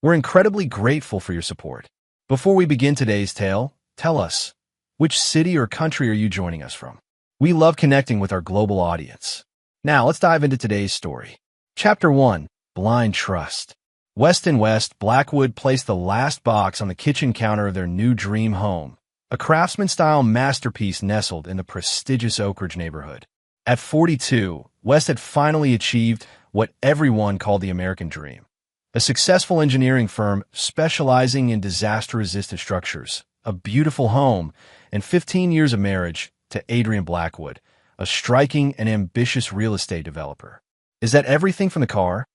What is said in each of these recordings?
We're incredibly grateful for your support. Before we begin today's tale, tell us, which city or country are you joining us from? We love connecting with our global audience. Now, let's dive into today's story. Chapter 1, Blind Trust. West and West Blackwood placed the last box on the kitchen counter of their new dream home, a craftsman-style masterpiece nestled in the prestigious Oak Ridge neighborhood. At 42, West had finally achieved what everyone called the American dream. A successful engineering firm specializing in disaster-resistant structures, a beautiful home, and 15 years of marriage to Adrian Blackwood, a striking and ambitious real estate developer. Is that everything from the car?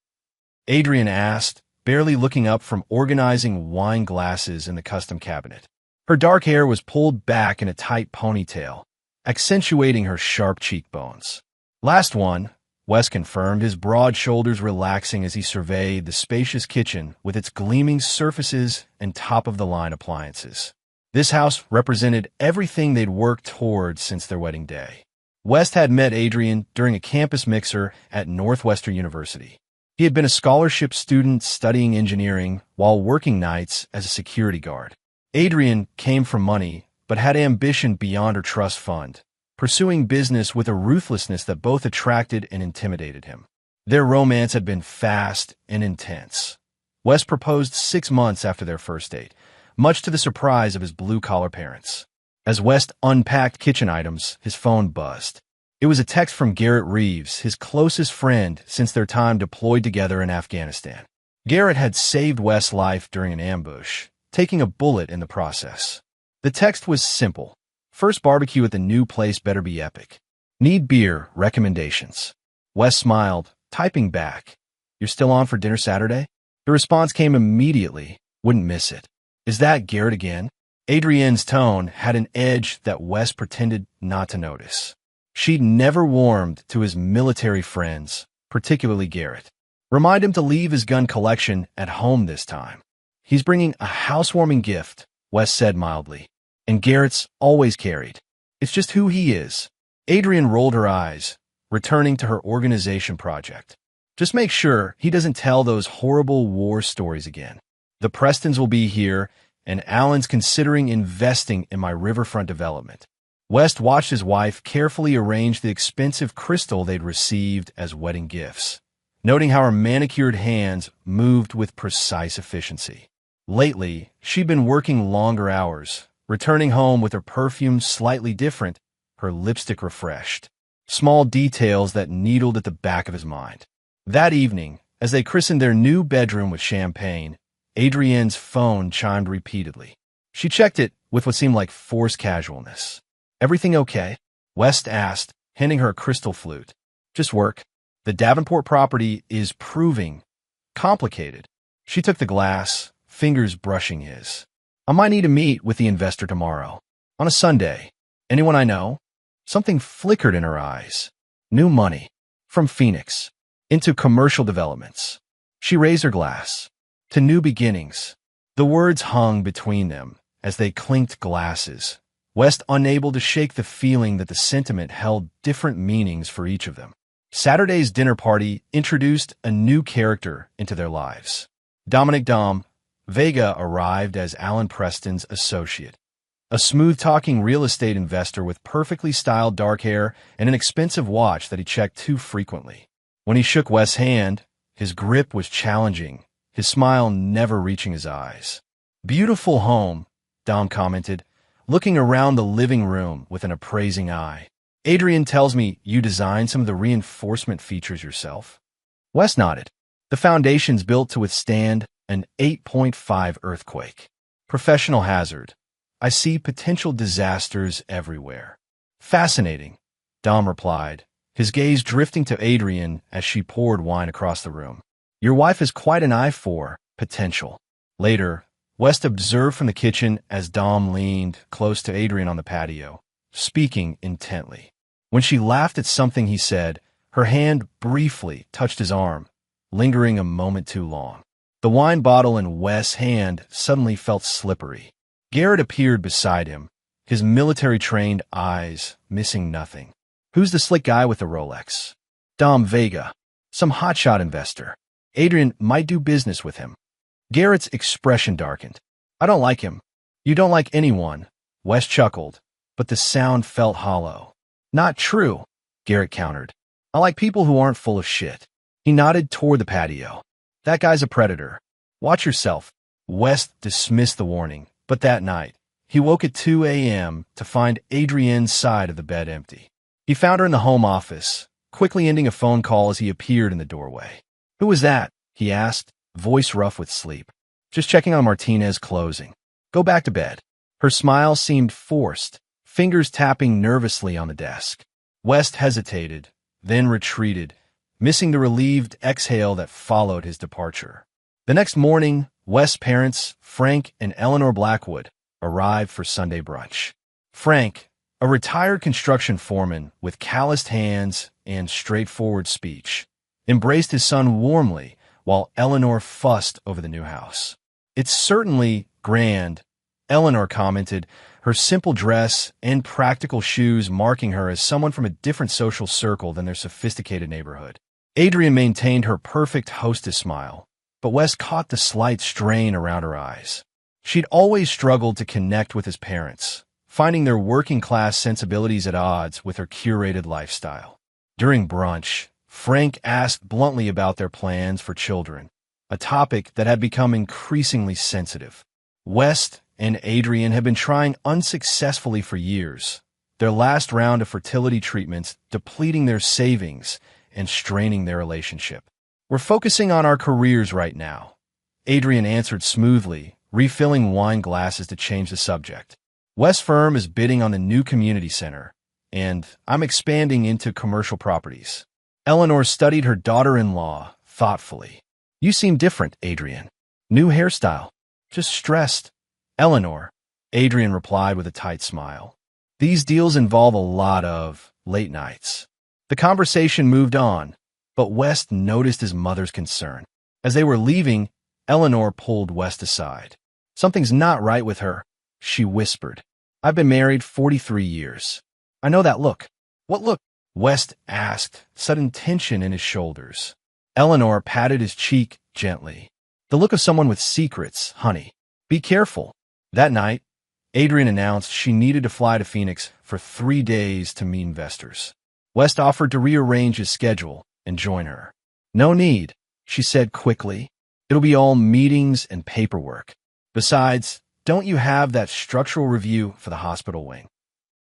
Adrian asked, barely looking up from organizing wine glasses in the custom cabinet. Her dark hair was pulled back in a tight ponytail, accentuating her sharp cheekbones. Last one, Wes confirmed, his broad shoulders relaxing as he surveyed the spacious kitchen with its gleaming surfaces and top-of-the-line appliances. This house represented everything they'd worked towards since their wedding day. West had met Adrian during a campus mixer at Northwestern University. He had been a scholarship student studying engineering while working nights as a security guard. Adrian came from money, but had ambition beyond her trust fund, pursuing business with a ruthlessness that both attracted and intimidated him. Their romance had been fast and intense. West proposed 6 months after their first date, much to the surprise of his blue-collar parents. As West unpacked kitchen items, his phone buzzed. It was a text from Garrett Reeves, his closest friend since their time deployed together in Afghanistan. Garrett had saved West's life during an ambush, taking a bullet in the process. The text was simple. First barbecue at the new place better be epic. Need beer, recommendations. West smiled, typing back, "You're still on for dinner Saturday?" The response came immediately, "Wouldn't miss it." "Is that Garrett again?" Adrienne's tone had an edge that West pretended not to notice. She'd never warmed to his military friends, particularly Garrett. "Remind him to leave his gun collection at home this time. He's bringing a housewarming gift," West said mildly. "And Garrett's always carried. It's just who he is." Adrienne rolled her eyes, returning to her organization project. "Just make sure he doesn't tell those horrible war stories again. The Prestons will be here, and Alan's considering investing in my riverfront development." West watched his wife carefully arrange the expensive crystal they'd received as wedding gifts, noting how her manicured hands moved with precise efficiency. Lately, she'd been working longer hours, returning home with her perfume slightly different, her lipstick refreshed. Small details that needled at the back of his mind. That evening, as they christened their new bedroom with champagne, Adrienne's phone chimed repeatedly. She checked it with what seemed like forced casualness. "Everything okay?" West asked, handing her a crystal flute. "Just work. The Davenport property is proving complicated." She took the glass, fingers brushing his. "I might need to meet with the investor tomorrow. On a Sunday. Anyone I know?" Something flickered in her eyes. New money. From Phoenix. Into commercial developments. She raised her glass. "To new beginnings." The words hung between them as they clinked glasses, West unable to shake the feeling that the sentiment held different meanings for each of them. Saturday's dinner party introduced a new character into their lives. Dominic Dom Vega arrived as Alan Preston's associate, a smooth-talking real estate investor with perfectly styled dark hair and an expensive watch that he checked too frequently. When he shook West's hand, his grip was challenging, his smile never reaching his eyes. "Beautiful home," Dom commented, looking around the living room with an appraising eye. "Adrienne tells me you designed some of the reinforcement features yourself." West nodded. "The foundation's built to withstand an 8.5 earthquake. Professional hazard. I see potential disasters everywhere." "Fascinating," Dom replied, his gaze drifting to Adrienne as she poured wine across the room. "Your wife has quite an eye for potential." Later, West observed from the kitchen as Dom leaned close to Adrienne on the patio, speaking intently. When she laughed at something he said, her hand briefly touched his arm, lingering a moment too long. The wine bottle in West's hand suddenly felt slippery. Garrett appeared beside him, his military-trained eyes missing nothing. "Who's the slick guy with the Rolex?" "Dom Vega, some hotshot investor. Adrienne might do business with him." Garrett's expression darkened. I don't like him. You don't like anyone. West chuckled, but the sound felt hollow. Not true, Garrett countered. I like people who aren't full of shit. He nodded toward the patio. That guy's a predator. Watch yourself. West dismissed the warning, but that night, he woke at 2 a.m. to find Adrienne's side of the bed empty. He found her in the home office, quickly ending a phone call as he appeared in the doorway. Who was that? He asked, voice rough with sleep. Just checking on Martinez closing. Go back to bed. Her smile seemed forced, fingers tapping nervously on the desk. West hesitated, then retreated, missing the relieved exhale that followed his departure. The next morning, West's parents, Frank and Eleanor Blackwood, arrived for Sunday brunch. Frank, a retired construction foreman with calloused hands and straightforward speech, embraced his son warmly while Eleanor fussed over the new house. It's certainly grand, Eleanor commented, her simple dress and practical shoes marking her as someone from a different social circle than their sophisticated neighborhood. Adrienne maintained her perfect hostess smile, but West caught the slight strain around her eyes. She'd always struggled to connect with his parents, finding their working-class sensibilities at odds with her curated lifestyle. During brunch, Frank asked bluntly about their plans for children, a topic that had become increasingly sensitive. West and Adrienne had been trying unsuccessfully for years, their last round of fertility treatments depleting their savings and straining their relationship. We're focusing on our careers right now, Adrienne answered smoothly, refilling wine glasses to change the subject. West's firm is bidding on the new community center, and I'm expanding into commercial properties. Eleanor studied her daughter-in-law thoughtfully. You seem different, Adrienne. New hairstyle. Just stressed. Eleanor, Adrienne replied with a tight smile. These deals involve a lot of late nights. The conversation moved on, but West noticed his mother's concern. As they were leaving, Eleanor pulled West aside. Something's not right with her, she whispered. I've been married 43 years. I know that look. What look? West asked, sudden tension in his shoulders. Eleanor patted his cheek gently. The look of someone with secrets, honey. Be careful. That night, Adrienne announced she needed to fly to Phoenix for 3 days to meet investors. West offered to rearrange his schedule and join her. No need, she said quickly. It'll be all meetings and paperwork. Besides, don't you have that structural review for the hospital wing?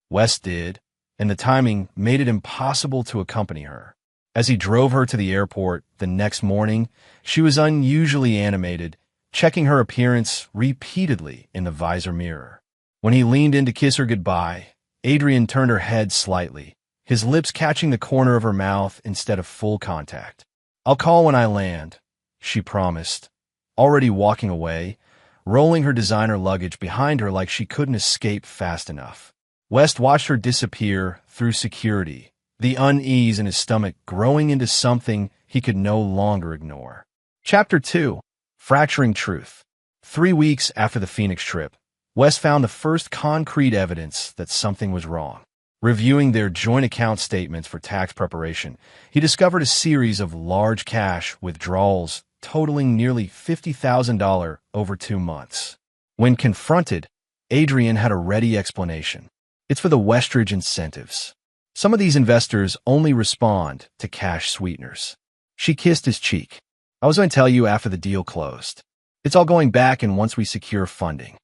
West did, and the timing made it impossible to accompany her. As he drove her to the airport the next morning, she was unusually animated, checking her appearance repeatedly in the visor mirror. When he leaned in to kiss her goodbye, Adrienne turned her head slightly, his lips catching the corner of her mouth instead of full contact. I'll call when I land, she promised, already walking away, rolling her designer luggage behind her like she couldn't escape fast enough. West watched her disappear through security, the unease in his stomach growing into something he could no longer ignore. Chapter 2. Fracturing Truth. 3 weeks after the Phoenix trip, West found the first concrete evidence that something was wrong. Reviewing their joint account statements for tax preparation, he discovered a series of large cash withdrawals totaling nearly $50,000 over 2 months. When confronted, Adrienne had a ready explanation. It's for the Westridge incentives. Some of these investors only respond to cash sweeteners. She kissed his cheek. I was going to tell you after the deal closed. It's all going back in once we secure funding.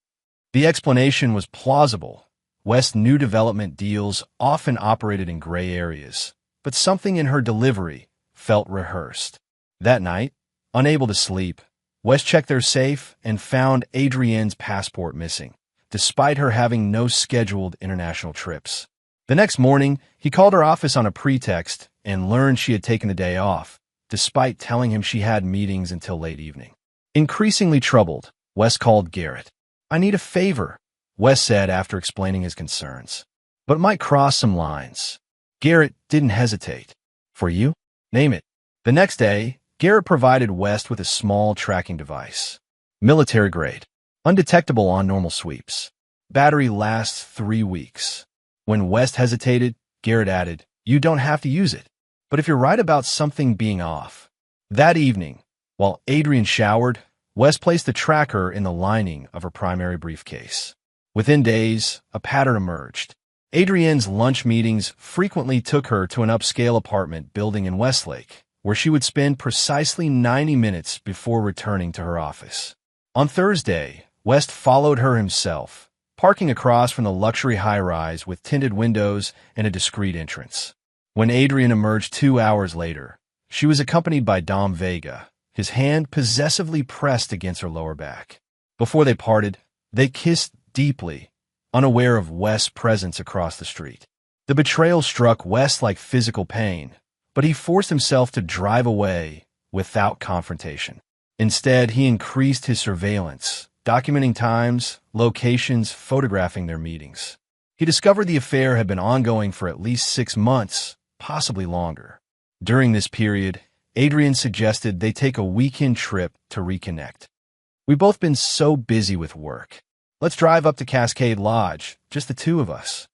The explanation was plausible. West's new development deals often operated in gray areas, but something in her delivery felt rehearsed. That night, unable to sleep, West checked their safe and found Adrienne's passport missing, despite her having no scheduled international trips. The next morning, he called her office on a pretext and learned she had taken the day off, despite telling him she had meetings until late evening. Increasingly troubled, West called Garrett. I need a favor, West said after explaining his concerns, but it might cross some lines. Garrett didn't hesitate. For you? Name it. The next day, Garrett provided West with a small tracking device. Military grade. Undetectable on normal sweeps. Battery lasts 3 weeks. When West hesitated, Garrett added, you don't have to use it. But if you're right about something being off. That evening, while Adrienne showered, West placed the tracker in the lining of her primary briefcase. Within days, a pattern emerged. Adrienne's lunch meetings frequently took her to an upscale apartment building in Westlake, where she would spend precisely 90 minutes before returning to her office. On Thursday, West followed her himself, parking across from the luxury high-rise with tinted windows and a discreet entrance. When Adrienne emerged 2 hours later, she was accompanied by Dom Vega, his hand possessively pressed against her lower back. Before they parted, they kissed deeply, unaware of West's presence across the street. The betrayal struck West like physical pain, but he forced himself to drive away without confrontation. Instead, he increased his surveillance, documenting times, locations, photographing their meetings. He discovered the affair had been ongoing for at least 6 months, possibly longer. During this period, Adrienne suggested they take a weekend trip to reconnect. "We've both been so busy with work. Let's drive up to Cascade Lodge, just the two of us."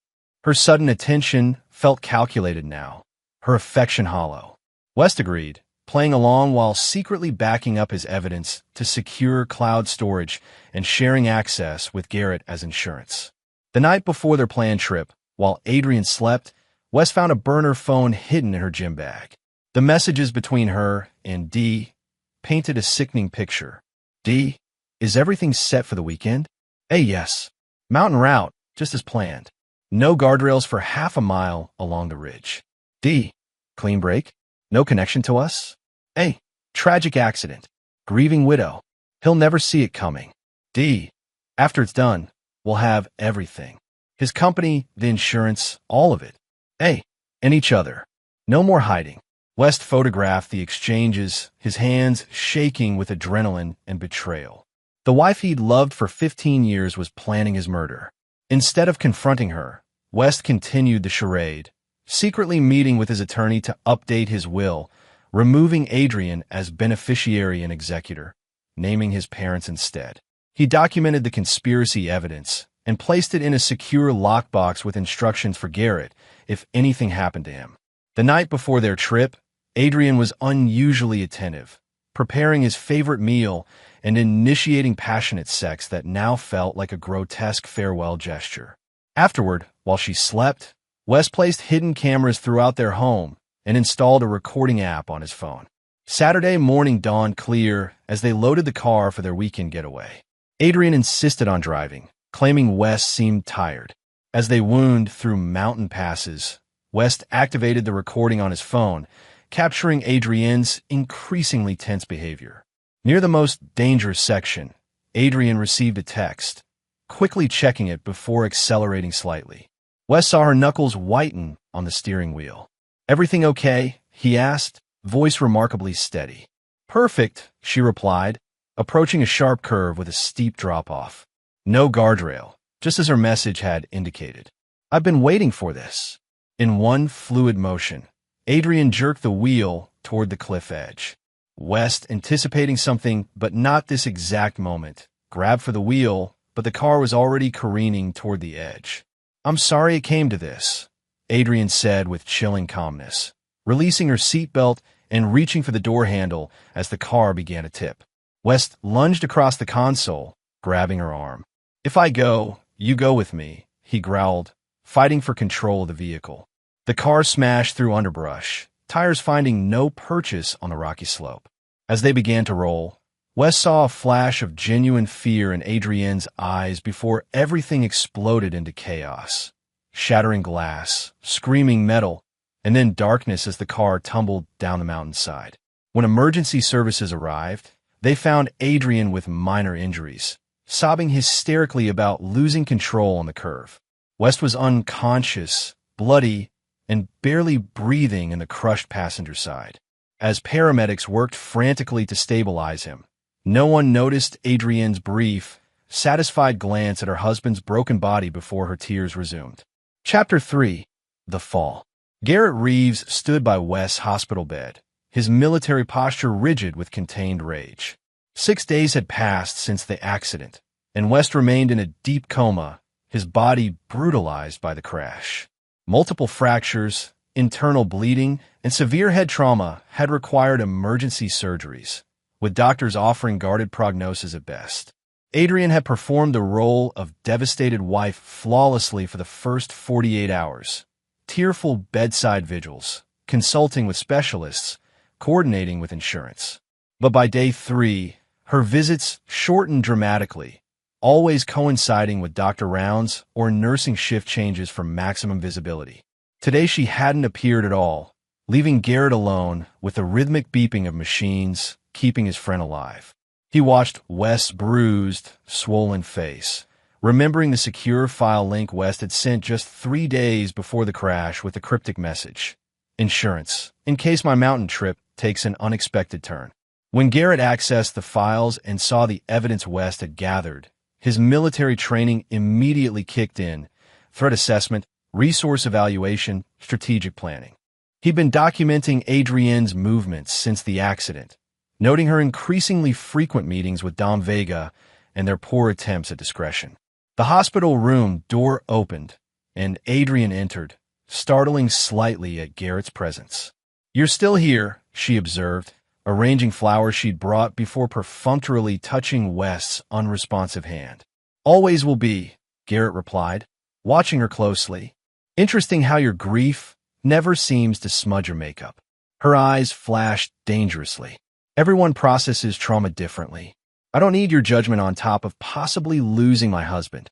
Her sudden attention felt calculated now, her affection hollow. West agreed, playing along while secretly backing up his evidence to secure cloud storage and sharing access with Garrett as insurance. The night before their planned trip, while Adrienne slept, West found a burner phone hidden in her gym bag. The messages between her and D painted a sickening picture. "D, is everything set for the weekend?" "A, yes. Mountain route, just as planned. No guardrails for half a mile along the ridge." "D, clean break? No connection to us?" "A, tragic accident. Grieving widow. He'll never see it coming." "D, after it's done, we'll have everything. His company, the insurance, all of it. A, and each other. No more hiding." West photographed the exchanges, his hands shaking with adrenaline and betrayal. The wife he'd loved for 15 years was planning his murder. Instead of confronting her, West continued the charade, secretly meeting with his attorney to update his will, removing Adrienne as beneficiary and executor, naming his parents instead. He documented the conspiracy evidence and placed it in a secure lockbox with instructions for Garrett if anything happened to him. The night before their trip, Adrienne was unusually attentive, preparing his favorite meal and initiating passionate sex that now felt like a grotesque farewell gesture. Afterward, while she slept, West placed hidden cameras throughout their home and installed a recording app on his phone. Saturday morning dawned clear as they loaded the car for their weekend getaway. Adrienne insisted on driving, claiming West seemed tired. As they wound through mountain passes, West activated the recording on his phone, capturing Adrienne's increasingly tense behavior. Near the most dangerous section, Adrienne received a text, quickly checking it before accelerating slightly. West saw her knuckles whiten on the steering wheel. "Everything okay?" he asked, voice remarkably steady. "Perfect," she replied, approaching a sharp curve with a steep drop-off. No guardrail, just as her message had indicated. "I've been waiting for this." In one fluid motion, Adrienne jerked the wheel toward the cliff edge. West, anticipating something but not this exact moment, grabbed for the wheel, but the car was already careening toward the edge. "I'm sorry it came to this," Adrienne said with chilling calmness, releasing her seatbelt and reaching for the door handle as the car began to tip. West lunged across the console, grabbing her arm. "If I go, you go with me," he growled, fighting for control of the vehicle. The car smashed through underbrush, tires finding no purchase on the rocky slope. As they began to roll, West saw a flash of genuine fear in Adrienne's eyes before everything exploded into chaos. Shattering glass, screaming metal, and then darkness as the car tumbled down the mountainside. When emergency services arrived, they found Adrienne with minor injuries, sobbing hysterically about losing control on the curve. West was unconscious, bloody, and barely breathing in the crushed passenger side. As paramedics worked frantically to stabilize him, no one noticed Adrienne's brief, satisfied glance at her husband's broken body before her tears resumed. Chapter 3. The Fall. Garrett Reeves stood by West's hospital bed, his military posture rigid with contained rage. 6 days had passed since the accident, and West remained in a deep coma, his body brutalized by the crash. Multiple fractures, internal bleeding, and severe head trauma had required emergency surgeries, with doctors offering guarded prognosis at best. Adrian had performed the role of devastated wife flawlessly for the first 48 hours. Tearful bedside vigils, consulting with specialists, coordinating with insurance. But by day 3, her visits shortened dramatically, always coinciding with doctor rounds or nursing shift changes for maximum visibility. Today she hadn't appeared at all, leaving Garrett alone with the rhythmic beeping of machines, keeping his friend alive. He watched West's bruised, swollen face, remembering the secure file link West had sent just 3 days before the crash with the cryptic message: "Insurance, in case my mountain trip takes an unexpected turn." When Garrett accessed the files and saw the evidence West had gathered, his military training immediately kicked in: threat assessment, resource evaluation, strategic planning. He'd been documenting Adrienne's movements since the accident, noting her increasingly frequent meetings with Dom Vega and their poor attempts at discretion. The hospital room door opened, and Adrienne entered, startling slightly at Garrett's presence. "You're still here," she observed, arranging flowers she'd brought before perfunctorily touching West's unresponsive hand. "Always will be," Garrett replied, watching her closely. "Interesting how your grief never seems to smudge your makeup." Her eyes flashed dangerously. "Everyone processes trauma differently. I don't need your judgment on top of possibly losing my husband."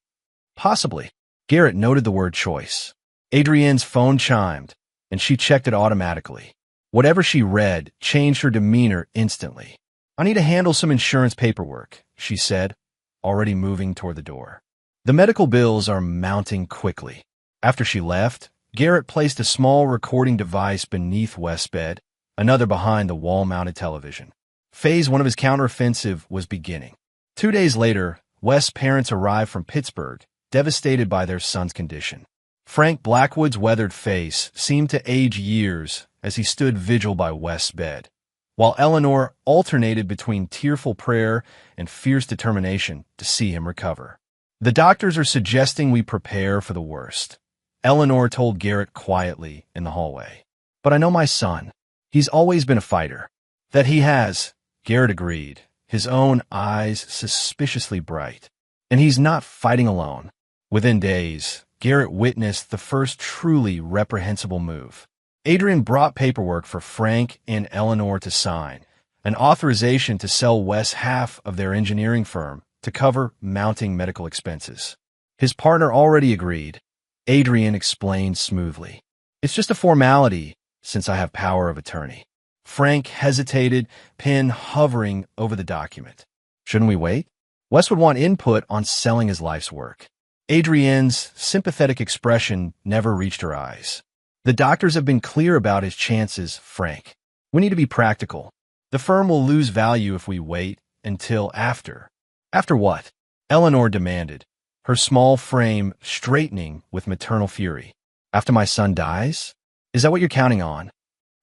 Possibly. Garrett noted the word choice. Adrienne's phone chimed, and she checked it automatically. Whatever she read changed her demeanor instantly. "I need to handle some insurance paperwork," she said, already moving toward the door. "The medical bills are mounting quickly." After she left, Garrett placed a small recording device beneath West's bed, another behind the wall-mounted television. Phase 1 of his counteroffensive was beginning. 2 days later, West's parents arrived from Pittsburgh, devastated by their son's condition. Frank Blackwood's weathered face seemed to age years as he stood vigil by West's bed, while Eleanor alternated between tearful prayer and fierce determination to see him recover. "The doctors are suggesting we prepare for the worst," Eleanor told Garrett quietly in the hallway. "But I know my son. He's always been a fighter." "That he has," Garrett agreed, his own eyes suspiciously bright. "And he's not fighting alone." Within days, Garrett witnessed the first truly reprehensible move. Adrian brought paperwork for Frank and Eleanor to sign, an authorization to sell Wes half of their engineering firm to cover mounting medical expenses. His partner already agreed. Adrian explained smoothly. "It's just a formality, since I have power of attorney." Frank hesitated, pen hovering over the document. "Shouldn't we wait?" Wes would want input on selling his life's work. Adrienne's sympathetic expression never reached her eyes. "The doctors have been clear about his chances, Frank. We need to be practical. The firm will lose value if we wait until after." "After what?" Eleanor demanded, her small frame straightening with maternal fury. "After my son dies? Is that what you're counting on?"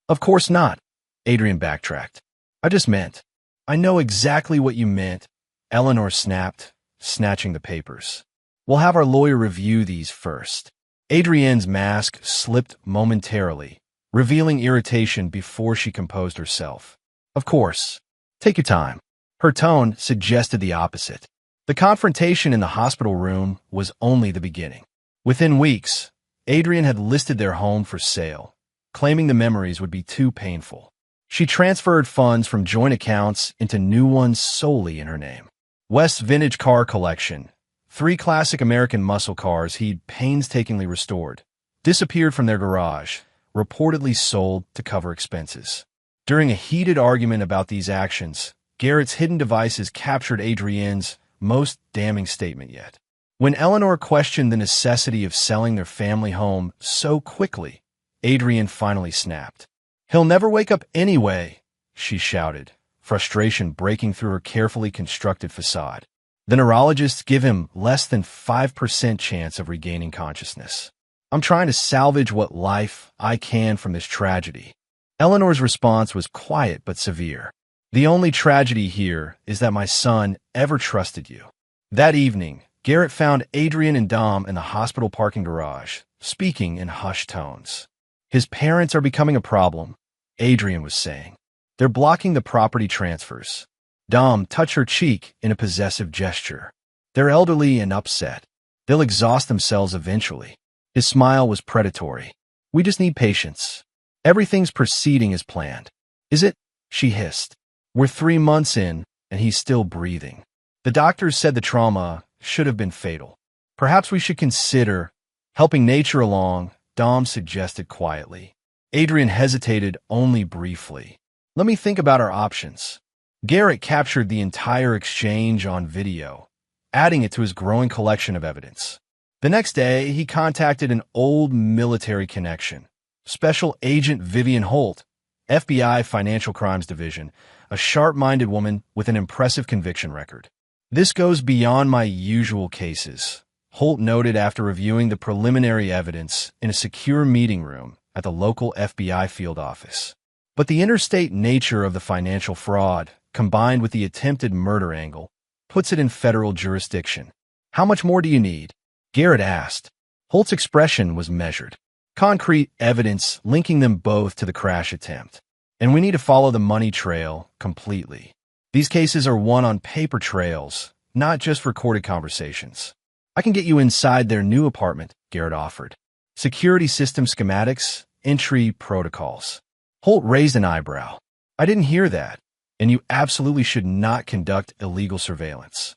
"Of course not," Adrian backtracked. "I just meant." "I know exactly what you meant," Eleanor snapped, snatching the papers. "We'll have our lawyer review these first." Adrienne's mask slipped momentarily, revealing irritation before she composed herself. "Of course. Take your time." Her tone suggested the opposite. The confrontation in the hospital room was only the beginning. Within weeks, Adrienne had listed their home for sale, claiming the memories would be too painful. She transferred funds from joint accounts into new ones solely in her name. West's vintage car collection, 3 classic American muscle cars he'd painstakingly restored, disappeared from their garage, reportedly sold to cover expenses. During a heated argument about these actions, Garrett's hidden devices captured Adrienne's most damning statement yet. When Eleanor questioned the necessity of selling their family home so quickly, Adrienne finally snapped. "He'll never wake up anyway," she shouted, frustration breaking through her carefully constructed facade. "The neurologists give him less than 5% chance of regaining consciousness. I'm trying to salvage what life I can from this tragedy." Eleanor's response was quiet but severe. "The only tragedy here is that my son ever trusted you." That evening, Garrett found Adrienne and Dom in the hospital parking garage, speaking in hushed tones. "His parents are becoming a problem," Adrienne was saying. "They're blocking the property transfers. Dom touched her cheek in a possessive gesture. They're elderly and upset. They'll exhaust themselves eventually. His smile was predatory. We just need patience. Everything's proceeding as planned. Is it? She hissed. We're 3 months in, and he's still breathing. The doctors said the trauma should have been fatal. Perhaps we should consider helping nature along, Dom suggested quietly. Adrian hesitated only briefly. Let me think about our options. Garrett captured the entire exchange on video, adding it to his growing collection of evidence. The next day, he contacted an old military connection, Special Agent Vivian Holt, FBI Financial Crimes Division, a sharp-minded woman with an impressive conviction record. This goes beyond my usual cases, Holt noted after reviewing the preliminary evidence in a secure meeting room at the local FBI field office. But the interstate nature of the financial fraud, combined with the attempted murder angle, puts it in federal jurisdiction. How much more do you need? Garrett asked. Holt's expression was measured. Concrete evidence linking them both to the crash attempt. And we need to follow the money trail completely. These cases are won on paper trails, not just recorded conversations. I can get you inside their new apartment, Garrett offered. Security system schematics, entry protocols. Holt raised an eyebrow. I didn't hear that, and you absolutely should not conduct illegal surveillance.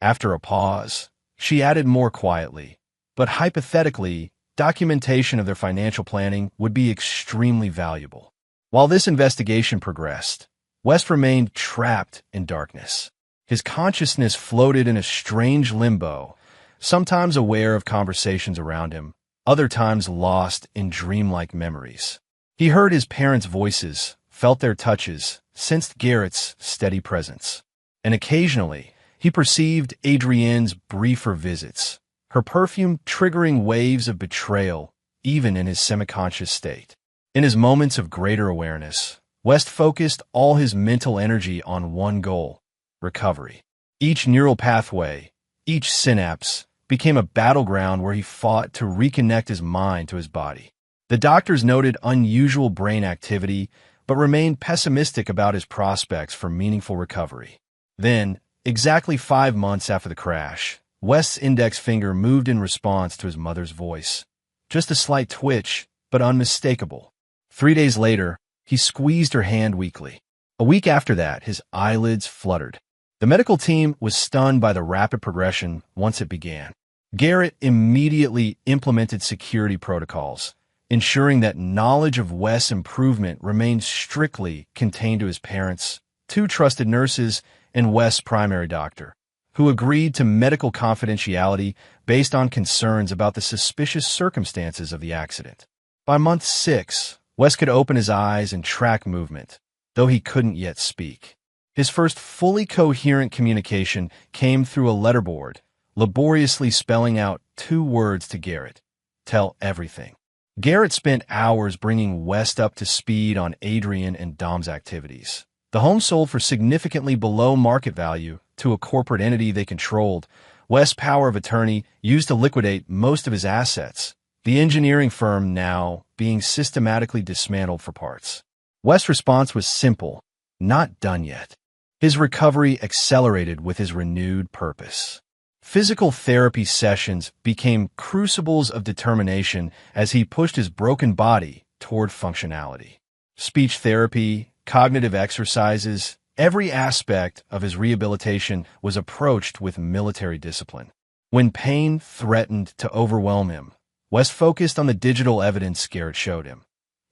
After a pause, she added more quietly, but hypothetically, documentation of their financial planning would be extremely valuable. While this investigation progressed, West remained trapped in darkness. His consciousness floated in a strange limbo, sometimes aware of conversations around him, other times lost in dreamlike memories. He heard his parents' voices, felt their touches, sensed Garrett's steady presence. And occasionally, he perceived Adrienne's briefer visits, her perfume triggering waves of betrayal, even in his semi-conscious state. In his moments of greater awareness, West focused all his mental energy on one goal: recovery. Each neural pathway, each synapse, became a battleground where he fought to reconnect his mind to his body. The doctors noted unusual brain activity, but remained pessimistic about his prospects for meaningful recovery. Then, exactly 5 months after the crash, West's index finger moved in response to his mother's voice. Just a slight twitch, but unmistakable. 3 days later, he squeezed her hand weakly. A week after that, his eyelids fluttered. The medical team was stunned by the rapid progression once it began. Garrett immediately implemented security protocols, ensuring that knowledge of West's improvement remained strictly contained to his parents, 2 trusted nurses, and West's primary doctor, who agreed to medical confidentiality based on concerns about the suspicious circumstances of the accident. By month 6, West could open his eyes and track movement, though he couldn't yet speak. His first fully coherent communication came through a letterboard, laboriously spelling out 2 words to Garrett: tell everything. Garrett spent hours bringing West up to speed on Adrian and Dom's activities. The home sold for significantly below market value to a corporate entity they controlled. West's power of attorney used to liquidate most of his assets, the engineering firm now being systematically dismantled for parts. West's response was simple: not done yet. His recovery accelerated with his renewed purpose. Physical therapy sessions became crucibles of determination as he pushed his broken body toward functionality. Speech therapy, cognitive exercises, every aspect of his rehabilitation was approached with military discipline. When pain threatened to overwhelm him, West focused on the digital evidence Garrett showed him.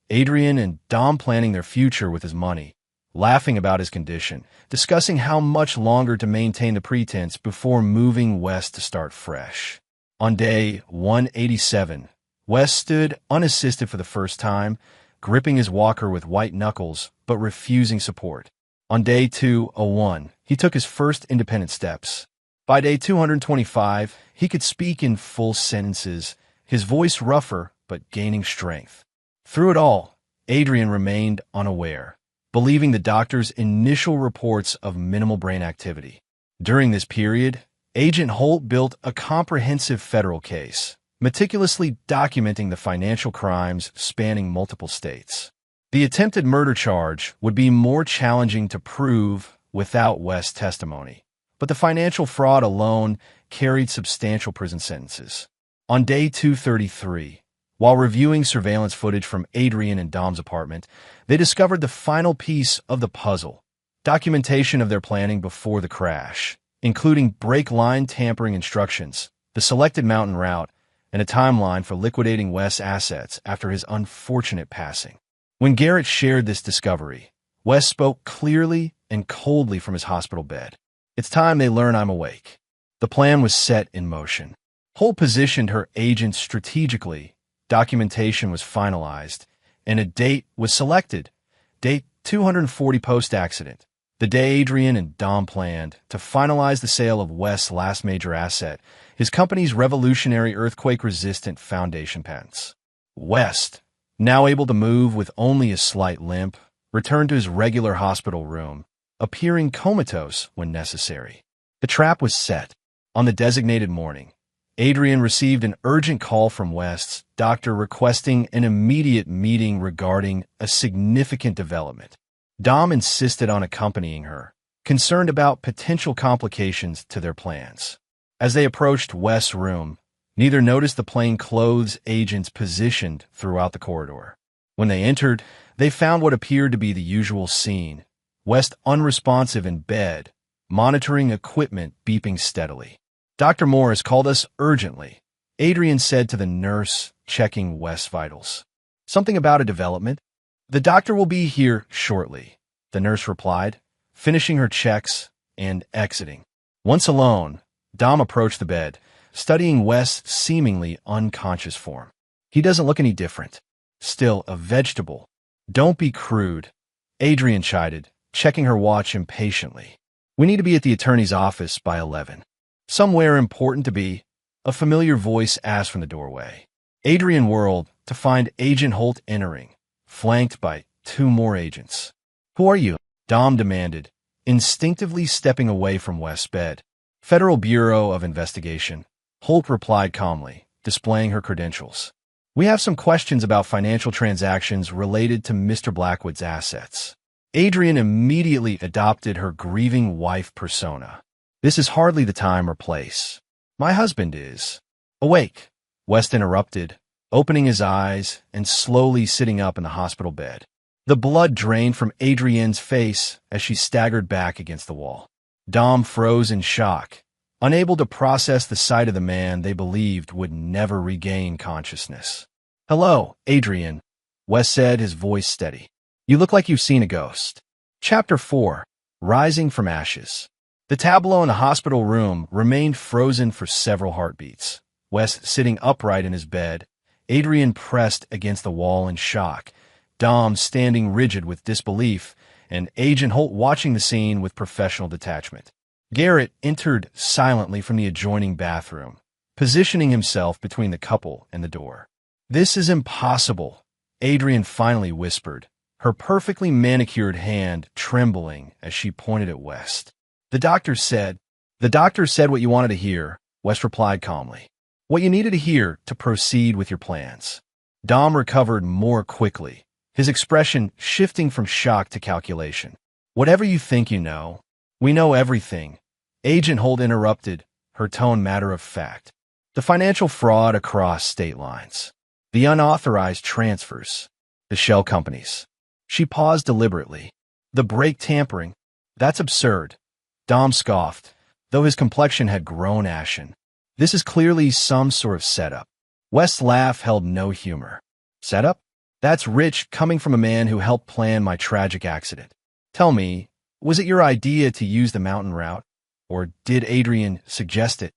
Adrian and Dom planning their future with his money, laughing about his condition, discussing how much longer to maintain the pretense before moving West to start fresh. On day 187, West stood unassisted for the first time, gripping his walker with white knuckles but refusing support. On day 201, he took his first independent steps. By day 225, he could speak in full sentences, his voice rougher but gaining strength. Through it all, Adrian remained unaware, believing the doctor's initial reports of minimal brain activity. During this period, Agent Holt built a comprehensive federal case, meticulously documenting the financial crimes spanning multiple states. The attempted murder charge would be more challenging to prove, without West's testimony, but the financial fraud alone carried substantial prison sentences. On day 233, while reviewing surveillance footage from Adrian and Dom's apartment, they discovered the final piece of the puzzle, documentation of their planning before the crash, including brake line tampering instructions, the selected mountain route, and a timeline for liquidating West's assets after his unfortunate passing. When Garrett shared this discovery, West spoke clearly and coldly from his hospital bed. "It's time they learn I'm awake." The plan was set in motion. Holt positioned her agents strategically, documentation was finalized, and a date was selected. Date 240 post-accident, the day Adrian and Dom planned to finalize the sale of West's last major asset, his company's revolutionary earthquake-resistant foundation patents. West, now able to move with only a slight limp, returned to his regular hospital room, appearing comatose when necessary. The trap was set. On the designated morning, Adrian received an urgent call from West's doctor requesting an immediate meeting regarding a significant development. Dom insisted on accompanying her, concerned about potential complications to their plans. As they approached West's room, neither noticed the plainclothes agents positioned throughout the corridor. When they entered, they found what appeared to be the usual scene: West unresponsive in bed, monitoring equipment beeping steadily. "Dr. Morris called us urgently," Adrian said to the nurse checking West's vitals. "Something about a development?" "The doctor will be here shortly," the nurse replied, finishing her checks and exiting. Once alone, Dom approached the bed, studying West's seemingly unconscious form. "He doesn't look any different. Still a vegetable." "Don't be crude," Adrian chided, checking her watch impatiently. "We need to be at the attorney's office by 11. "Somewhere important to be," a familiar voice asked from the doorway. Adrian whirled to find Agent Holt entering, flanked by two more agents. "Who are you?" Dom demanded, instinctively stepping away from West's bed. "Federal Bureau of Investigation," Holt replied calmly, displaying her credentials. "We have some questions about financial transactions related to Mr. Blackwood's assets." Adrian immediately adopted her grieving wife persona. "This is hardly the time or place. My husband is awake," West interrupted, opening his eyes and slowly sitting up in the hospital bed. The blood drained from Adrienne's face as she staggered back against the wall. Dom froze in shock, unable to process the sight of the man they believed would never regain consciousness. "Hello, Adrian," West said, his voice steady. "You look like you've seen a ghost." Chapter 4. Rising from Ashes. The tableau in the hospital room remained frozen for several heartbeats. West sitting upright in his bed, Adrian pressed against the wall in shock, Dom standing rigid with disbelief, and Agent Holt watching the scene with professional detachment. Garrett entered silently from the adjoining bathroom, positioning himself between the couple and the door. "This is impossible," Adrian finally whispered, her perfectly manicured hand trembling as she pointed at West. The doctor said what you wanted to hear," West replied calmly. "What you needed to hear to proceed with your plans." Dom recovered more quickly, his expression shifting from shock to calculation. "Whatever you think you know, we know everything," Agent Holt interrupted, her tone matter of fact. "The financial fraud across state lines, the unauthorized transfers, the shell companies." She paused deliberately. "The brake tampering, that's absurd," Dom scoffed, though his complexion had grown ashen. "This is clearly some sort of setup." West's laugh held no humor. "Setup? That's rich coming from a man who helped plan my tragic accident. Tell me, was it your idea to use the mountain route, or did Adrian suggest it?"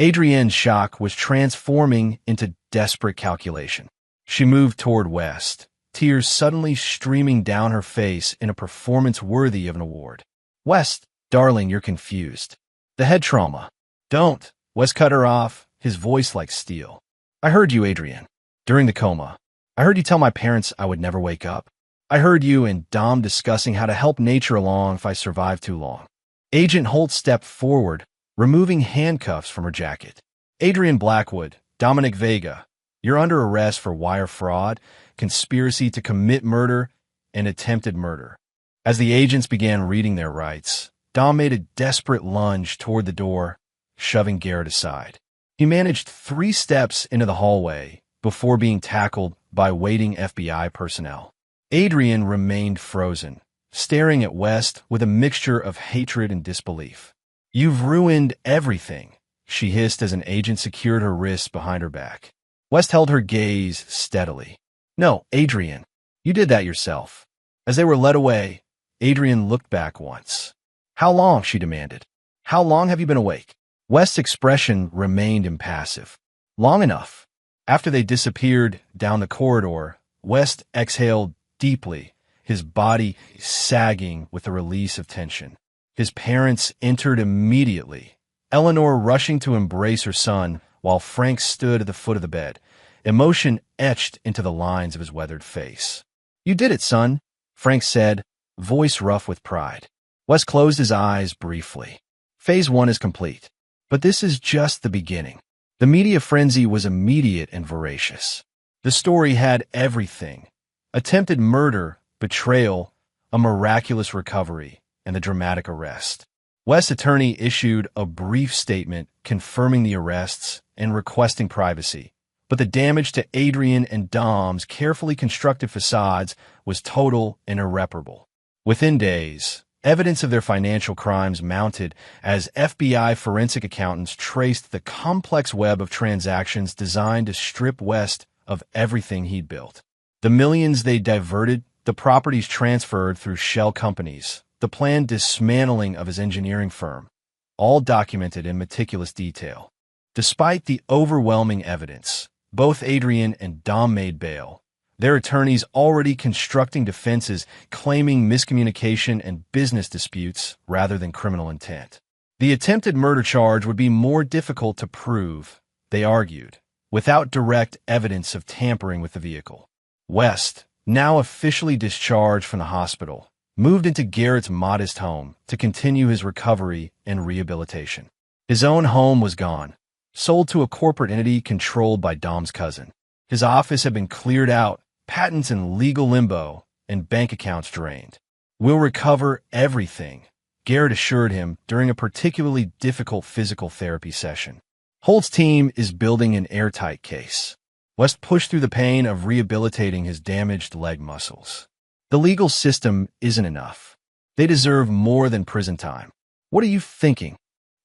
Adrienne's shock was transforming into desperate calculation. She moved toward West, tears suddenly streaming down her face in a performance worthy of an award. "West, darling, you're confused. The head trauma." "Don't," West cut her off, his voice like steel. "I heard you, Adrian. During the coma, I heard you tell my parents I would never wake up. I heard you and Dom discussing how to help nature along if I survive too long." Agent Holt stepped forward, removing handcuffs from her jacket. "Adrian Blackwood, Dominic Vega, you're under arrest for wire fraud, conspiracy to commit murder, and attempted murder." As the agents began reading their rights, Dom made a desperate lunge toward the door, shoving Garrett aside. He managed 3 steps into the hallway before being tackled by waiting FBI personnel. Adrian remained frozen, staring at West with a mixture of hatred and disbelief. "You've ruined everything," she hissed as an agent secured her wrists behind her back. West held her gaze steadily. "No, Adrian, you did that yourself." As they were led away, Adrian looked back once. "How long?" she demanded. "How long have you been awake?" West's expression remained impassive. "Long enough." After they disappeared down the corridor, West exhaled deeply, his body sagging with the release of tension. His parents entered immediately, Eleanor rushing to embrace her son while Frank stood at the foot of the bed, emotion etched into the lines of his weathered face. "You did it, son," Frank said, voice rough with pride. West closed his eyes briefly. Phase 1 is complete. But this is just the beginning. The media frenzy was immediate and voracious. The story had everything: attempted murder, betrayal, a miraculous recovery, and the dramatic arrest. West's attorney issued a brief statement confirming the arrests and requesting privacy, but the damage to Adrian and Dom's carefully constructed facades was total and irreparable. Within days, evidence of their financial crimes mounted as FBI forensic accountants traced the complex web of transactions designed to strip West of everything he'd built. The millions they diverted, the properties transferred through shell companies, the planned dismantling of his engineering firm, all documented in meticulous detail. Despite the overwhelming evidence, both Adrian and Dom made bail, their attorneys already constructing defenses claiming miscommunication and business disputes rather than criminal intent. The attempted murder charge would be more difficult to prove, they argued, without direct evidence of tampering with the vehicle. West, now officially discharged from the hospital, moved into Garrett's modest home to continue his recovery and rehabilitation. His own home was gone, sold to a corporate entity controlled by Dom's cousin. His office had been cleared out, patents in legal limbo, and bank accounts drained. "We'll recover everything," Garrett assured him during a particularly difficult physical therapy session. Holt's team is building an airtight case. West pushed through the pain of rehabilitating his damaged leg muscles. "The legal system isn't enough. They deserve more than prison time." "What are you thinking?"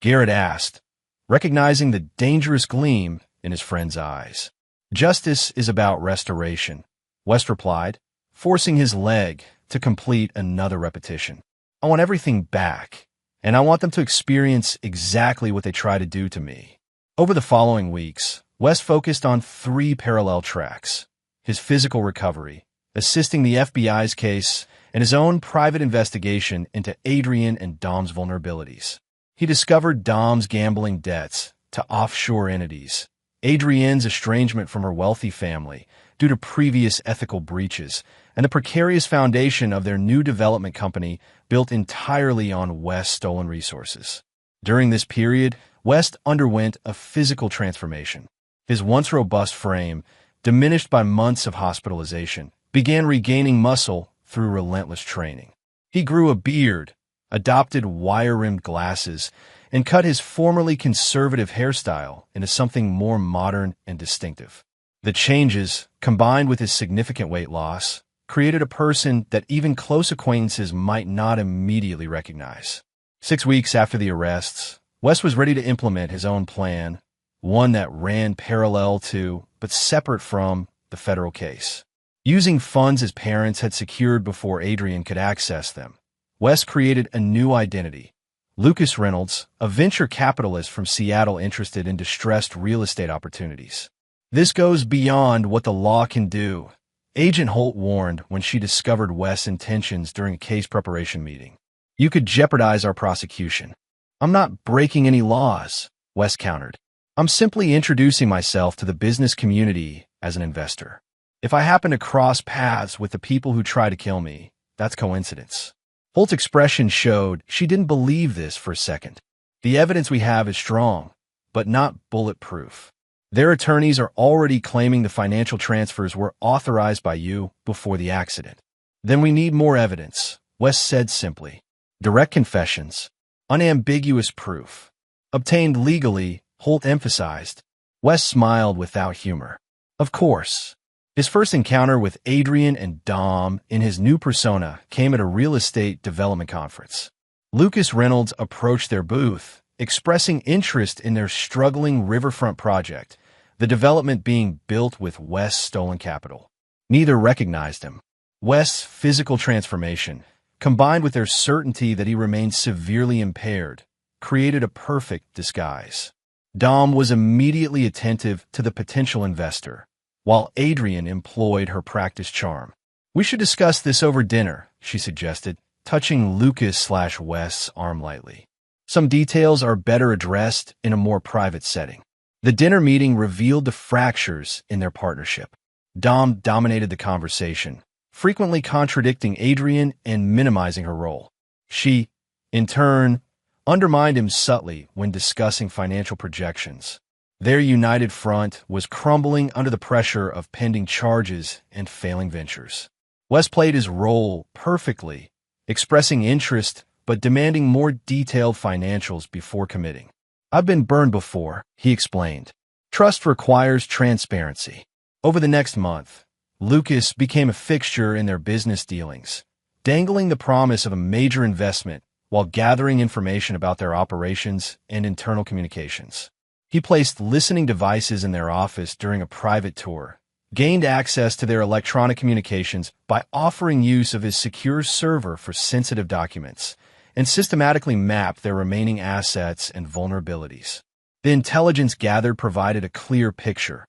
Garrett asked, recognizing the dangerous gleam in his friend's eyes. "Justice is about restoration," West replied, forcing his leg to complete another repetition. "I want everything back, and I want them to experience exactly what they try to do to me." Over the following weeks, West focused on 3 parallel tracks: his physical recovery, assisting the FBI's case, and his own private investigation into Adrian and Dom's vulnerabilities. He discovered Dom's gambling debts to offshore entities, Adrienne's estrangement from her wealthy family due to previous ethical breaches, and the precarious foundation of their new development company built entirely on West's stolen resources. During this period, West underwent a physical transformation. His once robust frame, diminished by months of hospitalization, began regaining muscle through relentless training. He grew a beard, adopted wire-rimmed glasses, and cut his formerly conservative hairstyle into something more modern and distinctive. The changes, combined with his significant weight loss, created a person that even close acquaintances might not immediately recognize. 6 weeks after the arrests, West was ready to implement his own plan, one that ran parallel to, but separate from, the federal case. Using funds his parents had secured before Adrian could access them, West created a new identity: Lucas Reynolds, a venture capitalist from Seattle interested in distressed real estate opportunities. "This goes beyond what the law can do," Agent Holt warned when she discovered West's intentions during a case preparation meeting. "You could jeopardize our prosecution." "I'm not breaking any laws," West countered. "I'm simply introducing myself to the business community as an investor. If I happen to cross paths with the people who try to kill me, that's coincidence." Holt's expression showed she didn't believe this for a second. "The evidence we have is strong, but not bulletproof. Their attorneys are already claiming the financial transfers were authorized by you before the accident." "Then we need more evidence," West said simply. Direct confessions. Unambiguous proof. Obtained legally, Holt emphasized. West smiled without humor. Of course. His first encounter with Adrian and Dom in his new persona came at a real estate development conference. Lucas Reynolds approached their booth, expressing interest in their struggling riverfront project, the development being built with West's stolen capital. Neither recognized him. West's physical transformation, combined with their certainty that he remained severely impaired, created a perfect disguise. Dom was immediately attentive to the potential investor, while Adrian employed her practiced charm. We should discuss this over dinner, she suggested, touching Lucas/West's arm lightly. Some details are better addressed in a more private setting. The dinner meeting revealed the fractures in their partnership. Dom dominated the conversation, frequently contradicting Adrian and minimizing her role. She, in turn, undermined him subtly when discussing financial projections. Their united front was crumbling under the pressure of pending charges and failing ventures. West played his role perfectly, expressing interest but demanding more detailed financials before committing. I've been burned before, he explained. Trust requires transparency. Over the next month, Lucas became a fixture in their business dealings, dangling the promise of a major investment while gathering information about their operations and internal communications. He placed listening devices in their office during a private tour, gained access to their electronic communications by offering use of his secure server for sensitive documents, and systematically mapped their remaining assets and vulnerabilities. The intelligence gathered provided a clear picture.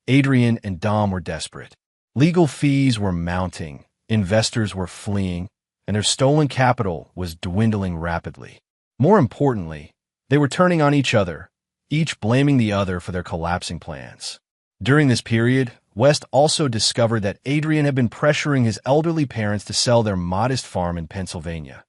Adrian and Dom were desperate. Legal fees were mounting, investors were fleeing, and their stolen capital was dwindling rapidly. More importantly, they were turning on each other, each blaming the other for their collapsing plans. During this period, West also discovered that Adrian had been pressuring his elderly parents to sell their modest farm in Pennsylvania,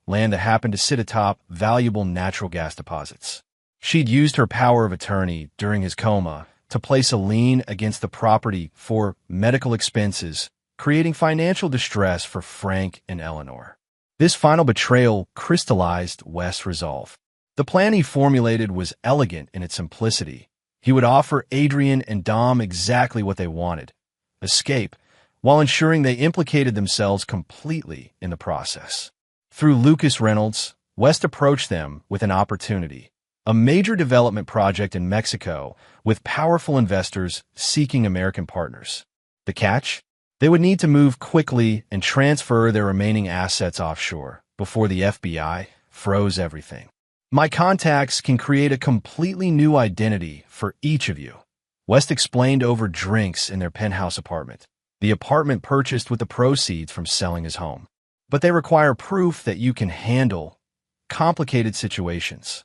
land that happened to sit atop valuable natural gas deposits. She'd used her power of attorney during his coma to place a lien against the property for medical expenses, creating financial distress for Frank and Eleanor. This final betrayal crystallized West's resolve. The plan he formulated was elegant in its simplicity. He would offer Adrian and Dom exactly what they wanted: escape, while ensuring they implicated themselves completely in the process. Through Lucas Reynolds, West approached them with an opportunity: a major development project in Mexico with powerful investors seeking American partners. The catch? They would need to move quickly and transfer their remaining assets offshore before the FBI froze everything. My contacts can create a completely new identity for each of you, West explained over drinks in their penthouse apartment, the apartment purchased with the proceeds from selling his home. But they require proof that you can handle complicated situations.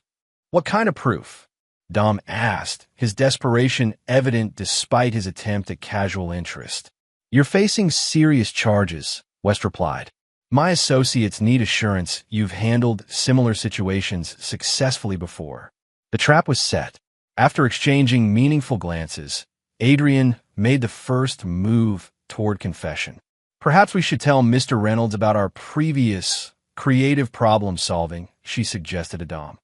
What kind of proof? Dom asked, his desperation evident despite his attempt at casual interest. You're facing serious charges, West replied. My associates need assurance you've handled similar situations successfully before. The trap was set. After exchanging meaningful glances, Adrian made the first move toward confession. Perhaps we should tell Mr. Reynolds about our previous creative problem solving, she suggested to Dom,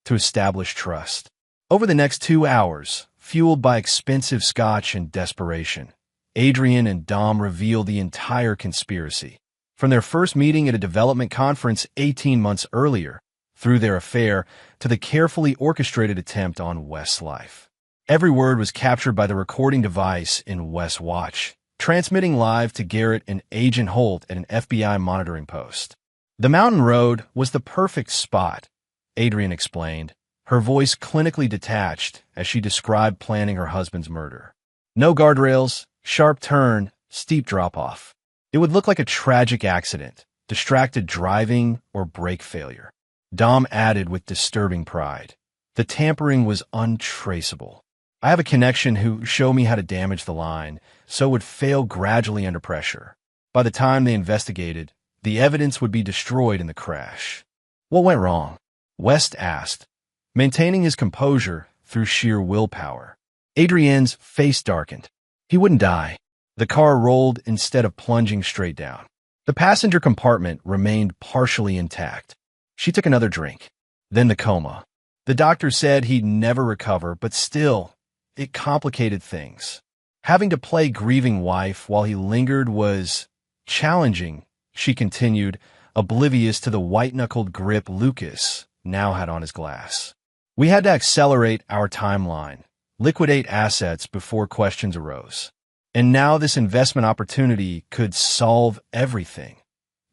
to establish trust. Over the next 2 hours, fueled by expensive scotch and desperation, Adrian and Dom revealed the entire conspiracy. From their first meeting at a development conference 18 months earlier, through their affair, to the carefully orchestrated attempt on West's life. Every word was captured by the recording device in West's watch, transmitting live to Garrett and Agent Holt at an FBI monitoring post. The mountain road was the perfect spot, Adrian explained, her voice clinically detached as she described planning her husband's murder. No guardrails, sharp turn, steep drop-off. It would look like a tragic accident, distracted driving, or brake failure. Dom added with disturbing pride. The tampering was untraceable. I have a connection who showed me how to damage the line, so it would fail gradually under pressure. By the time they investigated, the evidence would be destroyed in the crash. What went wrong? West asked, maintaining his composure through sheer willpower. Adrienne's face darkened. He wouldn't die. The car rolled instead of plunging straight down. The passenger compartment remained partially intact. She took another drink. Then the coma. The doctor said he'd never recover, but still, it complicated things. Having to play grieving wife while he lingered was challenging, she continued, oblivious to the white-knuckled grip Lucas now had on his glass. We had to accelerate our timeline, liquidate assets before questions arose. And now this investment opportunity could solve everything,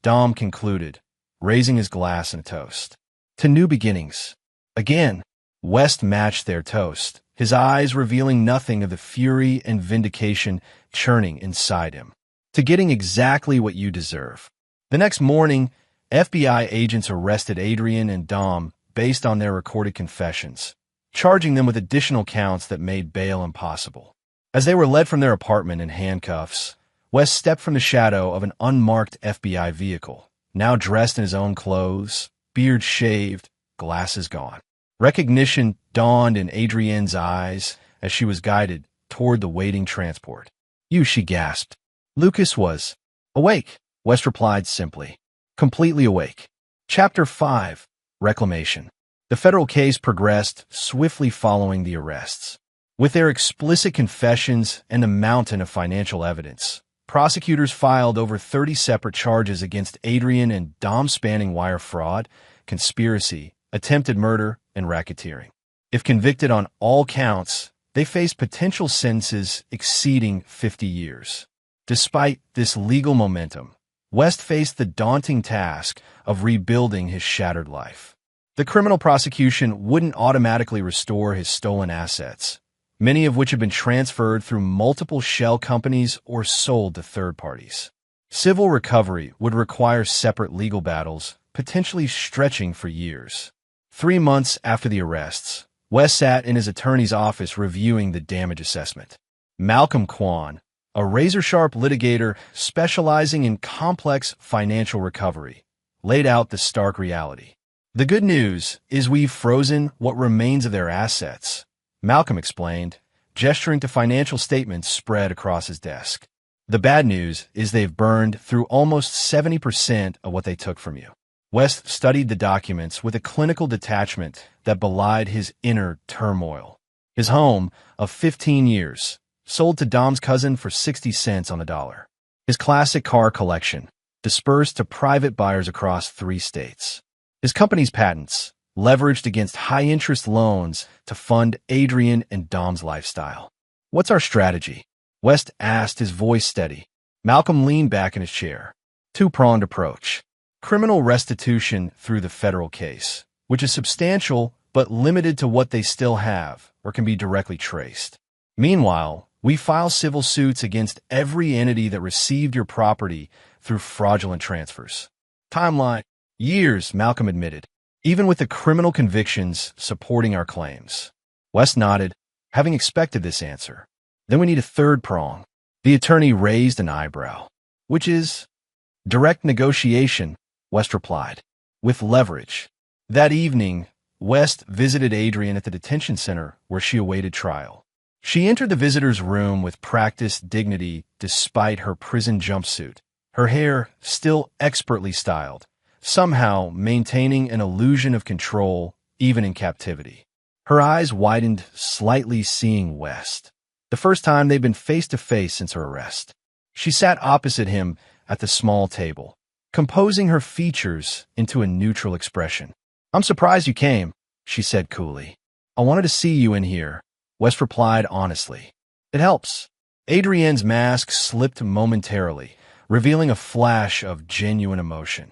Dom concluded, raising his glass in a toast. To new beginnings. Again, West matched their toast, his eyes revealing nothing of the fury and vindication churning inside him. To getting exactly what you deserve. The next morning, FBI agents arrested Adrian and Dom based on their recorded confessions, charging them with additional counts that made bail impossible. As they were led from their apartment in handcuffs, West stepped from the shadow of an unmarked FBI vehicle, now dressed in his own clothes, beard shaved, glasses gone. Recognition dawned in Adrienne's eyes as she was guided toward the waiting transport. You, she gasped. Lucas was awake, West replied simply. Completely awake. Chapter 5. Reclamation. The federal case progressed swiftly following the arrests. With their explicit confessions and a mountain of financial evidence, prosecutors filed over 30 separate charges against Adrian and Dom spanning wire fraud, conspiracy, attempted murder, and racketeering. If convicted on all counts, they faced potential sentences exceeding 50 years. Despite this legal momentum, West faced the daunting task of rebuilding his shattered life. The criminal prosecution wouldn't automatically restore his stolen assets, many of which had been transferred through multiple shell companies or sold to third parties. Civil recovery would require separate legal battles, potentially stretching for years. 3 months after the arrests, West sat in his attorney's office reviewing the damage assessment. Malcolm Kwan, a razor-sharp litigator specializing in complex financial recovery, laid out the stark reality. The good news is we've frozen what remains of their assets, Malcolm explained, gesturing to financial statements spread across his desk. The bad news is they've burned through almost 70% of what they took from you. West studied the documents with a clinical detachment that belied his inner turmoil. His home, of 15 years, sold to Dom's cousin for 60 cents on the dollar. His classic car collection, dispersed to private buyers across 3 states. His company's patents, leveraged against high-interest loans to fund Adrian and Dom's lifestyle. What's our strategy? West asked, his voice steady. Malcolm leaned back in his chair. 2-pronged approach. Criminal restitution through the federal case, which is substantial but limited to what they still have or can be directly traced. Meanwhile, we file civil suits against every entity that received your property through fraudulent transfers. Timeline. Years, Malcolm admitted, even with the criminal convictions supporting our claims. West nodded, having expected this answer. Then we need a 3rd prong. The attorney raised an eyebrow. Which is? Direct negotiation, West replied, with leverage. That evening, West visited Adrian at the detention center where she awaited trial. She entered the visitor's room with practiced dignity despite her prison jumpsuit, her hair still expertly styled, somehow maintaining an illusion of control even in captivity. Her eyes widened slightly, seeing West. The first time they'd been face-to-face since her arrest. She sat opposite him at the small table, composing her features into a neutral expression. I'm surprised you came, she said coolly. I wanted to see you in here, West replied honestly. It helps. Adrienne's mask slipped momentarily, revealing a flash of genuine emotion.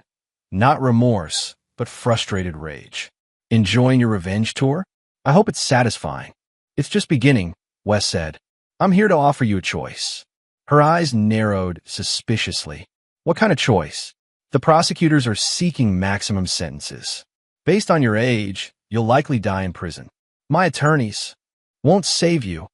Not remorse, but frustrated rage. Enjoying your revenge tour? I hope it's satisfying. It's just beginning, West said. I'm here to offer you a choice. Her eyes narrowed suspiciously. What kind of choice? The prosecutors are seeking maximum sentences. Based on your age, you'll likely die in prison. My attorneys won't save you,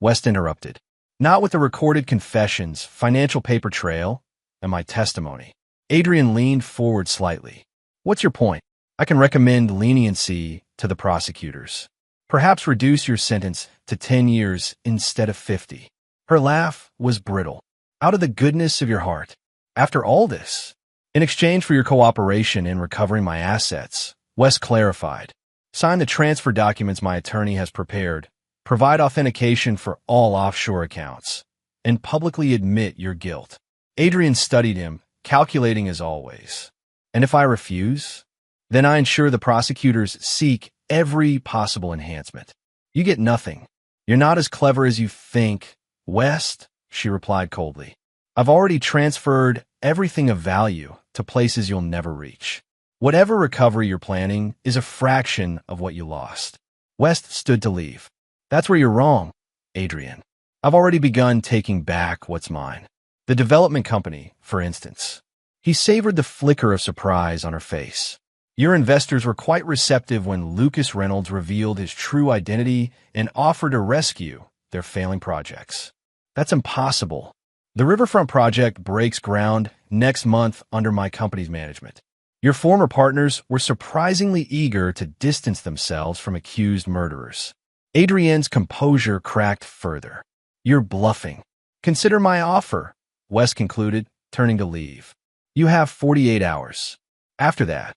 West interrupted. Not with the recorded confessions, financial paper trail, and my testimony. Adrian leaned forward slightly. What's your point? I can recommend leniency to the prosecutors. Perhaps reduce your sentence to 10 years instead of 50. Her laugh was brittle. Out of the goodness of your heart. After all this, In exchange for your cooperation in recovering my assets, West clarified. Sign the transfer documents my attorney has prepared, provide authentication for all offshore accounts, and publicly admit your guilt. Adrian studied him, calculating as always. And if I refuse? Then I ensure the prosecutors seek every possible enhancement. You get nothing. You're not as clever as you think, West, she replied coldly. I've already transferred everything of value to places you'll never reach. Whatever recovery you're planning is a fraction of what you lost. West stood to leave. That's where you're wrong, Adrian. I've already begun taking back what's mine. The development company, for instance. He savored the flicker of surprise on her face. Your investors were quite receptive when Lucas Reynolds revealed his true identity and offered to rescue their failing projects. That's impossible. The Riverfront project breaks ground next month under my company's management. Your former partners were surprisingly eager to distance themselves from accused murderers. Adrienne's composure cracked further. You're bluffing. Consider my offer, West concluded, turning to leave. You have 48 hours. After that,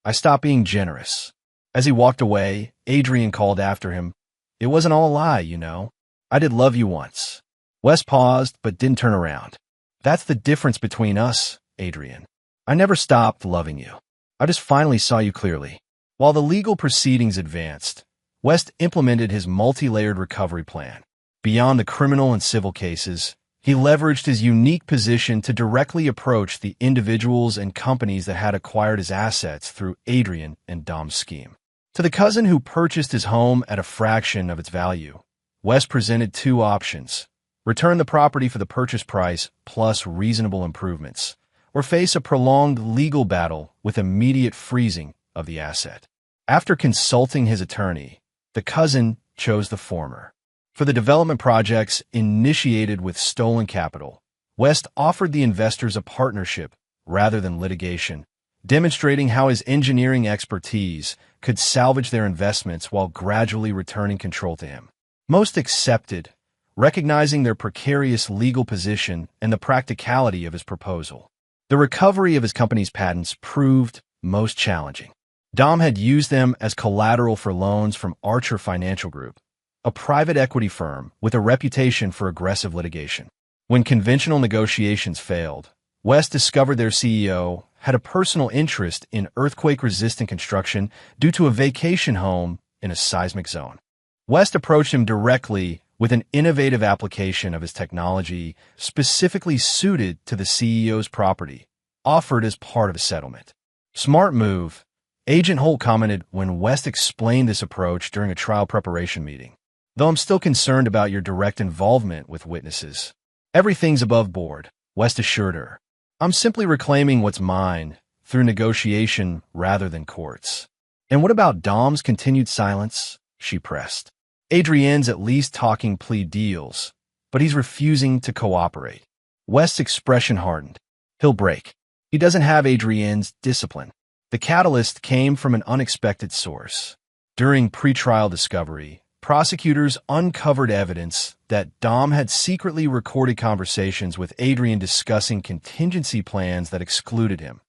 I stop being generous. As he walked away, Adrian called after him. It wasn't all a lie, you know. I did love you once. West paused, but didn't turn around. That's the difference between us, Adrian. I never stopped loving you. I just finally saw you clearly. While the legal proceedings advanced, West implemented his multi-layered recovery plan. Beyond the criminal and civil cases, he leveraged his unique position to directly approach the individuals and companies that had acquired his assets through Adrian and Dom's scheme. To the cousin who purchased his home at a fraction of its value, West presented two options: return the property for the purchase price plus reasonable improvements, or face a prolonged legal battle with immediate freezing of the asset. After consulting his attorney, the cousin chose the former. For the development projects initiated with stolen capital, West offered the investors a partnership rather than litigation, demonstrating how his engineering expertise could salvage their investments while gradually returning control to him. Most accepted, recognizing their precarious legal position and the practicality of his proposal. The recovery of his company's patents proved most challenging. Dom had used them as collateral for loans from Archer Financial Group, a private equity firm with a reputation for aggressive litigation. When conventional negotiations failed, West discovered their CEO had a personal interest in earthquake-resistant construction due to a vacation home in a seismic zone. West approached him directly with an innovative application of his technology specifically suited to the CEO's property, offered as part of a settlement. Smart move, Agent Holt commented when West explained this approach during a trial preparation meeting. Though I'm still concerned about your direct involvement with witnesses. Everything's above board, West assured her. I'm simply reclaiming what's mine through negotiation rather than courts. And what about Dom's continued silence? She pressed. Adrienne's at least talking plea deals, but he's refusing to cooperate. West's expression hardened. He'll break. He doesn't have Adrienne's discipline. The catalyst came from an unexpected source. During pretrial discovery, prosecutors uncovered evidence that Dom had secretly recorded conversations with Adrian discussing contingency plans that excluded him,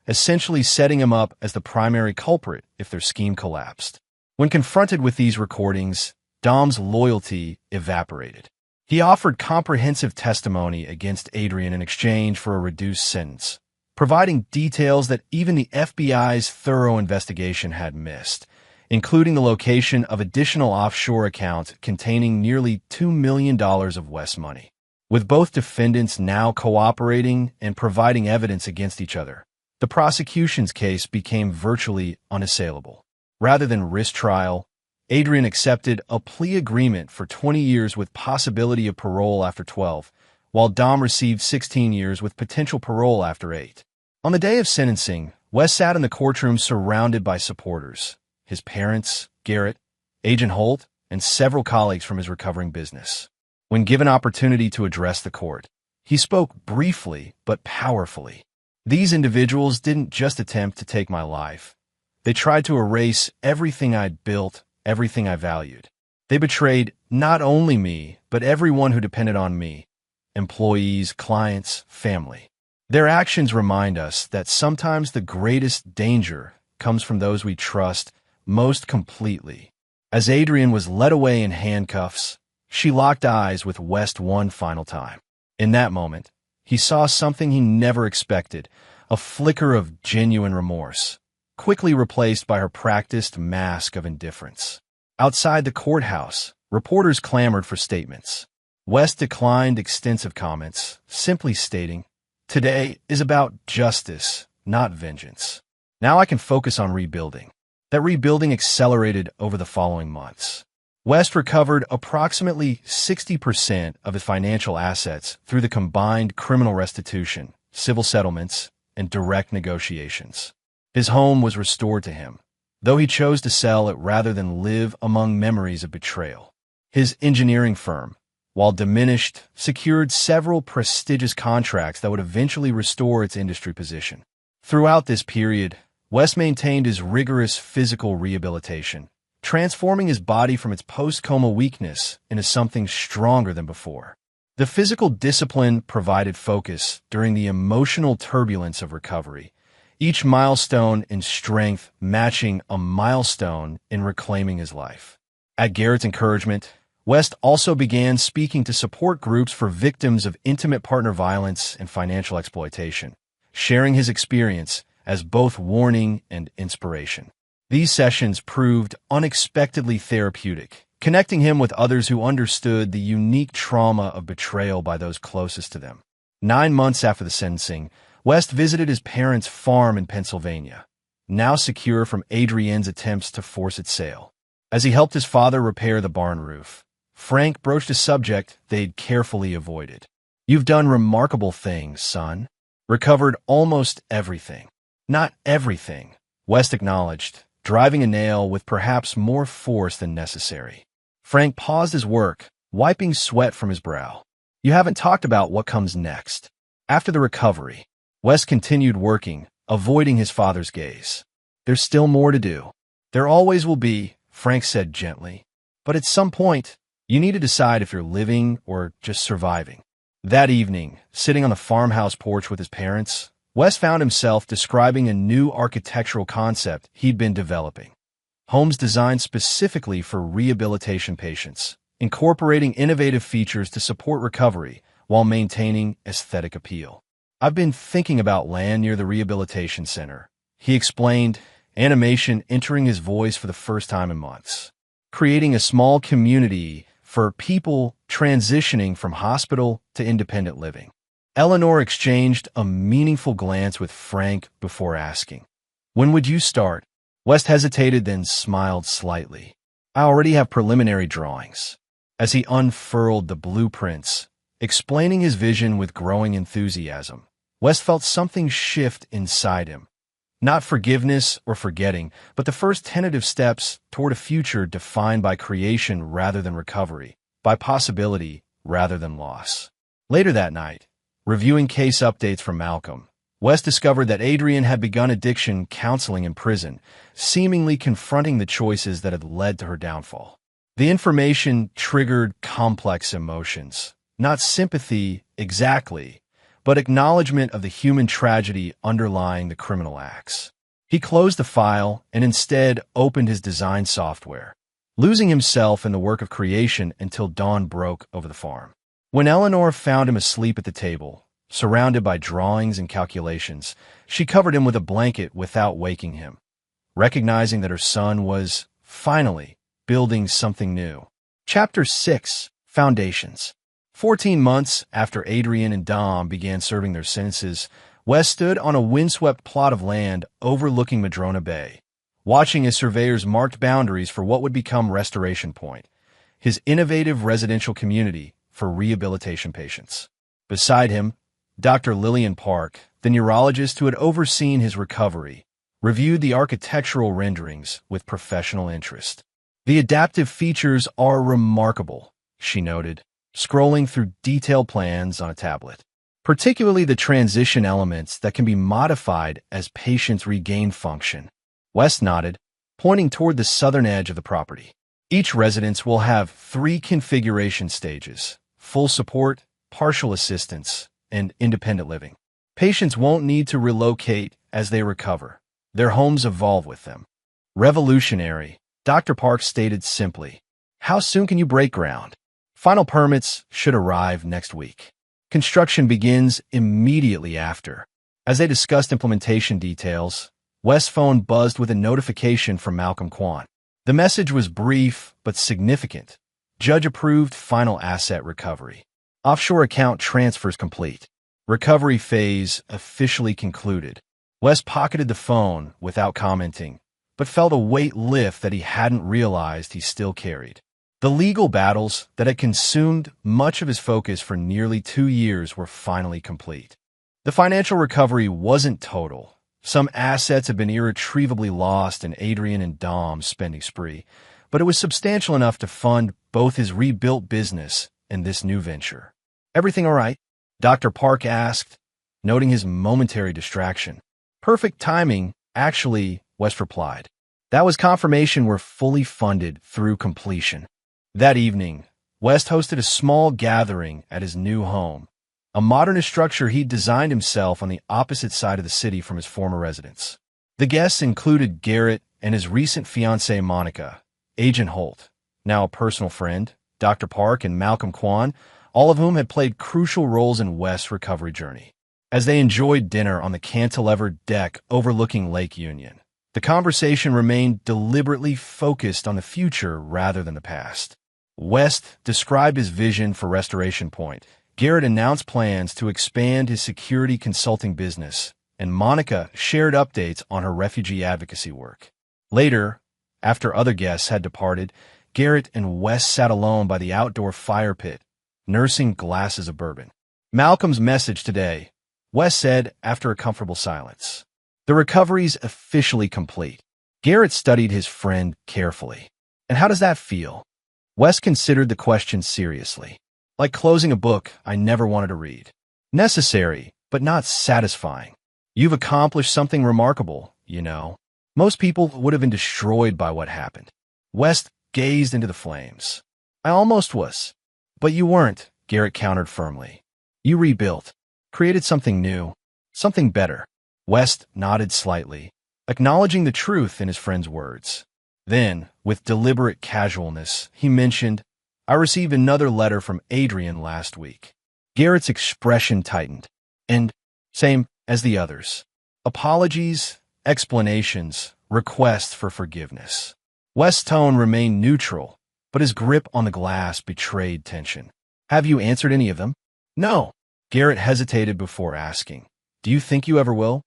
essentially setting him up as the primary culprit if their scheme collapsed. When confronted with these recordings, Dom's loyalty evaporated. He offered comprehensive testimony against Adrian in exchange for a reduced sentence, providing details that even the FBI's thorough investigation had missed, including the location of additional offshore accounts containing nearly $2 million of West's money. With both defendants now cooperating and providing evidence against each other, the prosecution's case became virtually unassailable. Rather than risk trial, Adrian accepted a plea agreement for 20 years with possibility of parole after 12, while Dom received 16 years with potential parole after 8. On the day of sentencing, West sat in the courtroom surrounded by supporters, his parents, Garrett, Agent Holt, and several colleagues from his recovering business. When given opportunity to address the court, he spoke briefly but powerfully. These individuals didn't just attempt to take my life. They tried to erase everything I'd built, everything I valued. They betrayed not only me, but everyone who depended on me, employees, clients, family. Their actions remind us that sometimes the greatest danger comes from those we trust most completely. As Adrian was led away in handcuffs, she locked eyes with West one final time. In that moment, he saw something he never expected, a flicker of genuine remorse, quickly replaced by her practiced mask of indifference. Outside the courthouse, reporters clamored for statements. West declined extensive comments, simply stating, "Today is about justice, not vengeance. Now I can focus on rebuilding." That rebuilding accelerated over the following months. West recovered approximately 60% of his financial assets through the combined criminal restitution, civil settlements, and direct negotiations. His home was restored to him, though he chose to sell it rather than live among memories of betrayal. His engineering firm, while diminished, secured several prestigious contracts that would eventually restore its industry position. Throughout this period, West maintained his rigorous physical rehabilitation, transforming his body from its post-coma weakness into something stronger than before. The physical discipline provided focus during the emotional turbulence of recovery, each milestone in strength matching a milestone in reclaiming his life. At Garrett's encouragement, West also began speaking to support groups for victims of intimate partner violence and financial exploitation, sharing his experience as both warning and inspiration. These sessions proved unexpectedly therapeutic, connecting him with others who understood the unique trauma of betrayal by those closest to them. 9 months after the sentencing, West visited his parents' farm in Pennsylvania, now secure from Adrienne's attempts to force its sale. As he helped his father repair the barn roof, Frank broached a subject they'd carefully avoided. "You've done remarkable things, son. Recovered almost everything." "Not everything," West acknowledged, driving a nail with perhaps more force than necessary. Frank paused his work, wiping sweat from his brow. "You haven't talked about what comes next." After the recovery, West continued working, avoiding his father's gaze. "There's still more to do." "There always will be," Frank said gently. "But at some point, you need to decide if you're living or just surviving." That evening, sitting on the farmhouse porch with his parents, West found himself describing a new architectural concept he'd been developing. Homes designed specifically for rehabilitation patients, incorporating innovative features to support recovery while maintaining aesthetic appeal. "I've been thinking about land near the rehabilitation center," he explained, animation entering his voice for the first time in months. "Creating a small community for people transitioning from hospital to independent living." Eleanor exchanged a meaningful glance with Frank before asking, "When would you start?" West hesitated, then smiled slightly. "I already have preliminary drawings." As he unfurled the blueprints, explaining his vision with growing enthusiasm, West felt something shift inside him. Not forgiveness or forgetting, but the first tentative steps toward a future defined by creation rather than recovery, by possibility rather than loss. Later that night, reviewing case updates from Malcolm, West discovered that Adrian had begun addiction counseling in prison, seemingly confronting the choices that had led to her downfall. The information triggered complex emotions, not sympathy exactly, but acknowledgement of the human tragedy underlying the criminal acts. He closed the file and instead opened his design software, losing himself in the work of creation until dawn broke over the farm. When Eleanor found him asleep at the table, surrounded by drawings and calculations, she covered him with a blanket without waking him, recognizing that her son was, finally, building something new. Chapter 6: Foundations. 14 months after Adrian and Dom began serving their sentences, West stood on a windswept plot of land overlooking Madrona Bay, watching as surveyors marked boundaries for what would become Restoration Point, his innovative residential community for rehabilitation patients. Beside him, Dr. Lillian Park, the neurologist who had overseen his recovery, reviewed the architectural renderings with professional interest. "The adaptive features are remarkable," she noted, scrolling through detailed plans on a tablet. "Particularly the transition elements that can be modified as patients regain function." West nodded, pointing toward the southern edge of the property. "Each residence will have 3 configuration stages: full support, partial assistance, and independent living. Patients won't need to relocate as they recover. Their homes evolve with them. Revolutionary, Dr. Park stated simply. How soon can you break ground? Final permits should arrive next week. Construction begins immediately after. As they discussed implementation details, West's phone buzzed with a notification from Malcolm Kwan. The message was brief but significant. Judge-approved final asset recovery. Offshore account transfers complete. Recovery phase officially concluded. West pocketed the phone without commenting, but felt a weight lift that he hadn't realized he still carried. The legal battles that had consumed much of his focus for nearly 2 years were finally complete. The financial recovery wasn't total. Some assets had been irretrievably lost in Adrian and Dom's spending spree, but it was substantial enough to fund both his rebuilt business and this new venture. Everything all right? Dr. Park asked, noting his momentary distraction. Perfect timing, actually, West replied. That was confirmation we're fully funded through completion. That evening, West hosted a small gathering at his new home, a modernist structure he'd designed himself on the opposite side of the city from his former residence. The guests included Garrett and his recent fiancée Monica, Agent Holt, now a personal friend, Dr. Park, and Malcolm Kwan, all of whom had played crucial roles in West's recovery journey. As they enjoyed dinner on the cantilevered deck overlooking Lake Union, the conversation remained deliberately focused on the future rather than the past. West described his vision for Restoration Point. Garrett announced plans to expand his security consulting business, and Monica shared updates on her refugee advocacy work. Later, after other guests had departed, Garrett and West sat alone by the outdoor fire pit, nursing glasses of bourbon. Malcolm's message today, West said after a comfortable silence. The recovery's officially complete. Garrett studied his friend carefully. And how does that feel? West considered the question seriously. Like closing a book I never wanted to read. Necessary, but not satisfying. You've accomplished something remarkable, you know. Most people would have been destroyed by what happened. West gazed into the flames. I almost was. But you weren't, Garrett countered firmly. You rebuilt, created something new, something better. West nodded slightly, acknowledging the truth in his friend's words. Then, with deliberate casualness, he mentioned, I received another letter from Adrian last week. Garrett's expression tightened. And, same as the others. Apologies, explanations, requests for forgiveness. West's tone remained neutral, but his grip on the glass betrayed tension. Have you answered any of them? No. Garrett hesitated before asking. Do you think you ever will?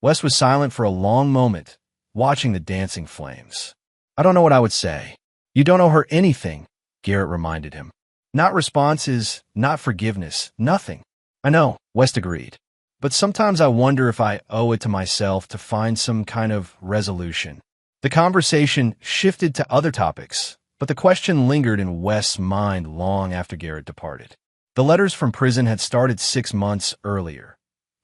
West was silent for a long moment, watching the dancing flames. I don't know what I would say. You don't owe her anything, Garrett reminded him. Not responses, not forgiveness, nothing. I know, West agreed. But sometimes I wonder if I owe it to myself to find some kind of resolution. The conversation shifted to other topics, but the question lingered in West's mind long after Garrett departed. The letters from prison had started 6 months earlier.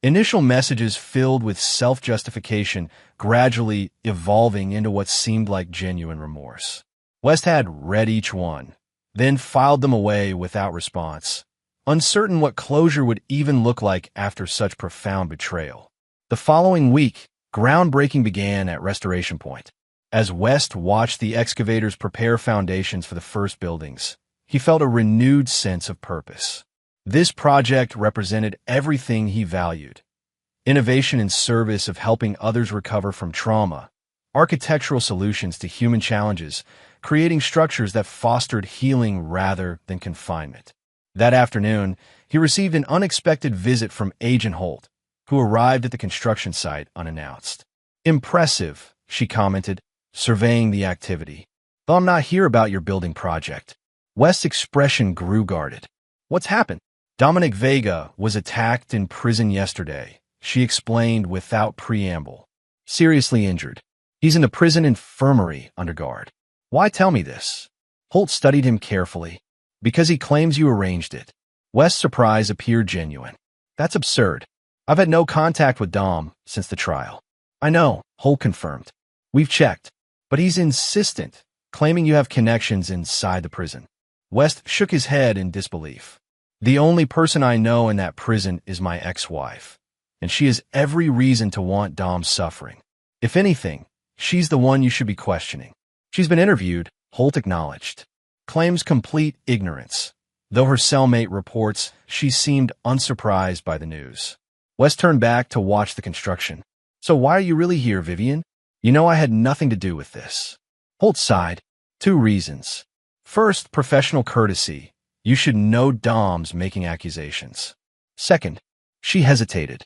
Initial messages filled with self-justification, gradually evolving into what seemed like genuine remorse. West had read each one, then filed them away without response, uncertain what closure would even look like after such profound betrayal. The following week, groundbreaking began at Restoration Point. As West watched the excavators prepare foundations for the first buildings, he felt a renewed sense of purpose. This project represented everything he valued. Innovation in service of helping others recover from trauma, architectural solutions to human challenges, creating structures that fostered healing rather than confinement. That afternoon, he received an unexpected visit from Agent Holt, who arrived at the construction site unannounced. Impressive, she commented, surveying the activity. Though I'm not here about your building project. West's expression grew guarded. What's happened? Dominic Vega was attacked in prison yesterday, she explained without preamble. Seriously injured. He's in the prison infirmary under guard. Why tell me this? Holt studied him carefully. Because he claims you arranged it. West's surprise appeared genuine. That's absurd. I've had no contact with Dom since the trial. I know, Holt confirmed. We've checked. But he's insistent, claiming you have connections inside the prison. West shook his head in disbelief. The only person I know in that prison is my ex-wife. and she has every reason to want Dom's suffering. If anything, she's the one you should be questioning. She's been interviewed, Holt acknowledged. Claims complete ignorance, though her cellmate reports she seemed unsurprised by the news. Wes turned back to watch the construction. So why are you really here, Vivian? You know I had nothing to do with this. Holt sighed. 2 reasons. First, professional courtesy. You should know Dom's making accusations. Second, she hesitated.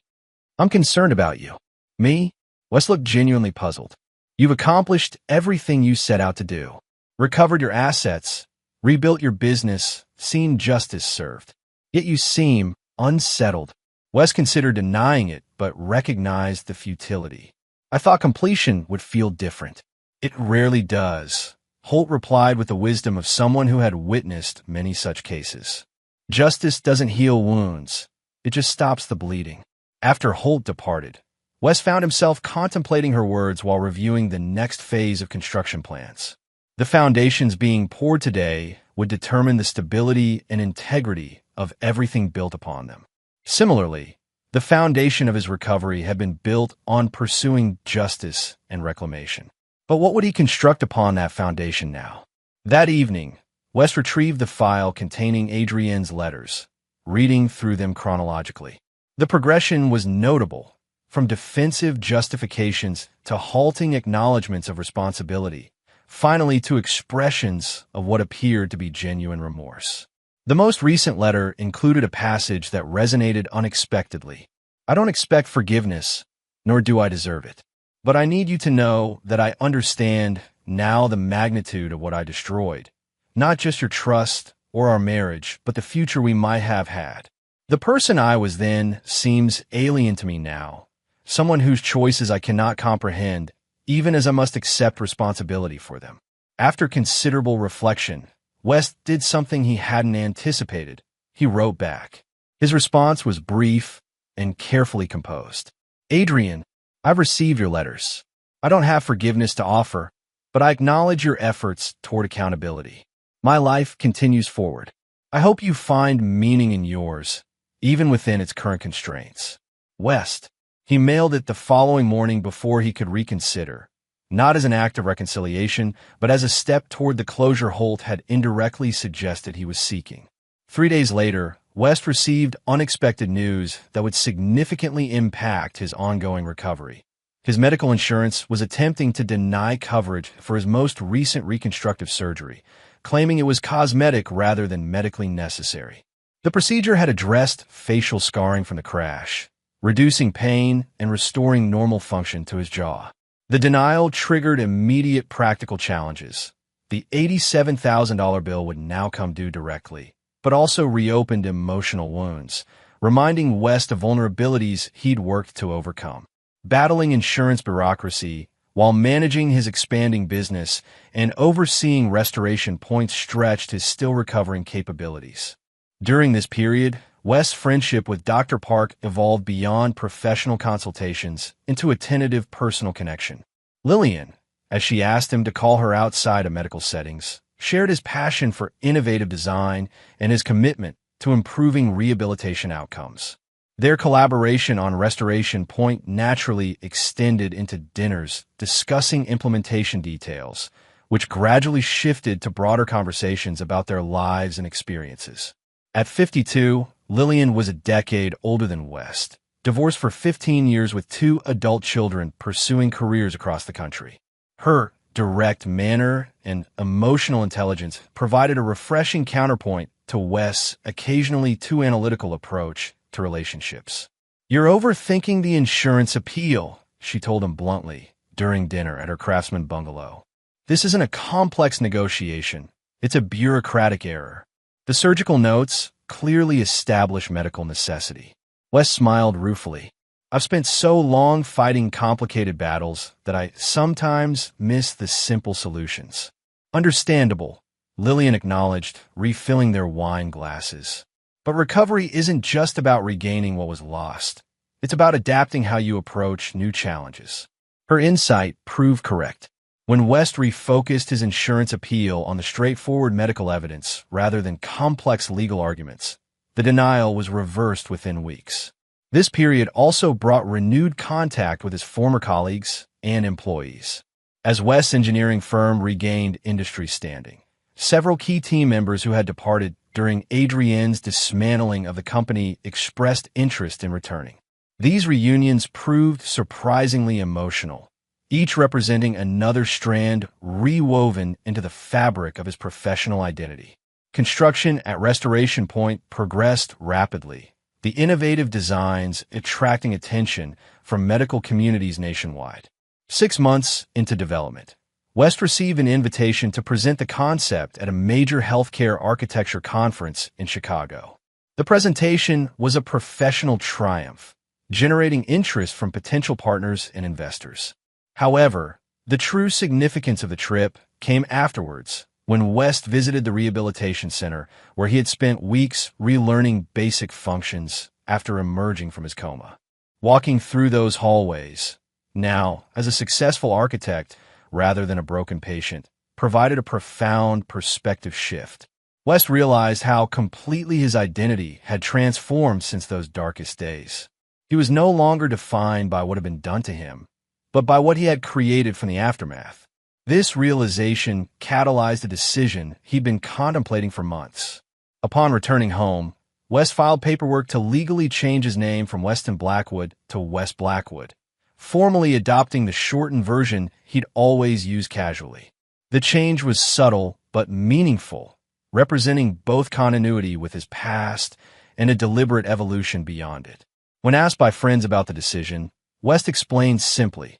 I'm concerned about you. Me? Wes looked genuinely puzzled. You've accomplished everything you set out to do. Recovered your assets, rebuilt your business, seen justice served. Yet you seem unsettled. Wes considered denying it, but recognized the futility. I thought completion would feel different. It rarely does. Holt replied with the wisdom of someone who had witnessed many such cases. Justice doesn't heal wounds. It just stops the bleeding. After Holt departed, Wes found himself contemplating her words while reviewing the next phase of construction plans. The foundations being poured today would determine the stability and integrity of everything built upon them. Similarly, the foundation of his recovery had been built on pursuing justice and reclamation. But what would he construct upon that foundation now? That evening, Wes retrieved the file containing Adrienne's letters, reading through them chronologically. The progression was notable, from defensive justifications to halting acknowledgments of responsibility, finally to expressions of what appeared to be genuine remorse. The most recent letter included a passage that resonated unexpectedly. I don't expect forgiveness, nor do I deserve it. But I need you to know that I understand now the magnitude of what I destroyed. Not just your trust or our marriage, but the future we might have had. The person I was then seems alien to me now, someone whose choices I cannot comprehend, even as I must accept responsibility for them. After considerable reflection, West did something he hadn't anticipated. He wrote back. His response was brief and carefully composed. Adrienne, I've received your letters. I don't have forgiveness to offer, but I acknowledge your efforts toward accountability. My life continues forward. I hope you find meaning in yours, even within its current constraints. West. He mailed it the following morning before he could reconsider, not as an act of reconciliation, but as a step toward the closure Holt had indirectly suggested he was seeking. 3 days later, West received unexpected news that would significantly impact his ongoing recovery. His medical insurance was attempting to deny coverage for his most recent reconstructive surgery, claiming it was cosmetic rather than medically necessary. The procedure had addressed facial scarring from the crash, reducing pain and restoring normal function to his jaw. The denial triggered immediate practical challenges. The $87,000 bill would now come due directly, but also reopened emotional wounds, reminding West of vulnerabilities he'd worked to overcome. Battling insurance bureaucracy while managing his expanding business and overseeing restoration points stretched his still-recovering capabilities. During this period, West's friendship with Dr. Park evolved beyond professional consultations into a tentative personal connection. Lillian, as she asked him to call her outside of medical settings, shared his passion for innovative design and his commitment to improving rehabilitation outcomes. Their collaboration on Restoration Point naturally extended into dinners discussing implementation details, which gradually shifted to broader conversations about their lives and experiences. At 52, Lillian was a decade older than West, divorced for 15 years with 2 adult children pursuing careers across the country. Her direct manner and emotional intelligence provided a refreshing counterpoint to West's occasionally too analytical approach to relationships. "You're overthinking the insurance appeal," she told him bluntly during dinner at her Craftsman bungalow. "This isn't a complex negotiation. It's a bureaucratic error. The surgical notes clearly establish medical necessity." West smiled ruefully. "I've spent so long fighting complicated battles that I sometimes miss the simple solutions." "Understandable," Lillian acknowledged, refilling their wine glasses. "But recovery isn't just about regaining what was lost. It's about adapting how you approach new challenges." Her insight proved correct. When West refocused his insurance appeal on the straightforward medical evidence rather than complex legal arguments, the denial was reversed within weeks. This period also brought renewed contact with his former colleagues and employees. As West's engineering firm regained industry standing, several key team members who had departed during Adrienne's dismantling of the company expressed interest in returning. These reunions proved surprisingly emotional, each representing another strand rewoven into the fabric of his professional identity. Construction at Restoration Point progressed rapidly, the innovative designs attracting attention from medical communities nationwide. 6 months into development, West received an invitation to present the concept at a major healthcare architecture conference in Chicago. The presentation was a professional triumph, generating interest from potential partners and investors. However, the true significance of the trip came afterwards, when West visited the rehabilitation center where he had spent weeks relearning basic functions after emerging from his coma. Walking through those hallways, now as a successful architect rather than a broken patient, provided a profound perspective shift. West realized how completely his identity had transformed since those darkest days. He was no longer defined by what had been done to him, but by what he had created from the aftermath. This realization catalyzed a decision he'd been contemplating for months. Upon returning home, West filed paperwork to legally change his name from Weston Blackwood to West Blackwood, formally adopting the shortened version he'd always used casually. The change was subtle but meaningful, representing both continuity with his past and a deliberate evolution beyond it. When asked by friends about the decision, West explained simply,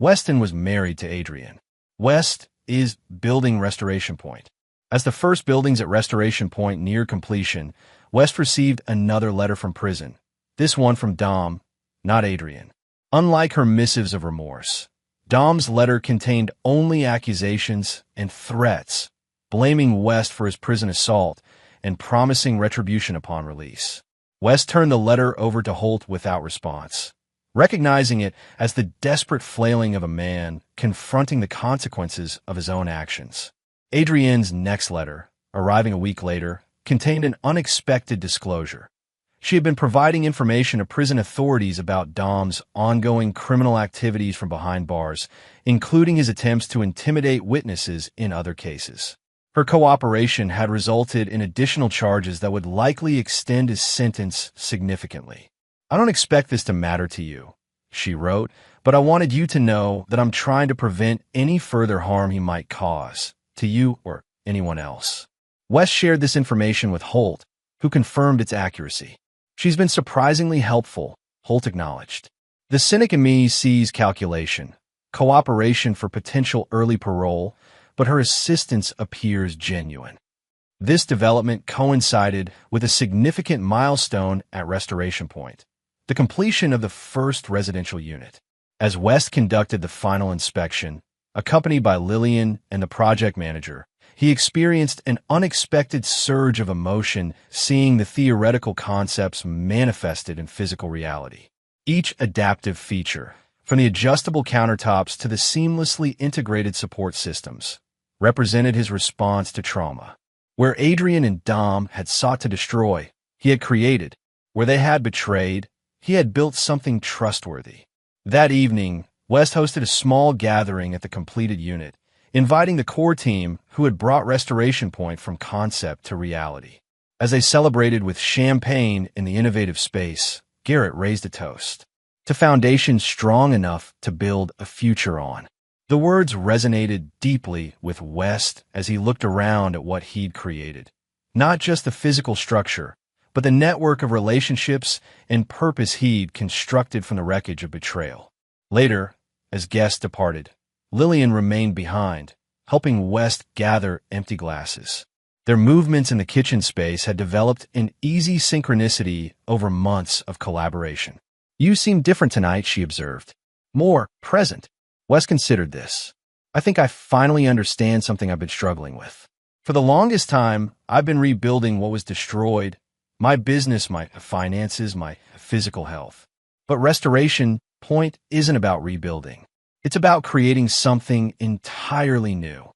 Weston was married to Adrienne. West is building Restoration Point. As the first buildings at Restoration Point neared completion, West received another letter from prison, this one from Dom, not Adrienne. Unlike her missives of remorse, Dom's letter contained only accusations and threats, blaming West for his prison assault and promising retribution upon release. West turned the letter over to Holt without response, recognizing it as the desperate flailing of a man confronting the consequences of his own actions. Adrienne's next letter, arriving a week later, contained an unexpected disclosure. She had been providing information to prison authorities about Dom's ongoing criminal activities from behind bars, including his attempts to intimidate witnesses in other cases. Her cooperation had resulted in additional charges that would likely extend his sentence significantly. I don't expect this to matter to you, she wrote, but I wanted you to know that I'm trying to prevent any further harm he might cause, to you or anyone else. West shared this information with Holt, who confirmed its accuracy. She's been surprisingly helpful, Holt acknowledged. The cynic in me sees calculation, cooperation for potential early parole, but her assistance appears genuine. This development coincided with a significant milestone at Restoration Point, the completion of the first residential unit. As West conducted the final inspection, accompanied by Lillian and the project manager, he experienced an unexpected surge of emotion seeing the theoretical concepts manifested in physical reality. Each adaptive feature, from the adjustable countertops to the seamlessly integrated support systems, represented his response to trauma. Where Adrienne and Dom had sought to destroy, he had created. Where they had betrayed, he had built something trustworthy. That evening, West hosted a small gathering at the completed unit, inviting the core team who had brought Restoration Point from concept to reality. As they celebrated with champagne in the innovative space, Garrett raised a toast to foundations strong enough to build a future on. The words resonated deeply with West as he looked around at what he'd created. Not just the physical structure, but the network of relationships and purpose he'd constructed from the wreckage of betrayal. Later, as guests departed, Lillian remained behind, helping West gather empty glasses. Their movements in the kitchen space had developed an easy synchronicity over months of collaboration. You seem different tonight, she observed. More present. West considered this. I think I finally understand something I've been struggling with. For the longest time, I've been rebuilding what was destroyed, my business, my finances, my physical health. But Restoration Point isn't about rebuilding. It's about creating something entirely new.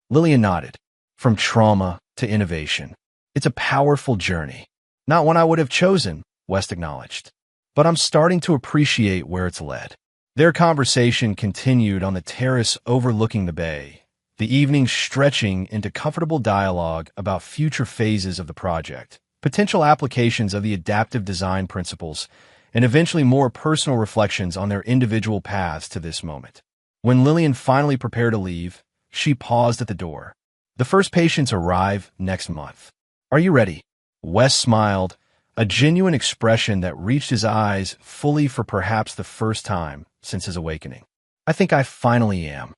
Lillian nodded. From trauma to innovation. It's a powerful journey. Not one I would have chosen, West acknowledged. but I'm starting to appreciate where it's led. Their conversation continued on the terrace overlooking the bay, the evening stretching into comfortable dialogue about future phases of the project, potential applications of the adaptive design principles, and eventually more personal reflections on their individual paths to this moment. When Lillian finally prepared to leave, she paused at the door. The first patients arrive next month. Are you ready? Wes smiled, a genuine expression that reached his eyes fully for perhaps the first time since his awakening. I think I finally am.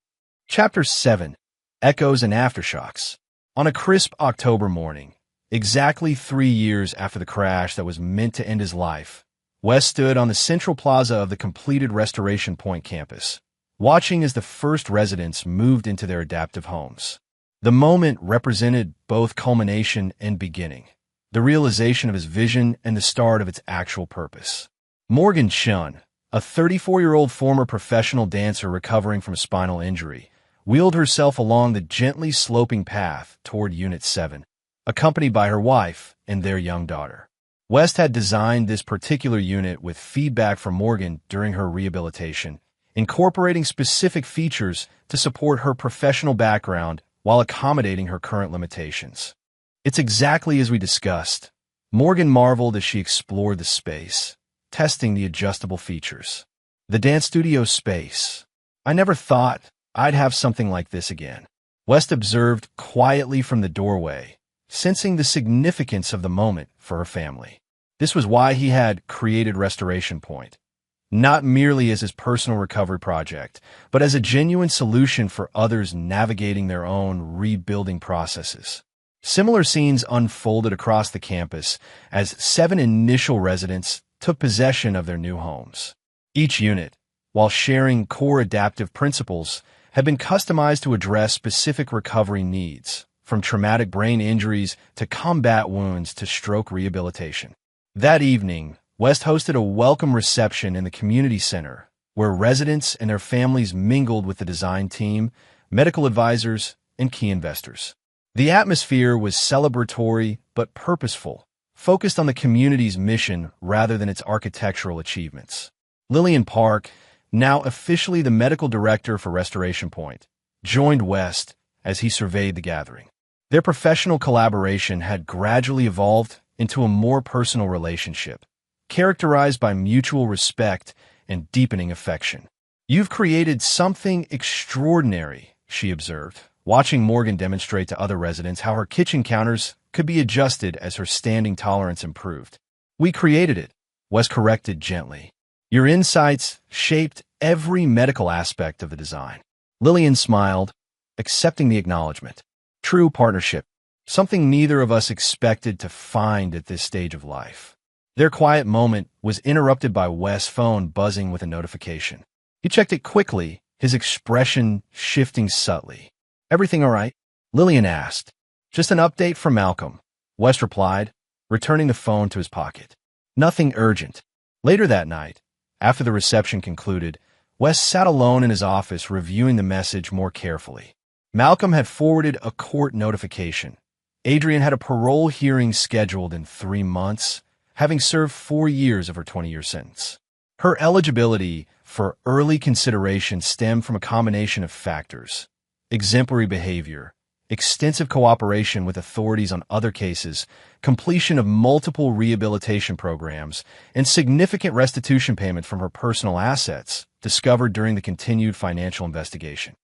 Chapter 7. Echoes and Aftershocks. On a crisp October morning, exactly 3 years after the crash that was meant to end his life, Wes stood on the central plaza of the completed Restoration Point campus, watching as the first residents moved into their adaptive homes. The moment represented both culmination and beginning, the realization of his vision and the start of its actual purpose. Morgan Chun, a 34-year-old former professional dancer recovering from a spinal injury, wheeled herself along the gently sloping path toward Unit 7, accompanied by her wife and their young daughter. West had designed this particular unit with feedback from Morgan during her rehabilitation, incorporating specific features to support her professional background while accommodating her current limitations. It's exactly as we discussed. Morgan marveled as she explored the space, testing the adjustable features. The dance studio space. I never thought I'd have something like this again. West observed quietly from the doorway, sensing the significance of the moment for her family. This was why he had created Restoration Point, not merely as his personal recovery project, but as a genuine solution for others navigating their own rebuilding processes. Similar scenes unfolded across the campus as 7 initial residents took possession of their new homes. Each unit, while sharing core adaptive principles, had been customized to address specific recovery needs, from traumatic brain injuries to combat wounds to stroke rehabilitation. That evening, West hosted a welcome reception in the community center, where residents and their families mingled with the design team, medical advisors, and key investors. The atmosphere was celebratory but purposeful, focused on the community's mission rather than its architectural achievements. Lillian Park, now officially the medical director for Restoration Point, joined West as he surveyed the gathering. Their professional collaboration had gradually evolved into a more personal relationship, characterized by mutual respect and deepening affection. "You've created something extraordinary," she observed, watching Morgan demonstrate to other residents how her kitchen counters could be adjusted as her standing tolerance improved. "We created it," Wes corrected gently. "Your insights shaped every medical aspect of the design." Lillian smiled, accepting the acknowledgement. True partnership, something neither of us expected to find at this stage of life. Their quiet moment was interrupted by Wes' phone buzzing with a notification. He checked it quickly, his expression shifting subtly. "Everything all right?" Lillian asked. "Just an update from Malcolm," Wes replied, returning the phone to his pocket. "Nothing urgent." Later that night, after the reception concluded, Wes sat alone in his office reviewing the message more carefully. Malcolm had forwarded a court notification. Adrian had a parole hearing scheduled in 3 months, having served 4 years of her 20-year sentence. Her eligibility for early consideration stemmed from a combination of factors: exemplary behavior, extensive cooperation with authorities on other cases, completion of multiple rehabilitation programs, and significant restitution payment from her personal assets discovered during the continued financial investigation.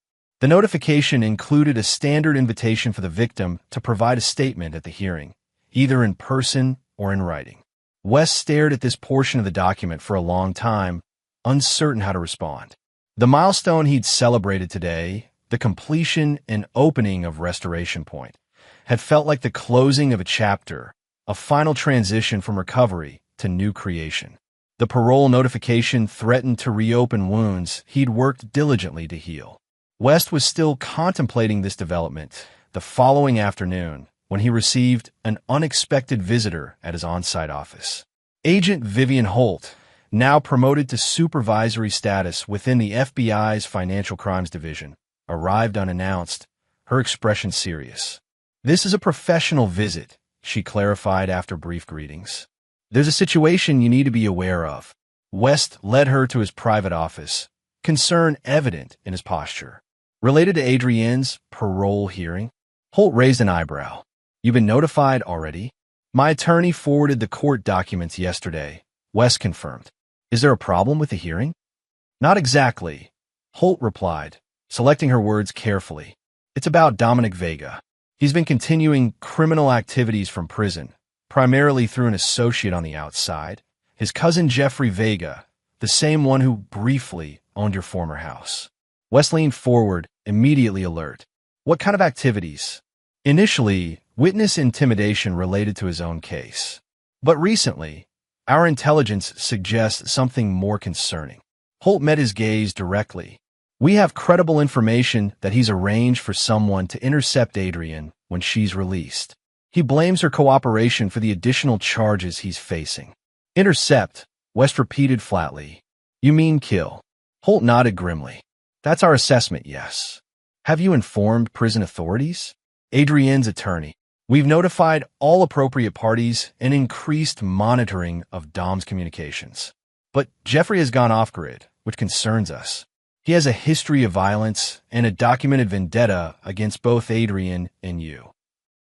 The notification included a standard invitation for the victim to provide a statement at the hearing, either in person or in writing. Wes stared at this portion of the document for a long time, uncertain how to respond. The milestone he'd celebrated today, the completion and opening of Restoration Point, had felt like the closing of a chapter, a final transition from recovery to new creation. The parole notification threatened to reopen wounds he'd worked diligently to heal. West was still contemplating this development the following afternoon when he received an unexpected visitor at his on-site office. Agent Vivian Holt, now promoted to supervisory status within the FBI's Financial Crimes Division, arrived unannounced, her expression serious. "This is a professional visit," she clarified after brief greetings. "There's a situation you need to be aware of." West led her to his private office, concern evident in his posture. Related to Adrienne's parole hearing, Holt raised an eyebrow. You've been notified already? My attorney forwarded the court documents yesterday, West confirmed. Is there a problem with the hearing? Not exactly, Holt replied, selecting her words carefully. It's about Dominic Vega. He's been continuing criminal activities from prison, primarily through an associate on the outside, his cousin Jeffrey Vega, the same one who briefly owned your former house. West leaned forward, immediately alert. What kind of activities? Initially, witness intimidation related to his own case. But recently, our intelligence suggests something more concerning. Holt met his gaze directly. We have credible information that he's arranged for someone to intercept Adrienne when she's released. He blames her cooperation for the additional charges he's facing. Intercept, West repeated flatly. You mean kill? Holt nodded grimly. That's our assessment, yes. Have you informed prison authorities? Adrienne's attorney. We've notified all appropriate parties and increased monitoring of Dom's communications. But Jeffrey has gone off-grid, which concerns us. He has a history of violence and a documented vendetta against both Adrienne and you.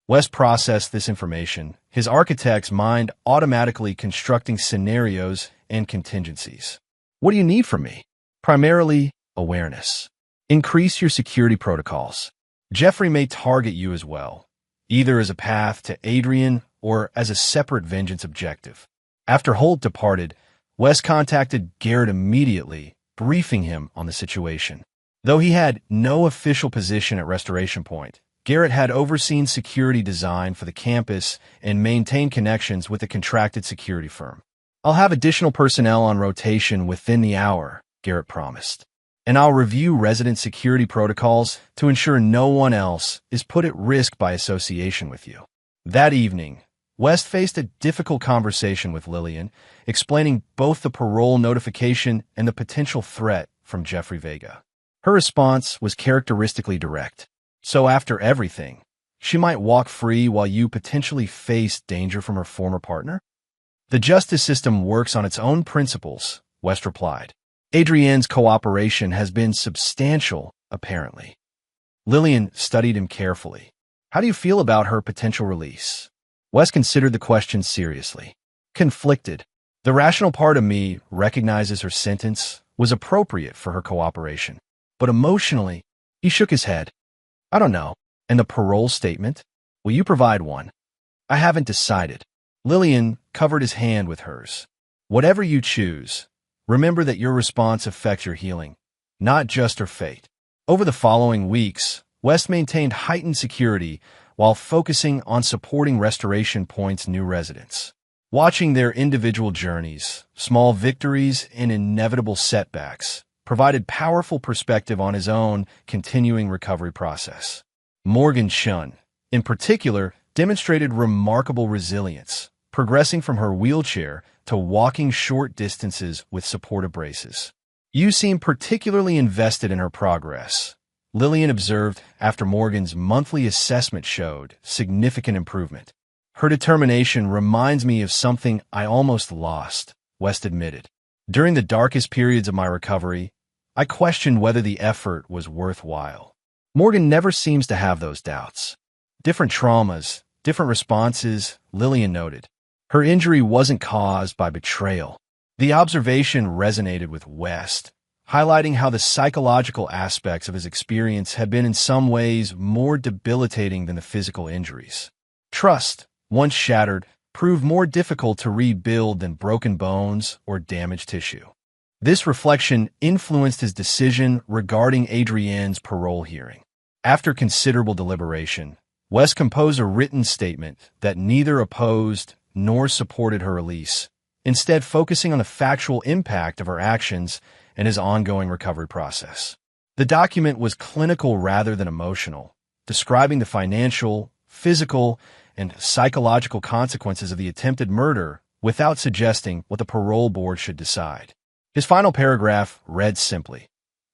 West processed this information, his architect's mind automatically constructing scenarios and contingencies. What do you need from me? Primarily, awareness. Increase your security protocols. Jeffrey may target you as well, either as a path to Adrienne or as a separate vengeance objective. After Holt departed, West contacted Garrett immediately, briefing him on the situation. Though he had no official position at Restoration Point, Garrett had overseen security design for the campus and maintained connections with a contracted security firm. I'll have additional personnel on rotation within the hour, Garrett promised. And I'll review resident security protocols to ensure no one else is put at risk by association with you. That evening, West faced a difficult conversation with Lillian, explaining both the parole notification and the potential threat from Jeffrey Vega. Her response was characteristically direct. So after everything, she might walk free while you potentially face danger from her former partner? The justice system works on its own principles, West replied. Adrienne's cooperation has been substantial, apparently. Lillian studied him carefully. How do you feel about her potential release? West considered the question seriously. Conflicted. The rational part of me recognizes her sentence was appropriate for her cooperation. But emotionally, he shook his head. I don't know. And the parole statement? Will you provide one? I haven't decided. Lillian covered his hand with hers. Whatever you choose, remember that your response affects your healing, not just her fate. Over the following weeks, West maintained heightened security while focusing on supporting Restoration Point's new residents. Watching their individual journeys, small victories, and inevitable setbacks provided powerful perspective on his own continuing recovery process. Morgan Shun, in particular, demonstrated remarkable resilience, progressing from her wheelchair to walking short distances with supportive braces. You seem particularly invested in her progress, Lillian observed after Morgan's monthly assessment showed significant improvement. Her determination reminds me of something I almost lost, West admitted. During the darkest periods of my recovery, I questioned whether the effort was worthwhile. Morgan never seems to have those doubts. Different traumas, different responses, Lillian noted. Her injury wasn't caused by betrayal. The observation resonated with West, highlighting how the psychological aspects of his experience had been in some ways more debilitating than the physical injuries. Trust, once shattered, proved more difficult to rebuild than broken bones or damaged tissue. This reflection influenced his decision regarding Adrienne's parole hearing. After considerable deliberation, West composed a written statement that neither opposed nor supported her release, instead focusing on the factual impact of her actions and his ongoing recovery process. The document was clinical rather than emotional, describing the financial, physical, and psychological consequences of the attempted murder without suggesting what the parole board should decide. His final paragraph read simply,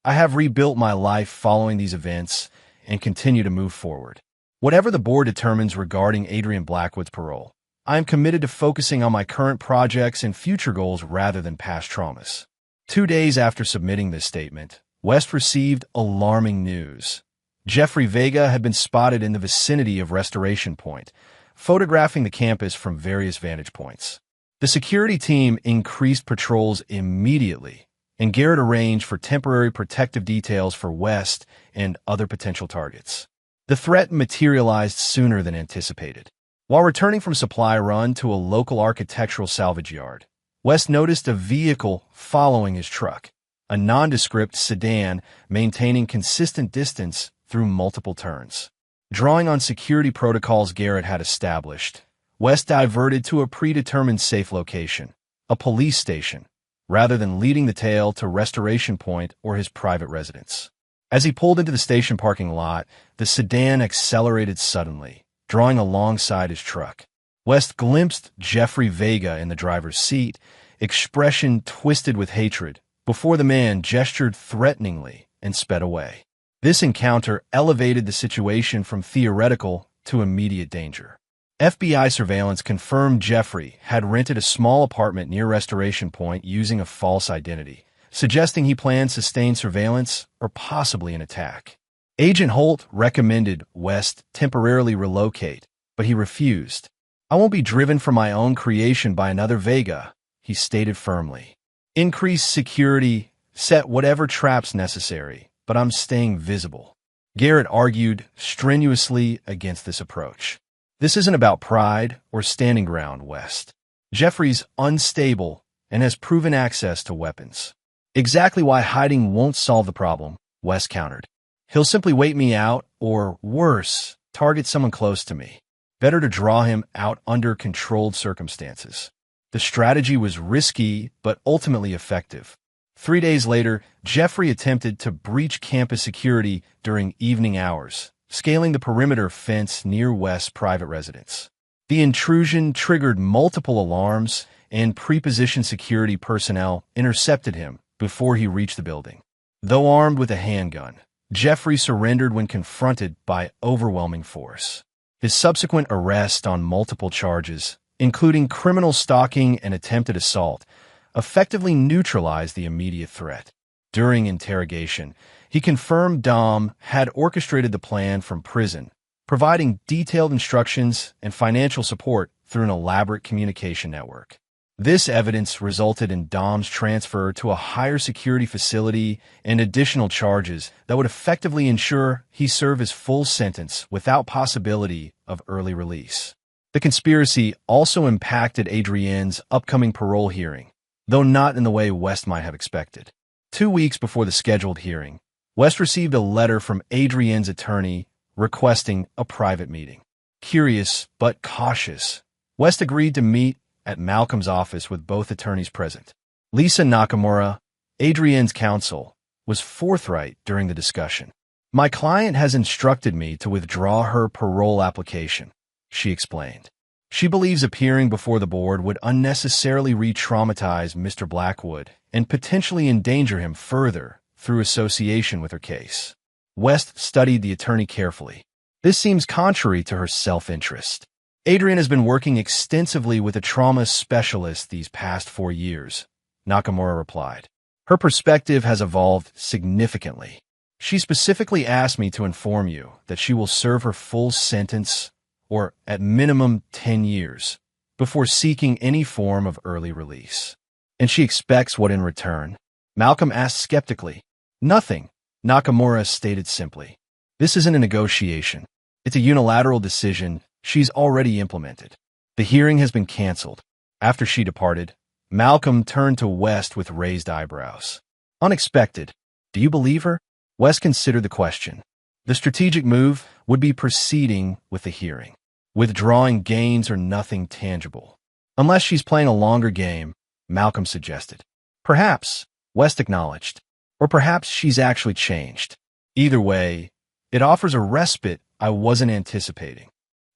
I have rebuilt my life following these events and continue to move forward. Whatever the board determines regarding Adrienne Blackwood's parole, I am committed to focusing on my current projects and future goals rather than past traumas. 2 days after submitting this statement, West received alarming news. Jeffrey Vega had been spotted in the vicinity of Restoration Point, photographing the campus from various vantage points. The security team increased patrols immediately, and Garrett arranged for temporary protective details for West and other potential targets. The threat materialized sooner than anticipated. While returning from supply run to a local architectural salvage yard, West noticed a vehicle following his truck, a nondescript sedan maintaining consistent distance through multiple turns. Drawing on security protocols Garrett had established, West diverted to a predetermined safe location, a police station, rather than leading the tail to Restoration Point or his private residence. As he pulled into the station parking lot, the sedan accelerated suddenly, drawing alongside his truck. West glimpsed Jeffrey Vega in the driver's seat, expression twisted with hatred, before the man gestured threateningly and sped away. This encounter elevated the situation from theoretical to immediate danger. FBI surveillance confirmed Jeffrey had rented a small apartment near Restoration Point using a false identity, suggesting he planned sustained surveillance or possibly an attack. Agent Holt recommended West temporarily relocate, but he refused. "I won't be driven from my own creation by another Vega," he stated firmly. "Increase security, set whatever traps necessary, but I'm staying visible." Garrett argued strenuously against this approach. "This isn't about pride or standing ground, West. Jeffrey's unstable and has proven access to weapons." "Exactly why hiding won't solve the problem," West countered. "He'll simply wait me out or, worse, target someone close to me. Better to draw him out under controlled circumstances." The strategy was risky but ultimately effective. 3 days later, Jeffrey attempted to breach campus security during evening hours, scaling the perimeter fence near West's private residence. The intrusion triggered multiple alarms, and prepositioned security personnel intercepted him before he reached the building. Though armed with a handgun, Jeffrey surrendered when confronted by overwhelming force. His subsequent arrest on multiple charges, including criminal stalking and attempted assault, effectively neutralized the immediate threat. During interrogation, he confirmed Dom had orchestrated the plan from prison, providing detailed instructions and financial support through an elaborate communication network. This evidence resulted in Dom's transfer to a higher security facility and additional charges that would effectively ensure he serve his full sentence without possibility of early release. The conspiracy also impacted Adrienne's upcoming parole hearing, though not in the way West might have expected. 2 weeks before the scheduled hearing, West received a letter from Adrienne's attorney requesting a private meeting. Curious but cautious, West agreed to meet at Malcolm's office with both attorneys present. Lisa Nakamura, Adrienne's counsel, was forthright during the discussion. "My client has instructed me to withdraw her parole application," she explained. "She believes appearing before the board would unnecessarily re-traumatize Mr. Blackwood and potentially endanger him further through association with her case." West studied the attorney carefully. "This seems contrary to her self-interest. Adrienne has been working extensively with a trauma specialist these past 4 years," Nakamura replied. "Her perspective has evolved significantly. She specifically asked me to inform you that she will serve her full sentence, or at minimum 10 years, before seeking any form of early release." "And she expects what in return?" Malcolm asked skeptically. "Nothing," Nakamura stated simply. "This isn't a negotiation. It's a unilateral decision she's already implemented." The hearing has been canceled. After she departed, Malcolm turned to West with raised eyebrows. "Unexpected. Do you believe her?" West considered the question. The strategic move would be proceeding with the hearing. Withdrawing gains are nothing tangible. "Unless she's playing a longer game," Malcolm suggested. "Perhaps," West acknowledged. "Or perhaps she's actually changed. Either way, it offers a respite I wasn't anticipating."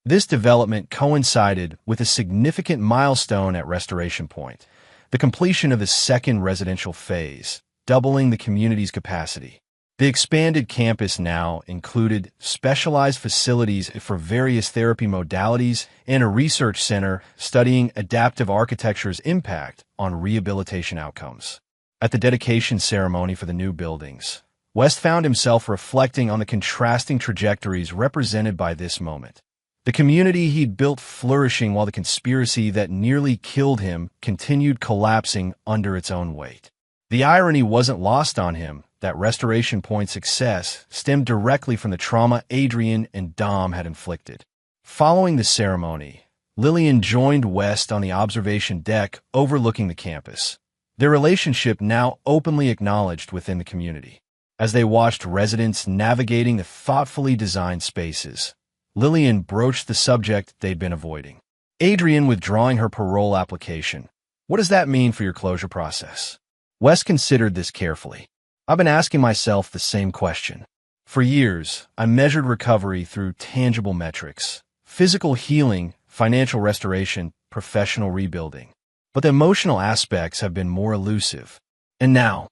This development coincided with a significant milestone at Restoration Point, the completion of the second residential phase, doubling the community's capacity. The expanded campus now included specialized facilities for various therapy modalities and a research center studying adaptive architecture's impact on rehabilitation outcomes. At the dedication ceremony for the new buildings, West found himself reflecting on the contrasting trajectories represented by this moment. The community he'd built flourishing while the conspiracy that nearly killed him continued collapsing under its own weight. The irony wasn't lost on him that Restoration Point's success stemmed directly from the trauma Adrian and Dom had inflicted. Following the ceremony, Lillian joined West on the observation deck overlooking the campus, their relationship now openly acknowledged within the community. As they watched residents navigating the thoughtfully designed spaces, Lillian broached the subject they'd been avoiding. Adrian withdrawing her parole application. What does that mean for your closure process? Wes considered this carefully. I've been asking myself the same question. For years, I measured recovery through tangible metrics: physical healing, financial restoration, professional rebuilding. But the emotional aspects have been more elusive. And now,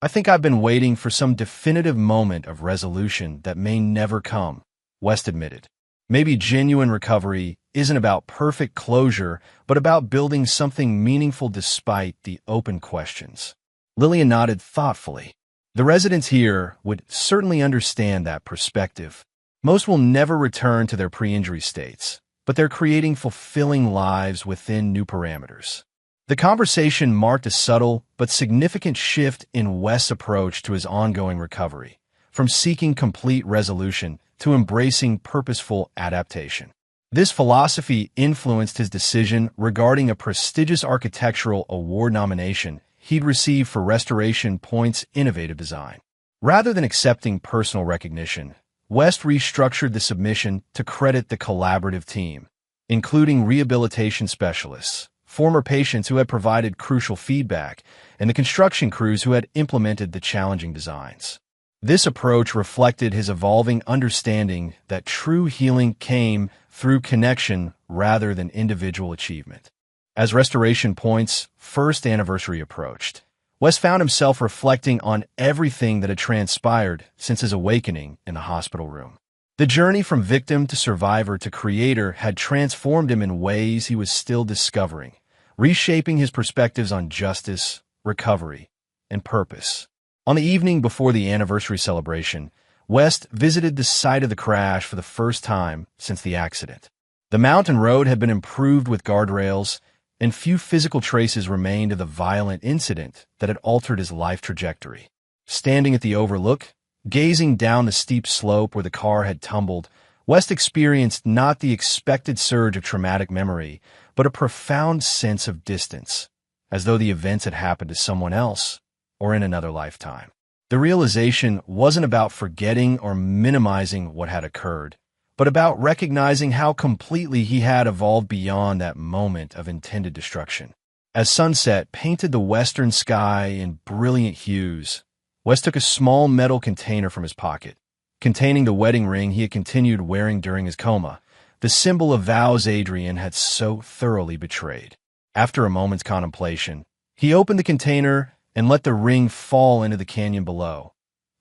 I think I've been waiting for some definitive moment of resolution that may never come, West admitted. Maybe genuine recovery isn't about perfect closure, but about building something meaningful despite the open questions. Lillian nodded thoughtfully. The residents here would certainly understand that perspective. Most will never return to their pre-injury states, but they're creating fulfilling lives within new parameters. The conversation marked a subtle but significant shift in West's approach to his ongoing recovery, from seeking complete resolution to embracing purposeful adaptation. This philosophy influenced his decision regarding a prestigious architectural award nomination he'd received for Restoration Point's innovative design. Rather than accepting personal recognition, West restructured the submission to credit the collaborative team, including rehabilitation specialists, former patients who had provided crucial feedback, and the construction crews who had implemented the challenging designs. This approach reflected his evolving understanding that true healing came through connection rather than individual achievement. As Restoration Point's first anniversary approached, West found himself reflecting on everything that had transpired since his awakening in the hospital room. The journey from victim to survivor to creator had transformed him in ways he was still discovering, reshaping his perspectives on justice, recovery, and purpose. On the evening before the anniversary celebration, West visited the site of the crash for the first time since the accident. The mountain road had been improved with guardrails, and few physical traces remained of the violent incident that had altered his life trajectory. Standing at the overlook, gazing down the steep slope where the car had tumbled, West experienced not the expected surge of traumatic memory, but a profound sense of distance, as though the events had happened to someone else or in another lifetime. The realization wasn't about forgetting or minimizing what had occurred, but about recognizing how completely he had evolved beyond that moment of intended destruction. As sunset painted the western sky in brilliant hues, West took a small metal container from his pocket, containing the wedding ring he had continued wearing during his coma, the symbol of vows Adrian had so thoroughly betrayed. After a moment's contemplation, he opened the container and let the ring fall into the canyon below,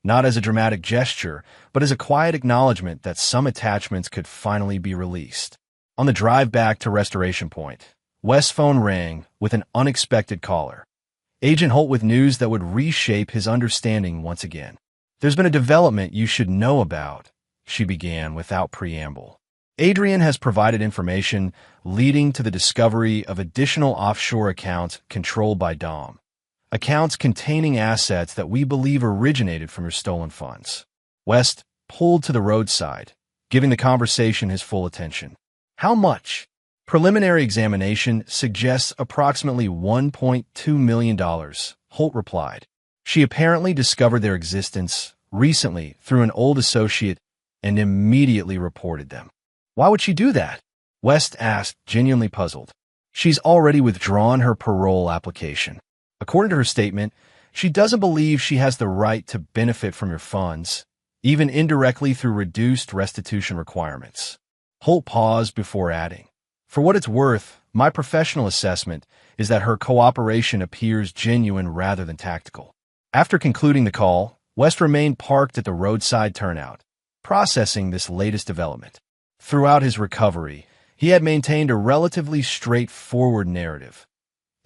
not as a dramatic gesture, but as a quiet acknowledgement that some attachments could finally be released. On the drive back to Restoration Point, West's phone rang with an unexpected caller. Agent Holt with news that would reshape his understanding once again. "There's been a development you should know about," she began without preamble. Adrian has provided information leading to the discovery of additional offshore accounts controlled by Dom. Accounts containing assets that we believe originated from your stolen funds. West pulled to the roadside, giving the conversation his full attention. "How much?" "Preliminary examination suggests approximately $1.2 million, Holt replied. She apparently discovered their existence recently through an old associate and immediately reported them. "Why would she do that?" West asked, genuinely puzzled. "She's already withdrawn her parole application. According to her statement, she doesn't believe she has the right to benefit from your funds, even indirectly through reduced restitution requirements." Holt paused before adding, "For what it's worth, my professional assessment is that her cooperation appears genuine rather than tactical." After concluding the call, West remained parked at the roadside turnout, processing this latest development. Throughout his recovery, he had maintained a relatively straightforward narrative.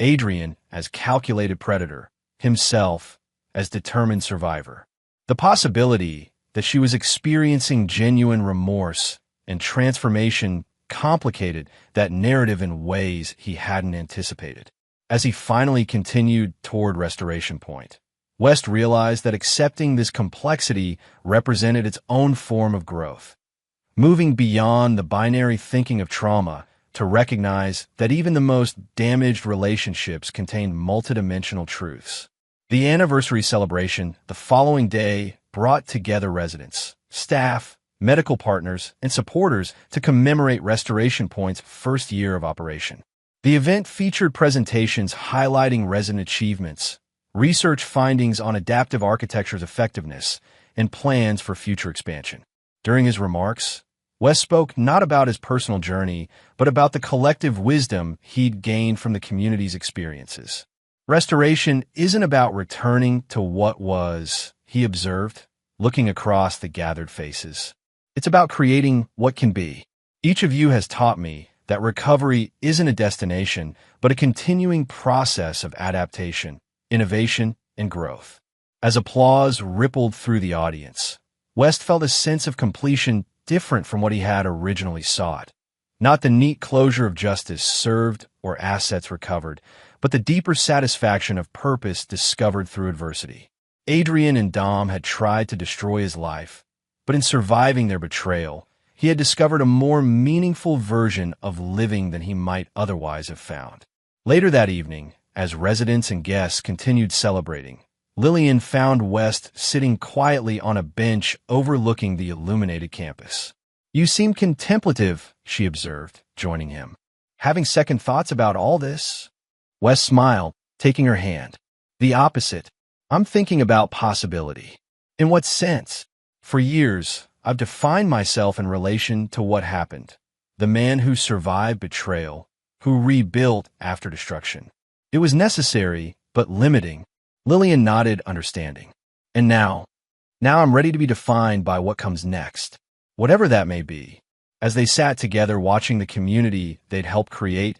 Adrian as calculated predator, himself as determined survivor. The possibility that she was experiencing genuine remorse and transformation complicated that narrative in ways he hadn't anticipated. As he finally continued toward Restoration Point, West realized that accepting this complexity represented its own form of growth, moving beyond the binary thinking of trauma to recognize that even the most damaged relationships contain multidimensional truths. The anniversary celebration the following day brought together residents, staff, medical partners, and supporters to commemorate Restoration Point's first year of operation. The event featured presentations highlighting resident achievements, research findings on adaptive architecture's effectiveness, and plans for future expansion. During his remarks, West spoke not about his personal journey, but about the collective wisdom he'd gained from the community's experiences. Restoration isn't about returning to what was, he observed, looking across the gathered faces. It's about creating what can be. Each of you has taught me that recovery isn't a destination, but a continuing process of adaptation, innovation, and growth. As applause rippled through the audience, West felt a sense of completion different from what he had originally sought. Not the neat closure of justice served or assets recovered, but the deeper satisfaction of purpose discovered through adversity. Adrian and Dom had tried to destroy his life, but in surviving their betrayal, he had discovered a more meaningful version of living than he might otherwise have found. Later that evening, as residents and guests continued celebrating, Lillian found West sitting quietly on a bench overlooking the illuminated campus. "You seem contemplative," she observed, joining him. "Having second thoughts about all this?" West smiled, taking her hand. "The opposite. I'm thinking about possibility." "In what sense?" "For years, I've defined myself in relation to what happened. The man who survived betrayal, who rebuilt after destruction. It was necessary, but limiting." Lillian nodded, understanding. "And now I'm ready to be defined by what comes next, whatever that may be." As they sat together watching the community they'd helped create,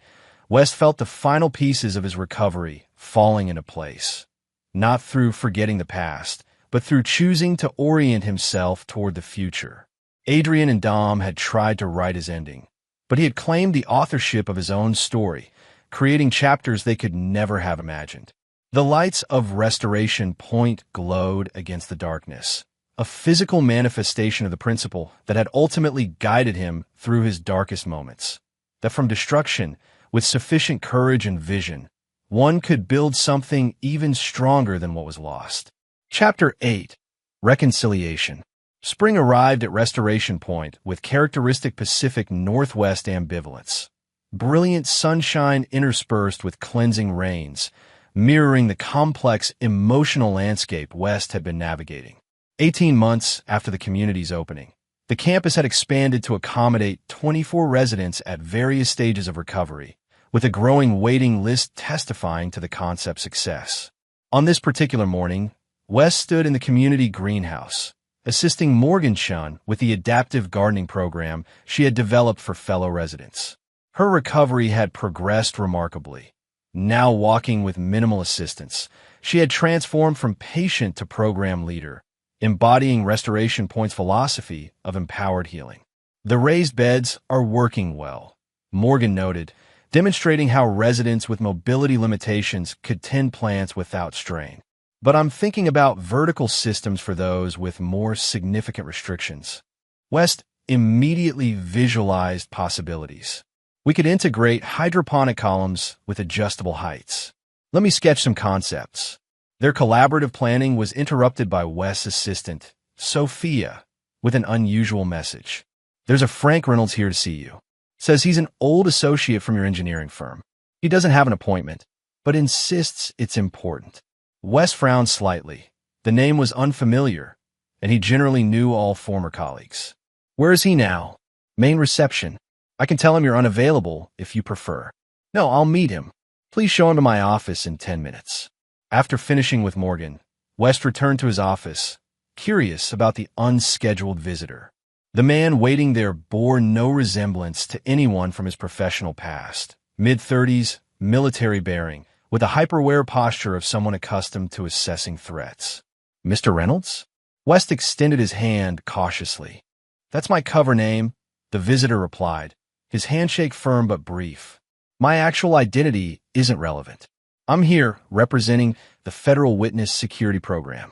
West felt the final pieces of his recovery falling into place. Not through forgetting the past, but through choosing to orient himself toward the future. Adrian and Dom had tried to write his ending, but he had claimed the authorship of his own story, creating chapters they could never have imagined. The lights of Restoration Point glowed against the darkness, a physical manifestation of the principle that had ultimately guided him through his darkest moments. That from destruction, with sufficient courage and vision, one could build something even stronger than what was lost. Chapter 8. Reconciliation. Spring arrived at Restoration Point with characteristic Pacific Northwest ambivalence. Brilliant sunshine interspersed with cleansing rains, mirroring the complex emotional landscape West had been navigating. 18 months after the community's opening, the campus had expanded to accommodate 24 residents at various stages of recovery, with a growing waiting list testifying to the concept's success. On this particular morning, West stood in the community greenhouse, assisting Morgan Shun with the adaptive gardening program she had developed for fellow residents. Her recovery had progressed remarkably. Now walking with minimal assistance, she had transformed from patient to program leader, embodying Restoration Point's philosophy of empowered healing. "The raised beds are working well," Morgan noted, demonstrating how residents with mobility limitations could tend plants without strain. "But I'm thinking about vertical systems for those with more significant restrictions." West immediately visualized possibilities. "We could integrate hydroponic columns with adjustable heights. Let me sketch some concepts." Their collaborative planning was interrupted by West's assistant, Sophia, with an unusual message. "There's a Frank Reynolds here to see you. Says he's an old associate from your engineering firm. He doesn't have an appointment, but insists it's important." West frowned slightly. The name was unfamiliar, and he generally knew all former colleagues. "Where is he now?" "Main reception. I can tell him you're unavailable if you prefer." "No, I'll meet him. Please show him to my office in 10 minutes." After finishing with Morgan, West returned to his office, curious about the unscheduled visitor. The man waiting there bore no resemblance to anyone from his professional past. Mid-30s, military bearing, with a hyper-aware posture of someone accustomed to assessing threats. "Mr. Reynolds?" West extended his hand cautiously. "That's my cover name," the visitor replied, his handshake firm but brief. "My actual identity isn't relevant. I'm here representing the Federal Witness Security Program."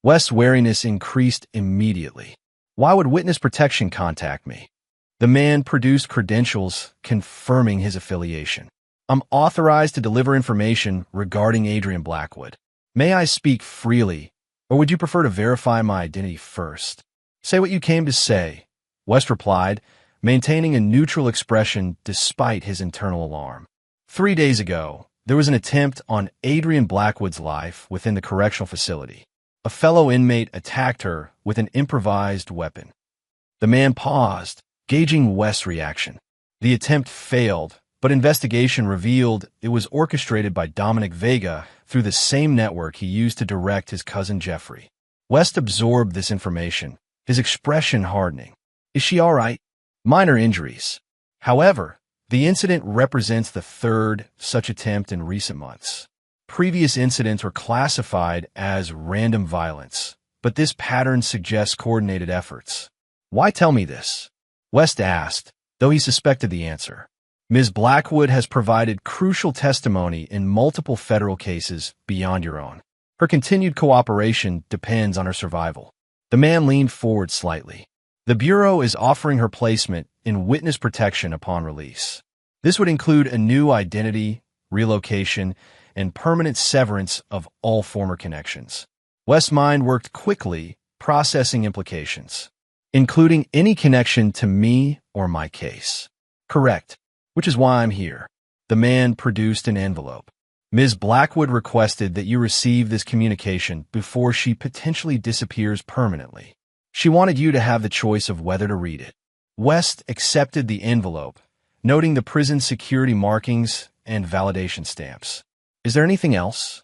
West's wariness increased immediately. Why would witness protection contact me? The man produced credentials confirming his affiliation. "I'm authorized to deliver information regarding Adrian Blackwood. May I speak freely, or would you prefer to verify my identity first?" "Say what you came to say," West replied, maintaining a neutral expression despite his internal alarm. 3 days ago, there was an attempt on Adrian Blackwood's life within the correctional facility. A fellow inmate attacked her with an improvised weapon. The man paused, gauging West's reaction. The attempt failed, but investigation revealed it was orchestrated by Dominic Vega through the same network he used to direct his cousin Jeffrey. West absorbed this information, his expression hardening. "Is she all right?" "Minor injuries." However, the incident represents the third such attempt in recent months. Previous incidents were classified as random violence, but this pattern suggests coordinated efforts. "Why tell me this?" West asked, though he suspected the answer. "Ms. Blackwood has provided crucial testimony in multiple federal cases beyond your own. Her continued cooperation depends on her survival." The man leaned forward slightly. "The Bureau is offering her placement in witness protection upon release. This would include a new identity, relocation, and permanent severance of all former connections." West's mind worked quickly, processing implications. "Including any connection to me or my case." "Correct, which is why I'm here." The man produced an envelope. "Ms. Blackwood requested that you receive this communication before she potentially disappears permanently. She wanted you to have the choice of whether to read it." West accepted the envelope, noting the prison security markings and validation stamps. "Is there anything else?"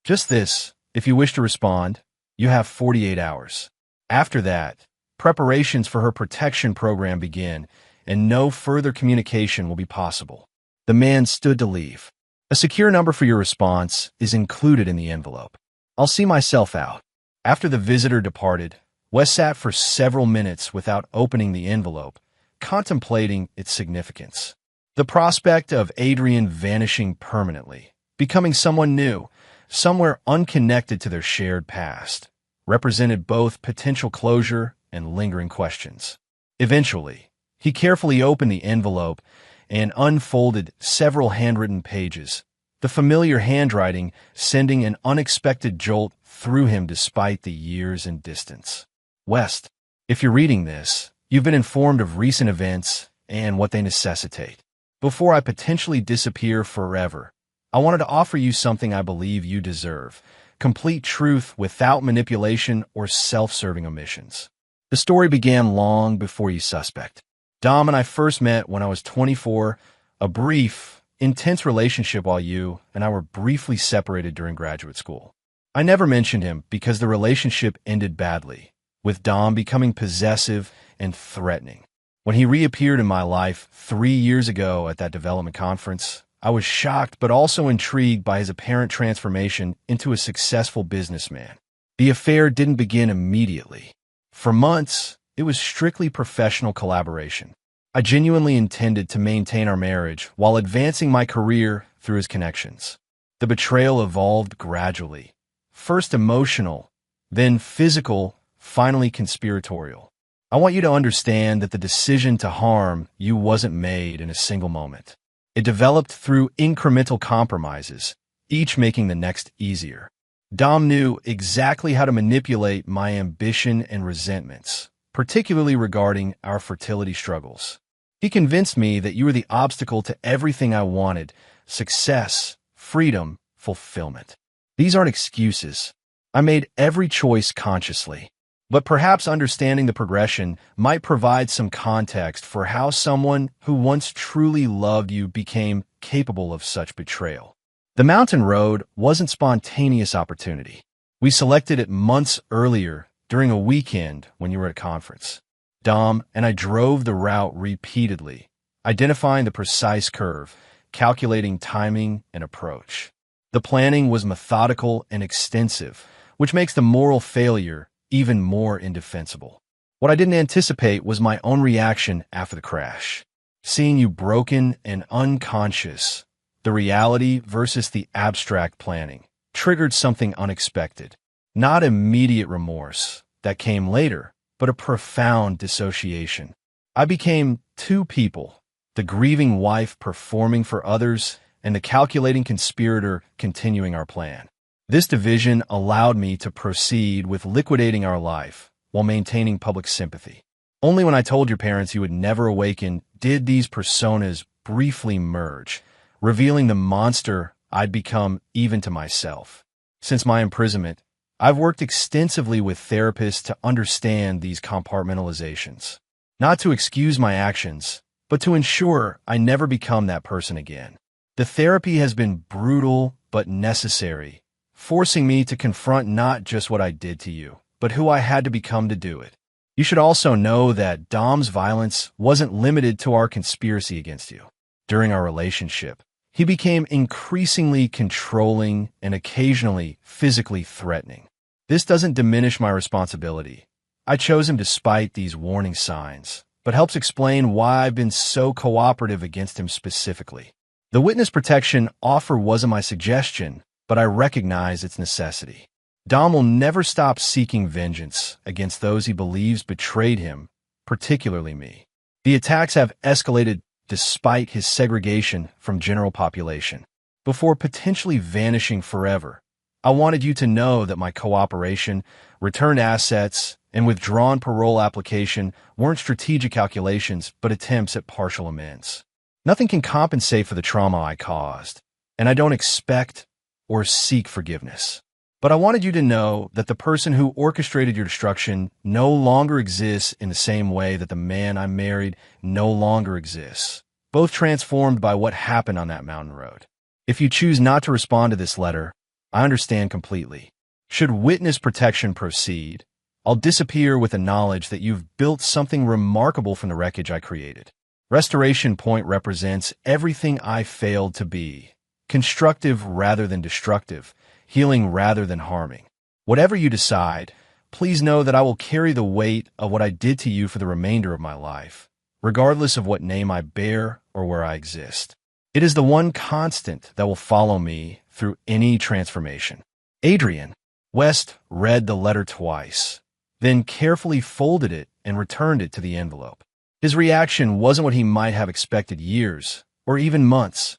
"Just this. If you wish to respond, you have 48 hours. After that, preparations for her protection program begin, and no further communication will be possible." The man stood to leave. "A secure number for your response is included in the envelope. I'll see myself out." After the visitor departed, West sat for several minutes without opening the envelope, contemplating its significance. The prospect of Adrian vanishing permanently, becoming someone new, somewhere unconnected to their shared past, represented both potential closure and lingering questions. Eventually, he carefully opened the envelope and unfolded several handwritten pages, the familiar handwriting sending an unexpected jolt through him despite the years and distance. "West, if you're reading this, you've been informed of recent events and what they necessitate. Before I potentially disappear forever, I wanted to offer you something I believe you deserve: complete truth without manipulation or self-serving omissions." The story began long before you suspect. "Dom and I first met when I was 24, a brief, intense relationship while you and I were briefly separated during graduate school. I never mentioned him because the relationship ended badly, with Dom becoming possessive and threatening. When he reappeared in my life 3 years ago at that development conference, I was shocked but also intrigued by his apparent transformation into a successful businessman. The affair didn't begin immediately. For months, it was strictly professional collaboration. I genuinely intended to maintain our marriage while advancing my career through his connections. The betrayal evolved gradually. First emotional, then physical, finally conspiratorial. I want you to understand that the decision to harm you wasn't made in a single moment. It developed through incremental compromises, each making the next easier. Dom knew exactly how to manipulate my ambition and resentments, particularly regarding our fertility struggles. He convinced me that you were the obstacle to everything I wanted: success, freedom, fulfillment. These aren't excuses. I made every choice consciously. But perhaps understanding the progression might provide some context for how someone who once truly loved you became capable of such betrayal. The mountain road wasn't spontaneous opportunity. We selected it months earlier during a weekend when you were at a conference. Dom and I drove the route repeatedly, identifying the precise curve, calculating timing and approach. The planning was methodical and extensive, which makes the moral failure even more indefensible. What I didn't anticipate was my own reaction after the crash. Seeing you broken and unconscious, the reality versus the abstract planning, triggered something unexpected. Not immediate remorse, that came later, but a profound dissociation. I became two people, the grieving wife performing for others and the calculating conspirator continuing our plan. This division allowed me to proceed with liquidating our life while maintaining public sympathy. Only when I told your parents you would never awaken did these personas briefly merge, revealing the monster I'd become even to myself. Since my imprisonment, I've worked extensively with therapists to understand these compartmentalizations. Not to excuse my actions, but to ensure I never become that person again. The therapy has been brutal but necessary, forcing me to confront not just what I did to you, but who I had to become to do it. You should also know that Dom's violence wasn't limited to our conspiracy against you. During our relationship, he became increasingly controlling and occasionally physically threatening. This doesn't diminish my responsibility. I chose him despite these warning signs, but helps explain why I've been so cooperative against him specifically. The witness protection offer wasn't my suggestion, but I recognize its necessity. Dom will never stop seeking vengeance against those he believes betrayed him, particularly me. The attacks have escalated despite his segregation from general population. Before potentially vanishing forever, I wanted you to know that my cooperation, returned assets, and withdrawn parole application weren't strategic calculations but attempts at partial amends. Nothing can compensate for the trauma I caused, and I don't expect or seek forgiveness. But I wanted you to know that the person who orchestrated your destruction no longer exists in the same way that the man I married no longer exists, both transformed by what happened on that mountain road. If you choose not to respond to this letter, I understand completely. Should witness protection proceed, I'll disappear with the knowledge that you've built something remarkable from the wreckage I created. Restoration Point represents everything I failed to be, constructive rather than destructive, healing rather than harming. Whatever you decide, please know that I will carry the weight of what I did to you for the remainder of my life, regardless of what name I bear or where I exist. It is the one constant that will follow me through any transformation. Adrian. West read the letter twice, then carefully folded it and returned it to the envelope. His reaction wasn't what he might have expected years, or even months,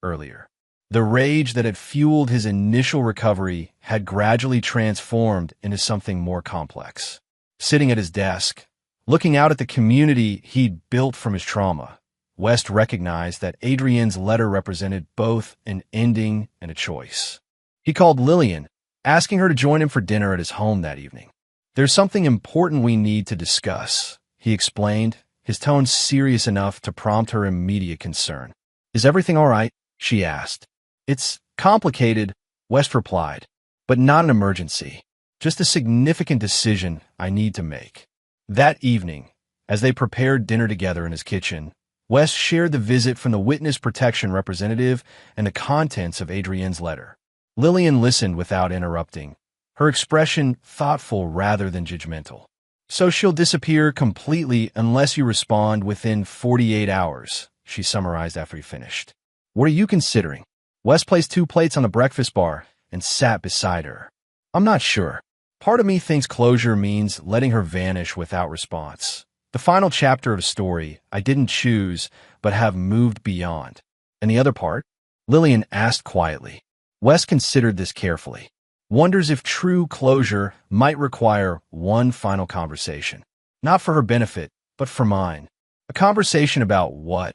earlier. The rage that had fueled his initial recovery had gradually transformed into something more complex. Sitting at his desk, looking out at the community he'd built from his trauma, West recognized that Adrienne's letter represented both an ending and a choice. He called Lillian, asking her to join him for dinner at his home that evening. "There's something important we need to discuss," he explained, his tone serious enough to prompt her immediate concern. "Is everything all right?" she asked. "It's complicated," West replied, "but not an emergency. Just a significant decision I need to make." That evening, as they prepared dinner together in his kitchen, West shared the visit from the witness protection representative and the contents of Adrienne's letter. Lillian listened without interrupting, her expression thoughtful rather than judgmental. "So she'll disappear completely unless you respond within 48 hours, she summarized after he finished. "What are you considering?" West placed 2 plates on the breakfast bar and sat beside her. "I'm not sure. Part of me thinks closure means letting her vanish without response. The final chapter of a story I didn't choose but have moved beyond. And the other part?" Lillian asked quietly. West considered this carefully. Wonders if true closure might require one final conversation. Not for her benefit, but for mine. A conversation about what?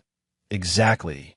Exactly.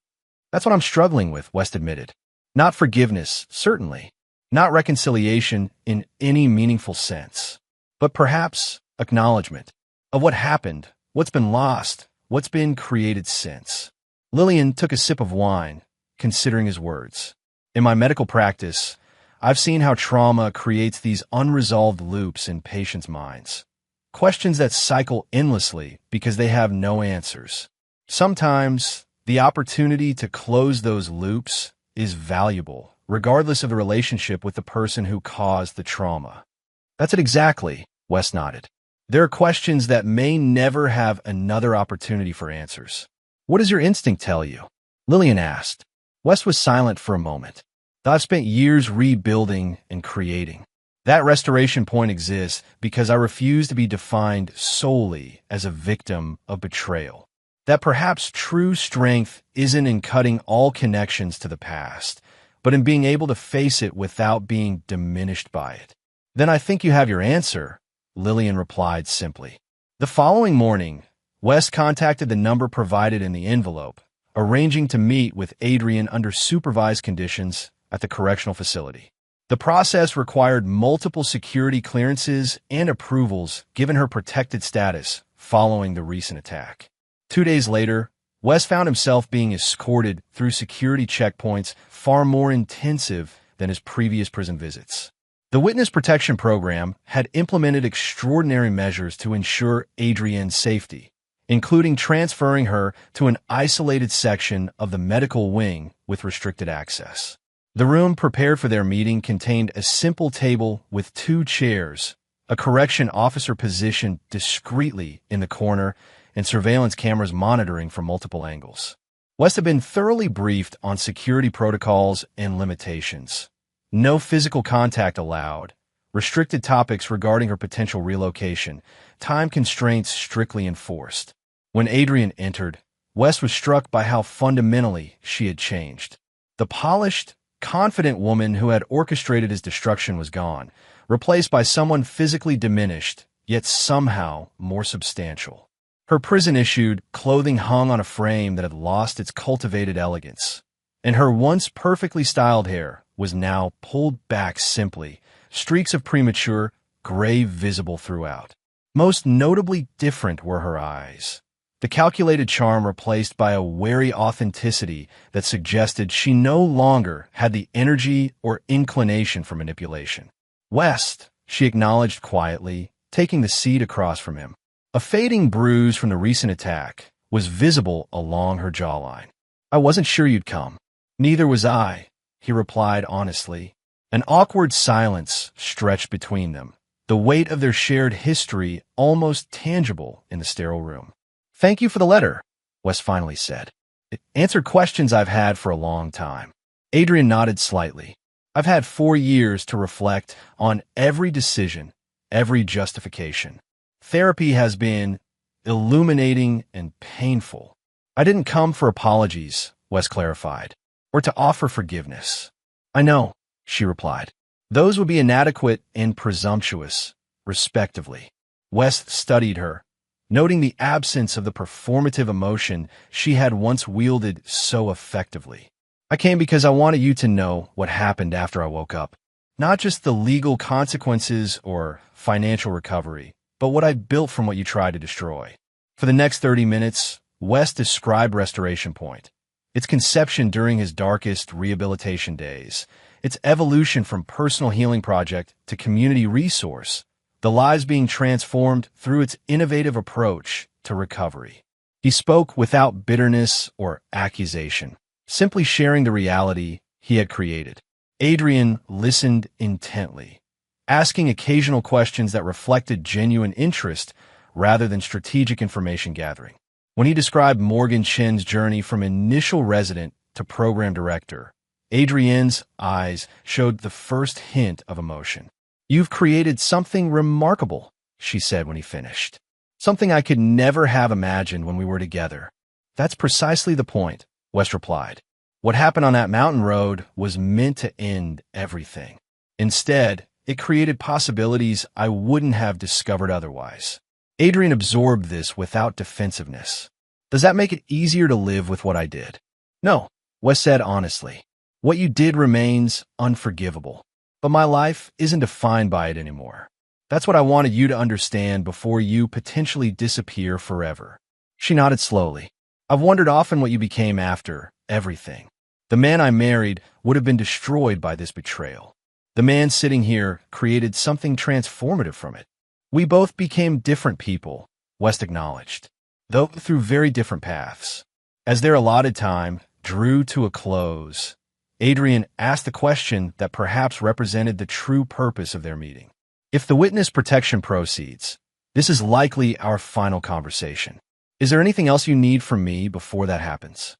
"That's what I'm struggling with," West admitted. "Not forgiveness, certainly. Not reconciliation in any meaningful sense. But perhaps acknowledgement of what happened, what's been lost, what's been created since." Lillian took a sip of wine, considering his words. "In my medical practice, I've seen how trauma creates these unresolved loops in patients' minds. Questions that cycle endlessly because they have no answers. Sometimes, the opportunity to close those loops is valuable, regardless of the relationship with the person who caused the trauma. That's it exactly, Wes nodded. There are questions that may never have another opportunity for answers. What does your instinct tell you? Lillian asked. Wes was silent for a moment. I've spent years rebuilding and creating. That restoration point exists because I refuse to be defined solely as a victim of betrayal. That perhaps true strength isn't in cutting all connections to the past, but in being able to face it without being diminished by it. Then I think you have your answer, Lillian replied simply. The following morning, Wes contacted the number provided in the envelope, arranging to meet with Adrian under supervised conditions at the correctional facility. The process required multiple security clearances and approvals given her protected status following the recent attack. 2 days later, Wes found himself being escorted through security checkpoints far more intensive than his previous prison visits. The Witness Protection Program had implemented extraordinary measures to ensure Adrienne's safety, including transferring her to an isolated section of the medical wing with restricted access. The room prepared for their meeting contained a simple table with 2 chairs, a correction officer positioned discreetly in the corner, and surveillance cameras monitoring from multiple angles. Wes had been thoroughly briefed on security protocols and limitations. No physical contact allowed, restricted topics regarding her potential relocation, time constraints strictly enforced. When Adrienne entered, Wes was struck by how fundamentally she had changed. The polished, confident woman who had orchestrated his destruction was gone, replaced by someone physically diminished, yet somehow more substantial. Her prison-issued clothing hung on a frame that had lost its cultivated elegance, and her once perfectly styled hair was now pulled back simply, streaks of premature gray visible throughout. Most notably different were her eyes. The calculated charm replaced by a wary authenticity that suggested she no longer had the energy or inclination for manipulation. West, she acknowledged quietly, taking the seat across from him. A fading bruise from the recent attack was visible along her jawline. I wasn't sure you'd come. Neither was I, he replied honestly. An awkward silence stretched between them, the weight of their shared history almost tangible in the sterile room. Thank you for the letter, Wes finally said. It answered questions I've had for a long time. Adrian nodded slightly. I've had 4 years to reflect on every decision, every justification. Therapy has been illuminating and painful. I didn't come for apologies, Wes clarified, or to offer forgiveness. I know, she replied. Those would be inadequate and presumptuous, respectively. Wes studied her, noting the absence of the performative emotion she had once wielded so effectively. I came because I wanted you to know what happened after I woke up. Not just the legal consequences or financial recovery, but what I built from what you tried to destroy. For the next 30 minutes, Wes described Restoration Point, its conception during his darkest rehabilitation days, its evolution from personal healing project to community resource, the lives being transformed through its innovative approach to recovery. He spoke without bitterness or accusation, simply sharing the reality he had created. Adrian listened intently, asking occasional questions that reflected genuine interest rather than strategic information gathering. When he described Morgan Chin's journey from initial resident to program director, Adrienne's eyes showed the first hint of emotion. You've created something remarkable, she said when he finished. Something I could never have imagined when we were together. That's precisely the point, Wes replied. What happened on that mountain road was meant to end everything. Instead, it created possibilities I wouldn't have discovered otherwise. Adrian absorbed this without defensiveness. Does that make it easier to live with what I did? No, Wes said honestly. What you did remains unforgivable. But my life isn't defined by it anymore. That's what I wanted you to understand before you potentially disappear forever. She nodded slowly. I've wondered often what you became after everything. The man I married would have been destroyed by this betrayal. The man sitting here created something transformative from it. We both became different people, West acknowledged, though through very different paths. As their allotted time drew to a close, Adrian asked the question that perhaps represented the true purpose of their meeting. If the witness protection proceeds, this is likely our final conversation. Is there anything else you need from me before that happens?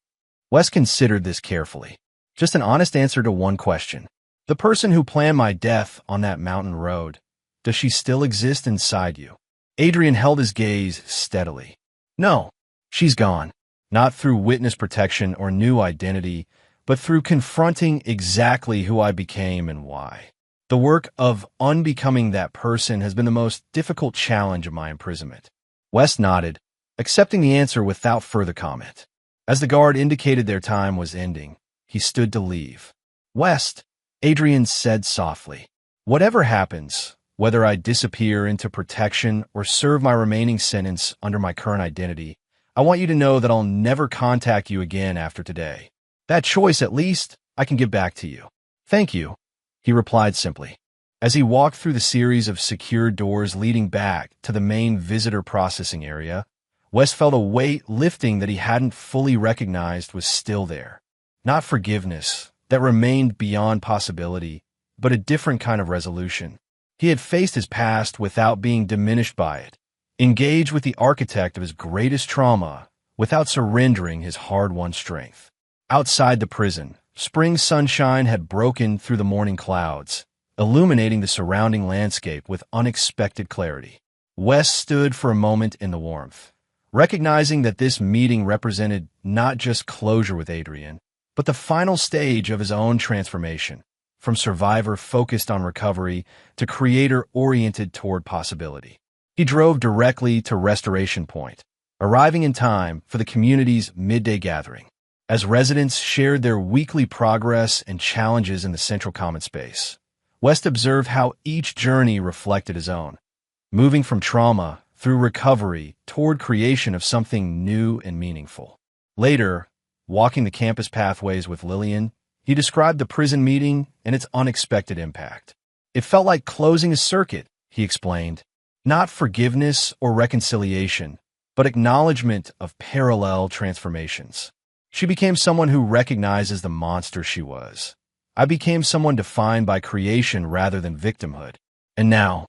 Wes considered this carefully. Just an honest answer to one question. The person who planned my death on that mountain road, does she still exist inside you? Adrian held his gaze steadily. No, she's gone. Not through witness protection or new identity, but through confronting exactly who I became and why. The work of unbecoming that person has been the most difficult challenge of my imprisonment. West nodded, accepting the answer without further comment. As the guard indicated their time was ending, he stood to leave. West, Adrian said softly, whatever happens, whether I disappear into protection or serve my remaining sentence under my current identity, I want you to know that I'll never contact you again after today. That choice, at least, I can give back to you. Thank you, he replied simply. As he walked through the series of secure doors leading back to the main visitor processing area, West felt a weight lifting that he hadn't fully recognized was still there. Not forgiveness, that remained beyond possibility, but a different kind of resolution. He had faced his past without being diminished by it, engaged with the architect of his greatest trauma without surrendering his hard-won strength. Outside the prison, spring sunshine had broken through the morning clouds, illuminating the surrounding landscape with unexpected clarity. Wes stood for a moment in the warmth, recognizing that this meeting represented not just closure with Adrian, but the final stage of his own transformation, from survivor focused on recovery to creator oriented toward possibility. He drove directly to Restoration Point, arriving in time for the community's midday gathering. As residents shared their weekly progress and challenges in the central common space, West observed how each journey reflected his own, moving from trauma through recovery toward creation of something new and meaningful. Later, walking the campus pathways with Lillian, he described the prison meeting and its unexpected impact. It felt like closing a circuit, he explained, not forgiveness or reconciliation, but acknowledgement of parallel transformations. She became someone who recognizes the monster she was. I became someone defined by creation rather than victimhood. And now,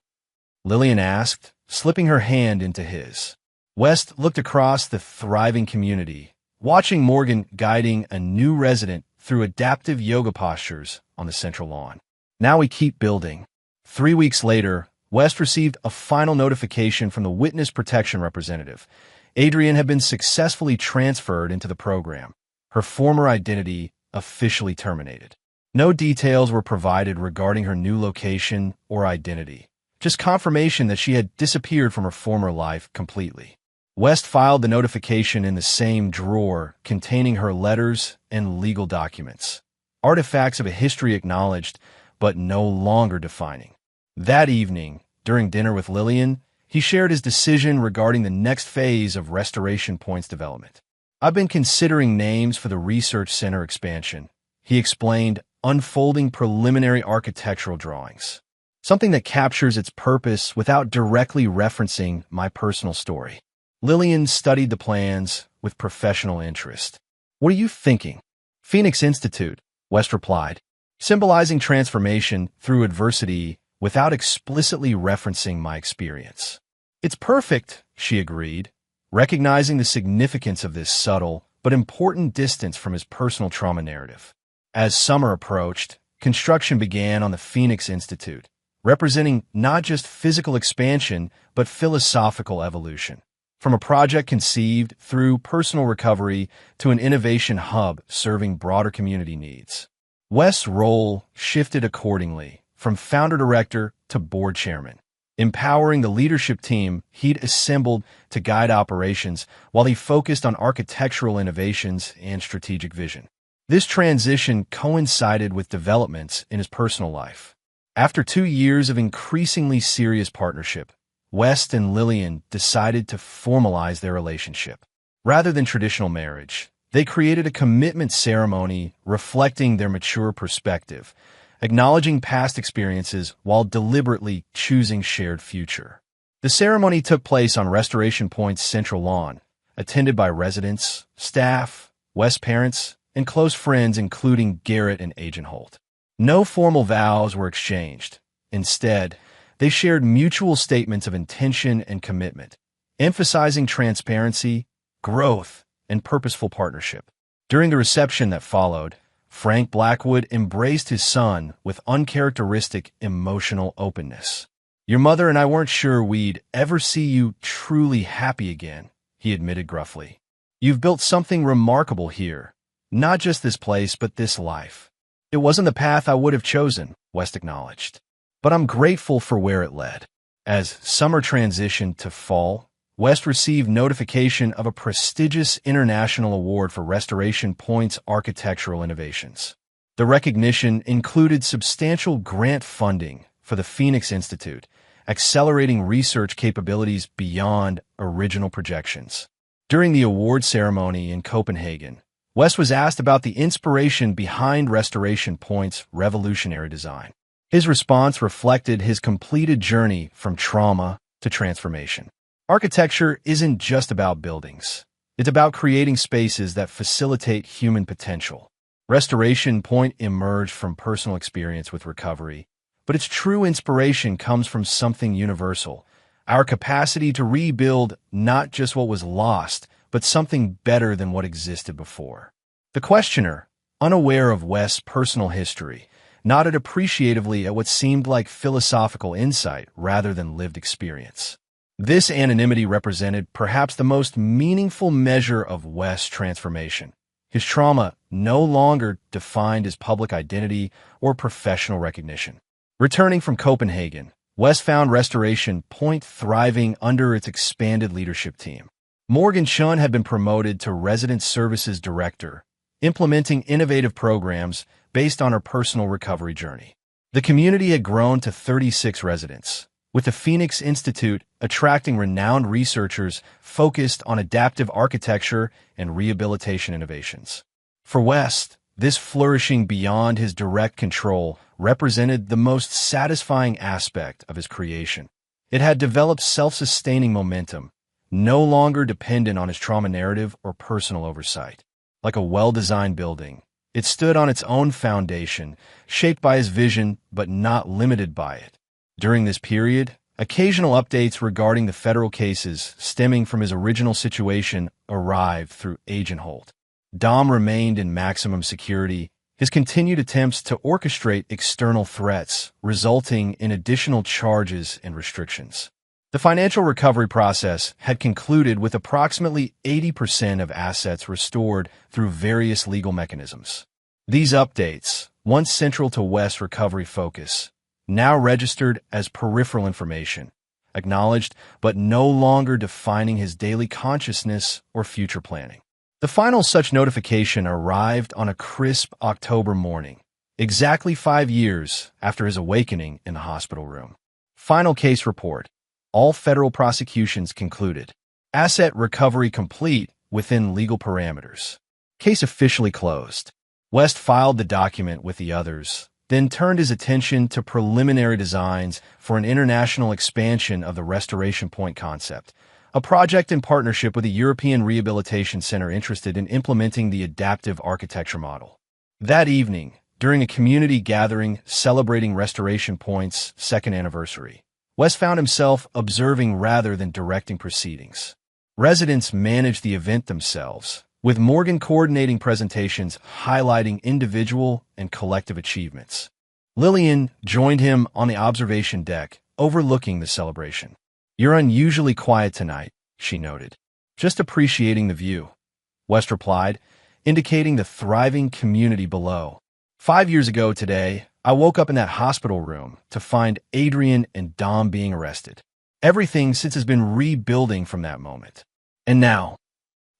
Lillian asked, slipping her hand into his. West looked across the thriving community, watching Morgan guiding a new resident through adaptive yoga postures on the central lawn. Now we keep building. 3 weeks later, West received a final notification from the witness protection representative. Adrian had been successfully transferred into the program, her former identity officially terminated. No details were provided regarding her new location or identity, just confirmation that she had disappeared from her former life completely. West filed the notification in the same drawer containing her letters and legal documents, artifacts of a history acknowledged but no longer defining. That evening, during dinner with Lillian, he shared his decision regarding the next phase of Restoration Point's development. I've been considering names for the research center expansion, he explained, unfolding preliminary architectural drawings, something that captures its purpose without directly referencing my personal story. Lillian studied the plans with professional interest. What are you thinking? Phoenix Institute, West replied, symbolizing transformation through adversity without explicitly referencing my experience. It's perfect, she agreed, recognizing the significance of this subtle but important distance from his personal trauma narrative. As summer approached, construction began on the Phoenix Institute, representing not just physical expansion but philosophical evolution. From a project conceived through personal recovery to an innovation hub serving broader community needs. West's role shifted accordingly, from founder-director to board chairman, empowering the leadership team he'd assembled to guide operations while he focused on architectural innovations and strategic vision. This transition coincided with developments in his personal life. After 2 years of increasingly serious partnership, West and Lillian decided to formalize their relationship. Rather than traditional marriage, they created a commitment ceremony reflecting their mature perspective, acknowledging past experiences while deliberately choosing shared future. The ceremony took place on Restoration Point's central lawn, attended by residents, staff, West parents, and close friends including Garrett and Agent Holt. No formal vows were exchanged. Instead, they shared mutual statements of intention and commitment, emphasizing transparency, growth, and purposeful partnership. During the reception that followed, Frank Blackwood embraced his son with uncharacteristic emotional openness. "Your mother and I weren't sure we'd ever see you truly happy again," he admitted gruffly. "You've built something remarkable here, not just this place, but this life." "It wasn't the path I would have chosen," West acknowledged, "but I'm grateful for where it led." As summer transitioned to fall, West received notification of a prestigious international award for Restoration Point's architectural innovations. The recognition included substantial grant funding for the Phoenix Institute, accelerating research capabilities beyond original projections. During the award ceremony in Copenhagen, West was asked about the inspiration behind Restoration Point's revolutionary design. His response reflected his completed journey from trauma to transformation. Architecture isn't just about buildings. It's about creating spaces that facilitate human potential. Restoration Point emerged from personal experience with recovery, but its true inspiration comes from something universal: our capacity to rebuild not just what was lost, but something better than what existed before. The questioner, unaware of West's personal history, nodded appreciatively at what seemed like philosophical insight rather than lived experience. This anonymity represented perhaps the most meaningful measure of West's transformation. His trauma no longer defined his public identity or professional recognition. Returning from Copenhagen, West found Restoration Point thriving under its expanded leadership team. Morgan Chun had been promoted to Resident Services Director, implementing innovative programs based on her personal recovery journey. The community had grown to 36 residents, with the Phoenix Institute attracting renowned researchers focused on adaptive architecture and rehabilitation innovations. For West, this flourishing beyond his direct control represented the most satisfying aspect of his creation. It had developed self-sustaining momentum, no longer dependent on his trauma narrative or personal oversight. Like a well-designed building, it stood on its own foundation, shaped by his vision but not limited by it. During this period, occasional updates regarding the federal cases stemming from his original situation arrived through Agent Holt. Dom remained in maximum security, his continued attempts to orchestrate external threats, resulting in additional charges and restrictions. The financial recovery process had concluded with approximately 80% of assets restored through various legal mechanisms. These updates, once central to West's recovery focus, now registered as peripheral information, acknowledged but no longer defining his daily consciousness or future planning. The final such notification arrived on a crisp October morning, exactly 5 years after his awakening in the hospital room. Final case report. All federal prosecutions concluded. Asset recovery complete within legal parameters. Case officially closed. West filed the document with the others, then turned his attention to preliminary designs for an international expansion of the Restoration Point concept, a project in partnership with a European Rehabilitation Center interested in implementing the adaptive architecture model. That evening, during a community gathering celebrating Restoration Point's second anniversary, West found himself observing rather than directing proceedings. Residents managed the event themselves, with Morgan coordinating presentations highlighting individual and collective achievements. Lillian joined him on the observation deck, overlooking the celebration. "You're unusually quiet tonight," she noted. "Just appreciating the view," West replied, indicating the thriving community below. 5 years ago today, I woke up in that hospital room to find Adrian and Dom being arrested. Everything since has been rebuilding from that moment. And now?"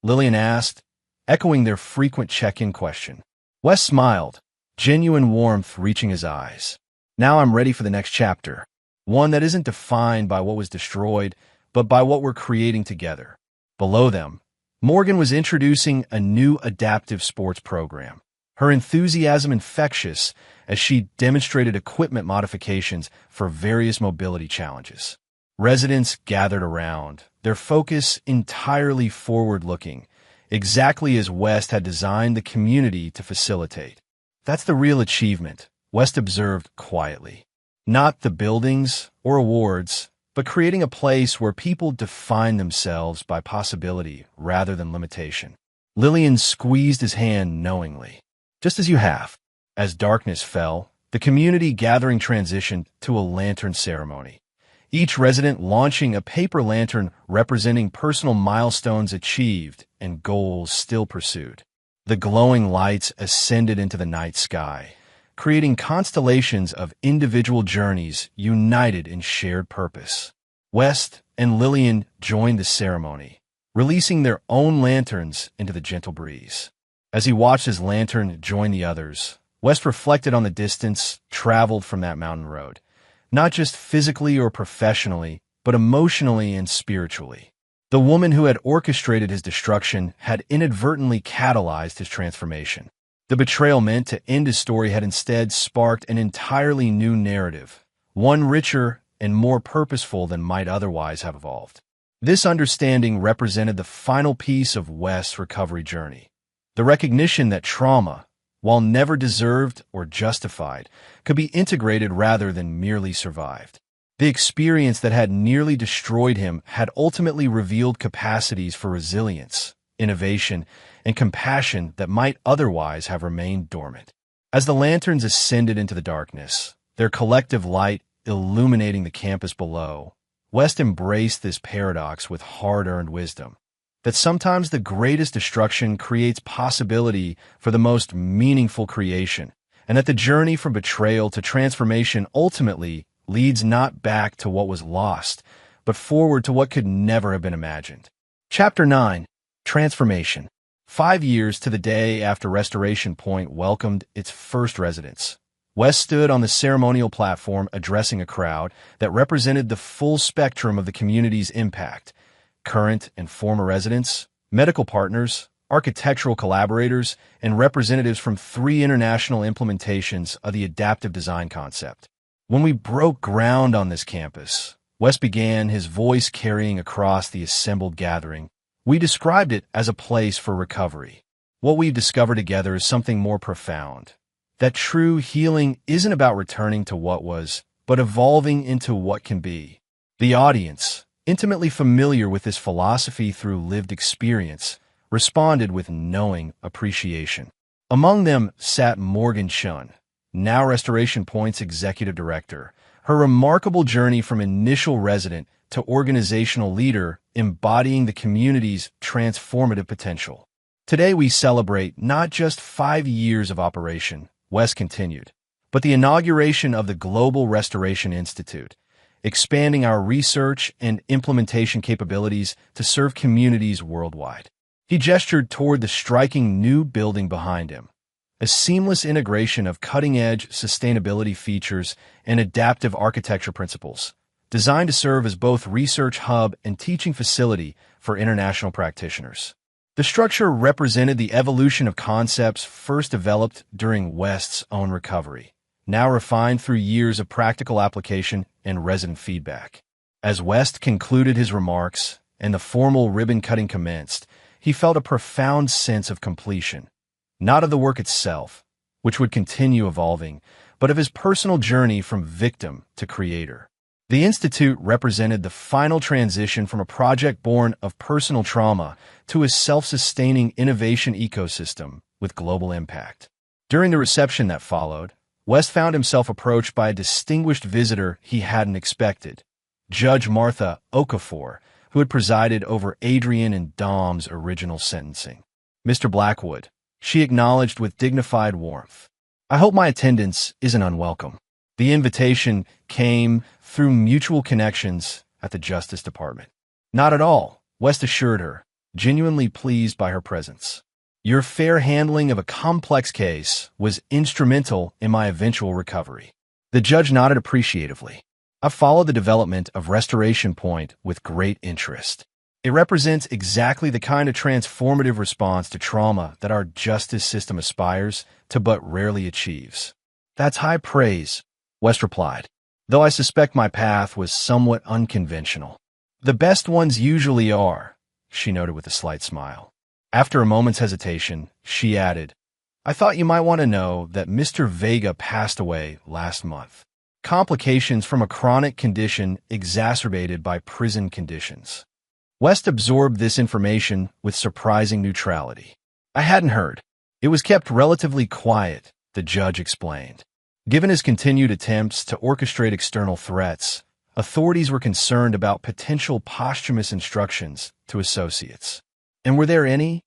Lillian asked, echoing their frequent check-in question. West smiled, genuine warmth reaching his eyes. "Now I'm ready for the next chapter, one that isn't defined by what was destroyed, but by what we're creating together." Below them, Morgan was introducing a new adaptive sports program, her enthusiasm infectious as she demonstrated equipment modifications for various mobility challenges. Residents gathered around, their focus entirely forward-looking, exactly as West had designed the community to facilitate. That's the real achievement, West observed quietly. Not the buildings or awards, but creating a place where people define themselves by possibility rather than limitation. Lillian squeezed his hand knowingly. Just as you have. As darkness fell, the community gathering transitioned to a lantern ceremony. Each resident launching a paper lantern representing personal milestones achieved and goals still pursued. The glowing lights ascended into the night sky, creating constellations of individual journeys united in shared purpose. West and Lillian joined the ceremony, releasing their own lanterns into the gentle breeze. As he watched his lantern join the others, West reflected on the distance traveled from that mountain road, not just physically or professionally, but emotionally and spiritually. The woman who had orchestrated his destruction had inadvertently catalyzed his transformation. The betrayal meant to end his story had instead sparked an entirely new narrative, one richer and more purposeful than might otherwise have evolved. This understanding represented the final piece of West's recovery journey, the recognition that trauma, while never deserved or justified, could be integrated rather than merely survived. The experience that had nearly destroyed him had ultimately revealed capacities for resilience, innovation, and compassion that might otherwise have remained dormant. As the lanterns ascended into the darkness, their collective light illuminating the campus below, West embraced this paradox with hard-earned wisdom, that sometimes the greatest destruction creates possibility for the most meaningful creation, and that the journey from betrayal to transformation ultimately leads not back to what was lost, but forward to what could never have been imagined. Chapter 9. Transformation. 5 years to the day after Restoration Point welcomed its first residents, West stood on the ceremonial platform addressing a crowd that represented the full spectrum of the community's impact: current and former residents, medical partners, architectural collaborators, and representatives from 3 international implementations of the adaptive design concept. When we broke ground on this campus, West began, his voice carrying across the assembled gathering. We described it as a place for recovery. What we've discovered together is something more profound. That true healing isn't about returning to what was, but evolving into what can be. The audience, intimately familiar with this philosophy through lived experience, responded with knowing appreciation. Among them sat Morgan Shun, now Restoration Point's executive director, her remarkable journey from initial resident to organizational leader embodying the community's transformative potential. Today we celebrate not just 5 years of operation, West continued, but the inauguration of the Global Restoration Institute, expanding our research and implementation capabilities to serve communities worldwide. He gestured toward the striking new building behind him, a seamless integration of cutting-edge sustainability features and adaptive architecture principles, designed to serve as both research hub and teaching facility for international practitioners. The structure represented the evolution of concepts first developed during West's own recovery, now refined through years of practical application and resident feedback. As West concluded his remarks and the formal ribbon-cutting commenced, he felt a profound sense of completion, not of the work itself, which would continue evolving, but of his personal journey from victim to creator. The Institute represented the final transition from a project born of personal trauma to a self-sustaining innovation ecosystem with global impact. During the reception that followed, West found himself approached by a distinguished visitor he hadn't expected, Judge Martha Okafor, who had presided over Adrian and Dom's original sentencing. "Mr. Blackwood," she acknowledged with dignified warmth, "I hope my attendance isn't unwelcome." The invitation came through mutual connections at the Justice Department. "Not at all," West assured her, genuinely pleased by her presence. "Your fair handling of a complex case was instrumental in my eventual recovery." The judge nodded appreciatively. "I've followed the development of Restoration Point with great interest. It represents exactly the kind of transformative response to trauma that our justice system aspires to but rarely achieves." That's high praise, West replied, though I suspect my path was somewhat unconventional. The best ones usually are, she noted with a slight smile. After a moment's hesitation, she added, I thought you might want to know that Mr. Vega passed away last month. Complications from a chronic condition exacerbated by prison conditions. West absorbed this information with surprising neutrality. I hadn't heard. It was kept relatively quiet, the judge explained. Given his continued attempts to orchestrate external threats, authorities were concerned about potential posthumous instructions to associates. And were there any?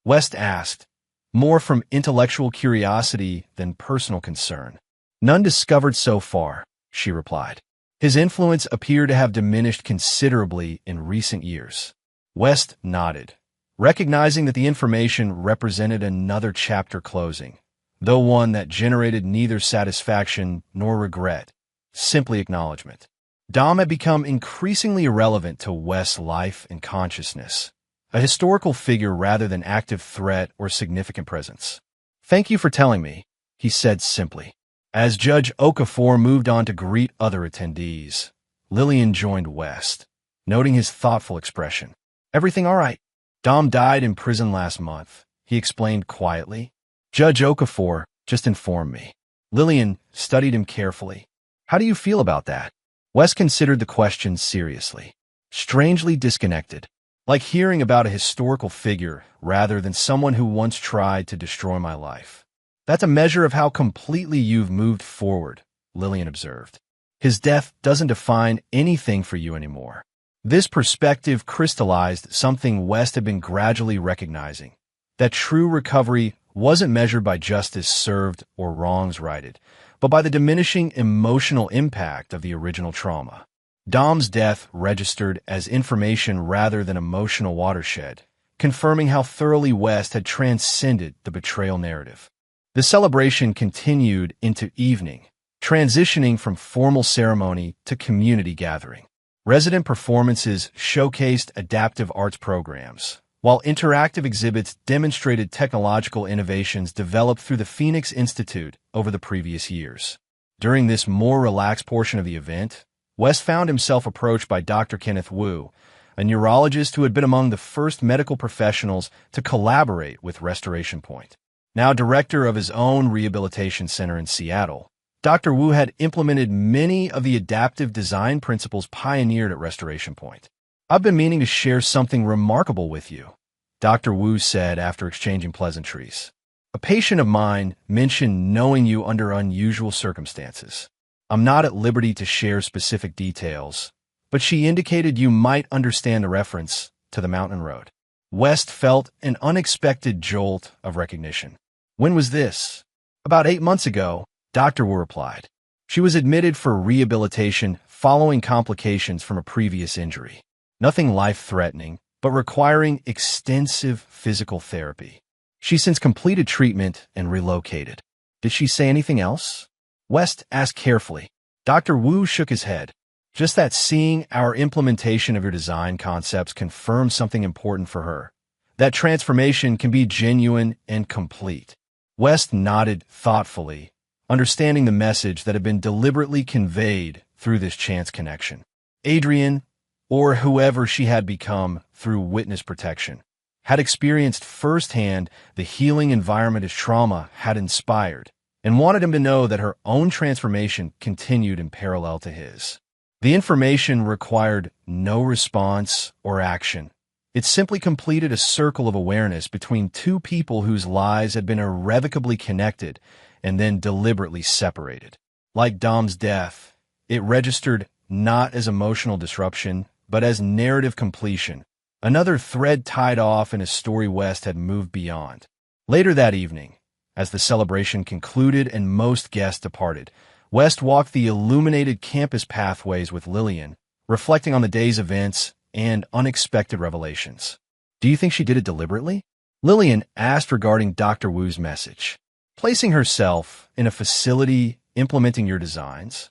West asked, more from intellectual curiosity than personal concern. None discovered so far, she replied. His influence appeared to have diminished considerably in recent years. West nodded, recognizing that the information represented another chapter closing, though one that generated neither satisfaction nor regret, simply acknowledgement. Dom had become increasingly irrelevant to West's life and consciousness, a historical figure rather than active threat or significant presence. Thank you for telling me, he said simply. As Judge Okafor moved on to greet other attendees, Lillian joined West, noting his thoughtful expression. Everything all right? Dom died in prison last month, he explained quietly. Judge Okafor just informed me. Lillian studied him carefully. How do you feel about that? West considered the question seriously. Strangely disconnected, like hearing about a historical figure rather than someone who once tried to destroy my life. That's a measure of how completely you've moved forward, Lillian observed. His death doesn't define anything for you anymore. This perspective crystallized something West had been gradually recognizing, that true recovery wasn't measured by justice served or wrongs righted, but by the diminishing emotional impact of the original trauma. Dom's death registered as information rather than emotional watershed, confirming how thoroughly West had transcended the betrayal narrative. The celebration continued into evening, transitioning from formal ceremony to community gathering. Resident performances showcased adaptive arts programs, while interactive exhibits demonstrated technological innovations developed through the Phoenix Institute over the previous years. During this more relaxed portion of the event, West found himself approached by Dr. Kenneth Wu, a neurologist who had been among the first medical professionals to collaborate with Restoration Point. Now director of his own rehabilitation center in Seattle, Dr. Wu had implemented many of the adaptive design principles pioneered at Restoration Point. I've been meaning to share something remarkable with you, Dr. Wu said after exchanging pleasantries. A patient of mine mentioned knowing you under unusual circumstances. I'm not at liberty to share specific details, but she indicated you might understand the reference to the mountain road. West felt an unexpected jolt of recognition. When was this? About 8 months ago, Dr. Wu replied. She was admitted for rehabilitation following complications from a previous injury. Nothing life-threatening, but requiring extensive physical therapy. She since completed treatment and relocated. Did she say anything else? West asked carefully. Dr. Wu shook his head. Just that seeing our implementation of your design concepts confirmed something important for her. That transformation can be genuine and complete. West nodded thoughtfully, understanding the message that had been deliberately conveyed through this chance connection. Adrian, or whoever she had become through witness protection, had experienced firsthand the healing environment his trauma had inspired, and wanted him to know that her own transformation continued in parallel to his. The information required no response or action. It simply completed a circle of awareness between two people whose lives had been irrevocably connected and then deliberately separated. Like Dom's death, it registered not as emotional disruption, but as narrative completion, another thread tied off in a story West had moved beyond. Later that evening, as the celebration concluded and most guests departed, West walked the illuminated campus pathways with Lillian, reflecting on the day's events and unexpected revelations. Do you think she did it deliberately? Lillian asked regarding Dr. Wu's message. Placing herself in a facility implementing your designs?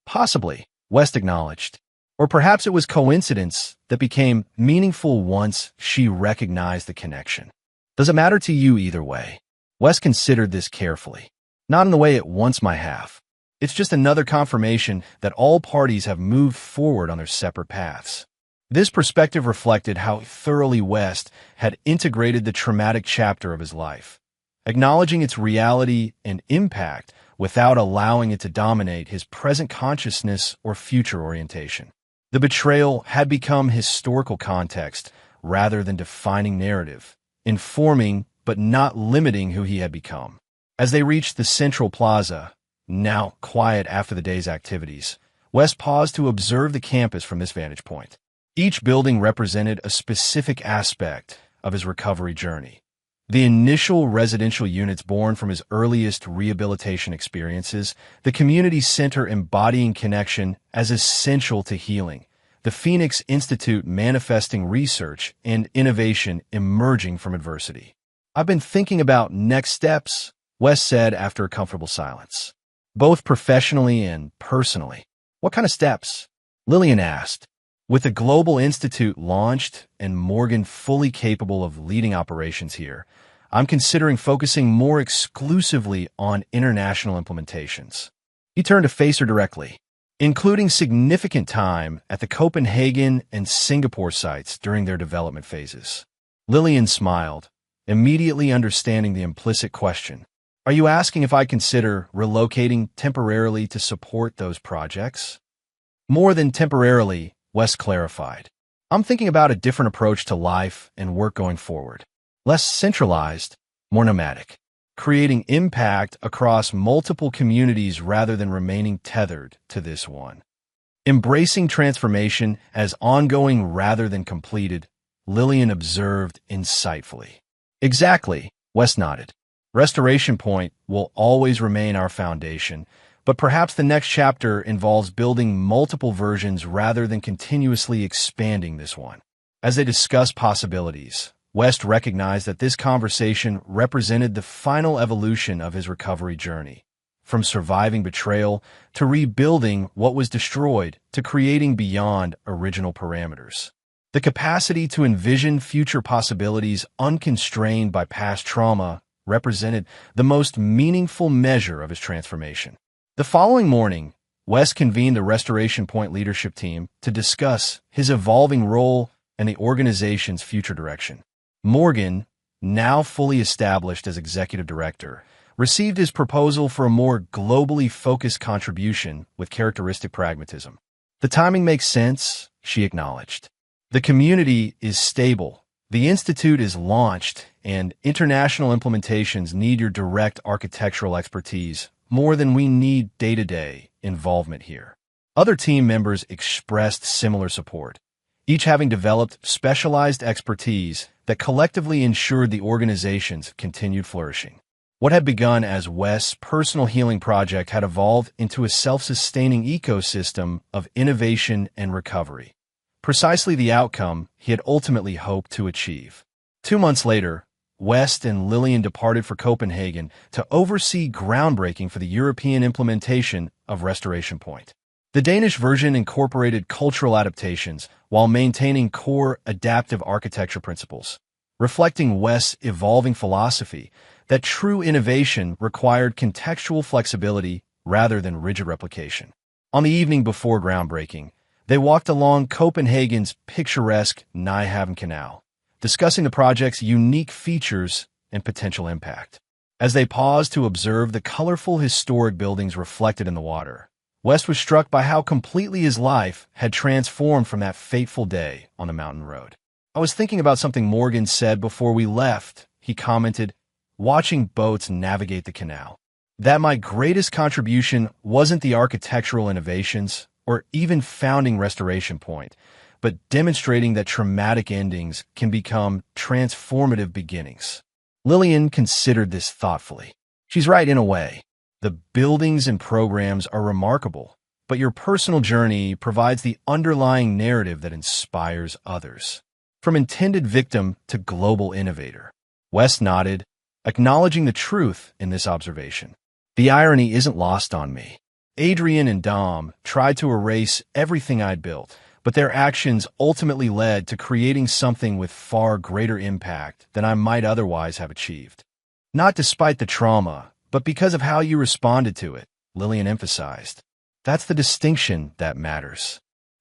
Possibly, West acknowledged. Or perhaps it was coincidence that became meaningful once she recognized the connection. Does it matter to you either way? West considered this carefully. Not in the way it once might have. It's just another confirmation that all parties have moved forward on their separate paths. This perspective reflected how thoroughly West had integrated the traumatic chapter of his life, acknowledging its reality and impact without allowing it to dominate his present consciousness or future orientation. The betrayal had become historical context rather than defining narrative, informing but not limiting who he had become. As they reached the central plaza, now quiet after the day's activities, West paused to observe the campus from this vantage point. Each building represented a specific aspect of his recovery journey. The initial residential units born from his earliest rehabilitation experiences, the community center embodying connection as essential to healing, the Phoenix Institute manifesting research and innovation emerging from adversity. "I've been thinking about next steps," Wes said after a comfortable silence. "Both professionally and personally." "What kind of steps?" Lillian asked. With the Global Institute launched and Morgan fully capable of leading operations here, I'm considering focusing more exclusively on international implementations. He turned to face her directly, including significant time at the Copenhagen and Singapore sites during their development phases. Lillian smiled, immediately understanding the implicit question. "Are you asking if I consider relocating temporarily to support those projects?" "More than temporarily," Wes clarified. "I'm thinking about a different approach to life and work going forward. Less centralized, more nomadic, creating impact across multiple communities rather than remaining tethered to this one. Embracing transformation as ongoing rather than completed," Lillian observed insightfully. "Exactly," Wes nodded. "Restoration Point will always remain our foundation, but perhaps the next chapter involves building multiple versions rather than continuously expanding this one." As they discussed possibilities, West recognized that this conversation represented the final evolution of his recovery journey, from surviving betrayal to rebuilding what was destroyed to creating beyond original parameters. The capacity to envision future possibilities unconstrained by past trauma represented the most meaningful measure of his transformation. The following morning, West convened the Restoration Point leadership team to discuss his evolving role and the organization's future direction. Morgan, now fully established as executive director, received his proposal for a more globally focused contribution with characteristic pragmatism. "The timing makes sense," she acknowledged. "The community is stable, the institute is launched, and international implementations need your direct architectural expertise more than we need day-to-day involvement here." Other team members expressed similar support, each having developed specialized expertise that collectively ensured the organization's continued flourishing. What had begun as West's personal healing project had evolved into a self-sustaining ecosystem of innovation and recovery, precisely the outcome he had ultimately hoped to achieve. 2 months later, West and Lillian departed for Copenhagen to oversee groundbreaking for the European implementation of Restoration Point. The Danish version incorporated cultural adaptations while maintaining core adaptive architecture principles, reflecting West's evolving philosophy that true innovation required contextual flexibility rather than rigid replication. On the evening before groundbreaking, they walked along Copenhagen's picturesque Nyhavn Canal, discussing the project's unique features and potential impact. As they paused to observe the colorful historic buildings reflected in the water, West was struck by how completely his life had transformed from that fateful day on the mountain road. "I was thinking about something Morgan said before we left," he commented, watching boats navigate the canal. "That my greatest contribution wasn't the architectural innovations or even founding Restoration Point, but demonstrating that traumatic endings can become transformative beginnings." Lillian considered this thoughtfully. She's right in a way. The buildings and programs are remarkable, but your personal journey provides the underlying narrative that inspires others. From intended victim to global innovator. West nodded, acknowledging the truth in this observation. "The irony isn't lost on me. Adrian and Dom tried to erase everything I'd built, but their actions ultimately led to creating something with far greater impact than I might otherwise have achieved. Not despite the trauma, but because of how you responded to it, Lillian emphasized. That's the distinction that matters.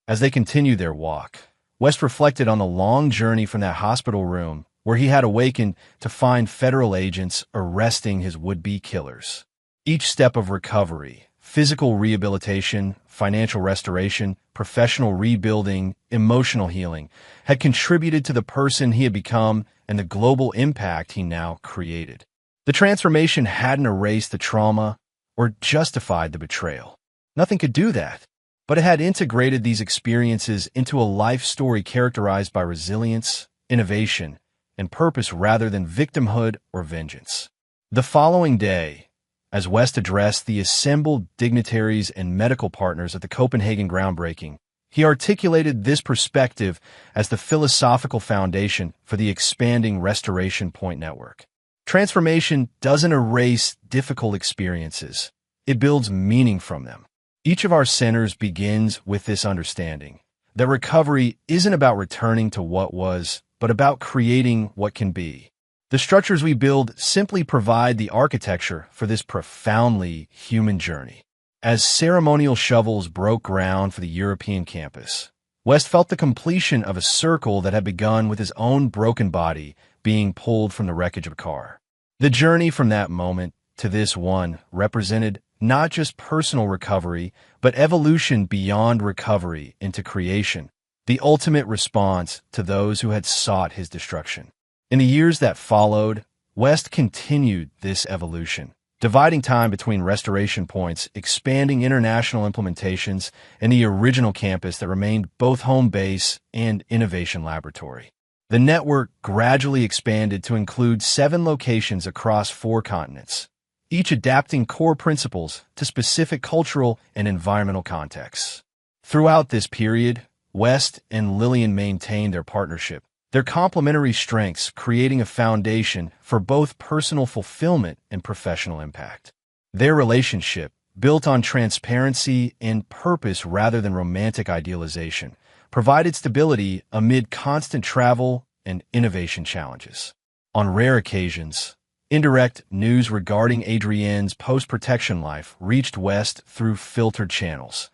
As they continued their walk, West reflected on the long journey from that hospital room where he had awakened to find federal agents arresting his would-be killers. Each step of recovery, physical rehabilitation, financial restoration, professional rebuilding, emotional healing, had contributed to the person he had become and the global impact he now created. The transformation hadn't erased the trauma or justified the betrayal. Nothing could do that, but it had integrated these experiences into a life story characterized by resilience, innovation, and purpose rather than victimhood or vengeance. The following day, as West addressed the assembled dignitaries and medical partners at the Copenhagen groundbreaking, he articulated this perspective as the philosophical foundation for the expanding Restoration Point network. Transformation doesn't erase difficult experiences. It builds meaning from them. Each of our centers begins with this understanding that recovery isn't about returning to what was, but about creating what can be. The structures we build simply provide the architecture for this profoundly human journey. As ceremonial shovels broke ground for the European campus, West felt the completion of a circle that had begun with his own broken body being pulled from the wreckage of a car. The journey from that moment to this one represented not just personal recovery, but evolution beyond recovery into creation, the ultimate response to those who had sought his destruction. In the years that followed, West continued this evolution, dividing time between restoration points, expanding international implementations, and the original campus that remained both home base and innovation laboratory. The network gradually expanded to include 7 locations across 4 continents, each adapting core principles to specific cultural and environmental contexts. Throughout this period, West and Lillian maintained their partnership, their complementary strengths creating a foundation for both personal fulfillment and professional impact. Their relationship, built on transparency and purpose rather than romantic idealization, provided stability amid constant travel and innovation challenges. On rare occasions, indirect news regarding Adrienne's post-protection life reached West through filtered channels,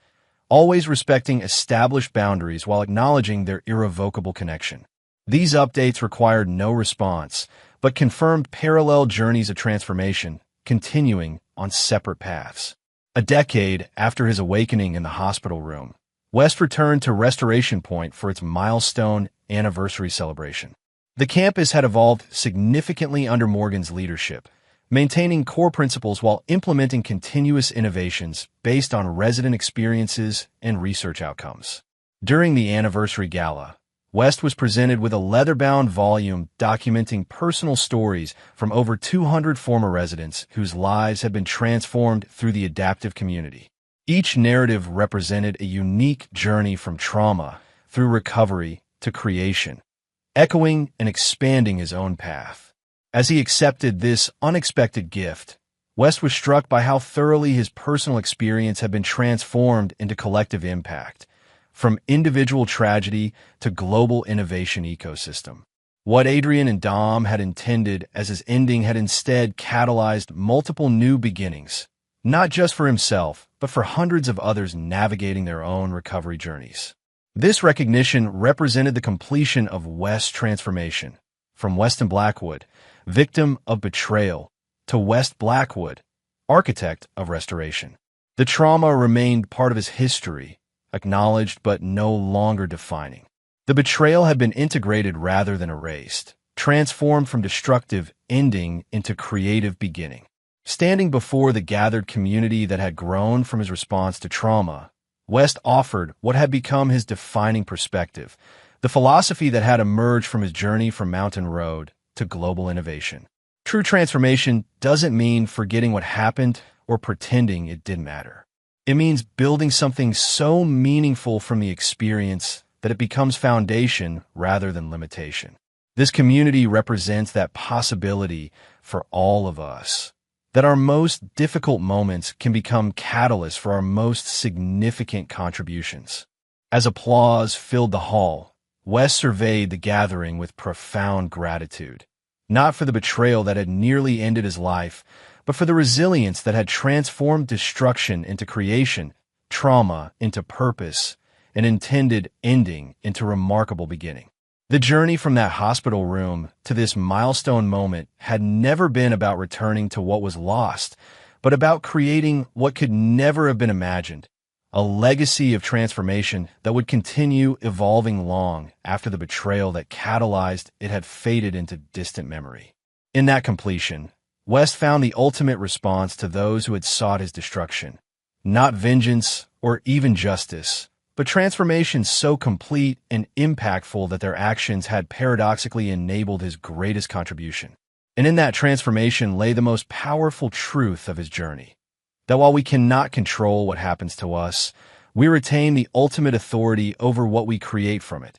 always respecting established boundaries while acknowledging their irrevocable connection. These updates required no response, but confirmed parallel journeys of transformation, continuing on separate paths. A decade after his awakening in the hospital room, West returned to Restoration Point for its milestone anniversary celebration. The campus had evolved significantly under Morgan's leadership, maintaining core principles while implementing continuous innovations based on resident experiences and research outcomes. During the anniversary gala, West was presented with a leather-bound volume documenting personal stories from over 200 former residents whose lives had been transformed through the adaptive community. Each narrative represented a unique journey from trauma through recovery to creation, echoing and expanding his own path. As he accepted this unexpected gift, West was struck by how thoroughly his personal experience had been transformed into collective impact, from individual tragedy to global innovation ecosystem. What Adrienne and Dom had intended as his ending had instead catalyzed multiple new beginnings, not just for himself, but for hundreds of others navigating their own recovery journeys. This recognition represented the completion of West's transformation, from Weston Blackwood, victim of betrayal, to West Blackwood, architect of restoration. The trauma remained part of his history, acknowledged but no longer defining. The betrayal had been integrated rather than erased, transformed from destructive ending into creative beginning. Standing before the gathered community that had grown from his response to trauma, West offered what had become his defining perspective, the philosophy that had emerged from his journey from Mountain Road to global innovation. True transformation doesn't mean forgetting what happened or pretending it didn't matter. It means building something so meaningful from the experience that it becomes foundation rather than limitation. This community represents that possibility for all of us, that our most difficult moments can become catalysts for our most significant contributions. As applause filled the hall, West surveyed the gathering with profound gratitude, not for the betrayal that had nearly ended his life, but for the resilience that had transformed destruction into creation, trauma into purpose, and intended ending into remarkable beginning. The journey from that hospital room to this milestone moment had never been about returning to what was lost, but about creating what could never have been imagined, a legacy of transformation that would continue evolving long after the betrayal that catalyzed it had faded into distant memory. In that completion, West found the ultimate response to those who had sought his destruction, not vengeance or even justice, but transformation so complete and impactful that their actions had paradoxically enabled his greatest contribution. And in that transformation lay the most powerful truth of his journey, that while we cannot control what happens to us, we retain the ultimate authority over what we create from it,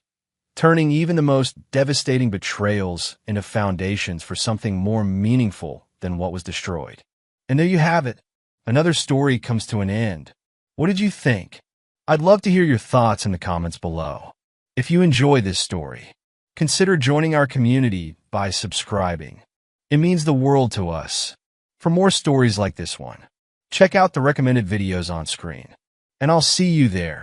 turning even the most devastating betrayals into foundations for something more meaningful than what was destroyed. And there you have it. Another story comes to an end. What did you think? I'd love to hear your thoughts in the comments below. If you enjoy this story, consider joining our community by subscribing. It means the world to us. For more stories like this one, check out the recommended videos on screen, and I'll see you there.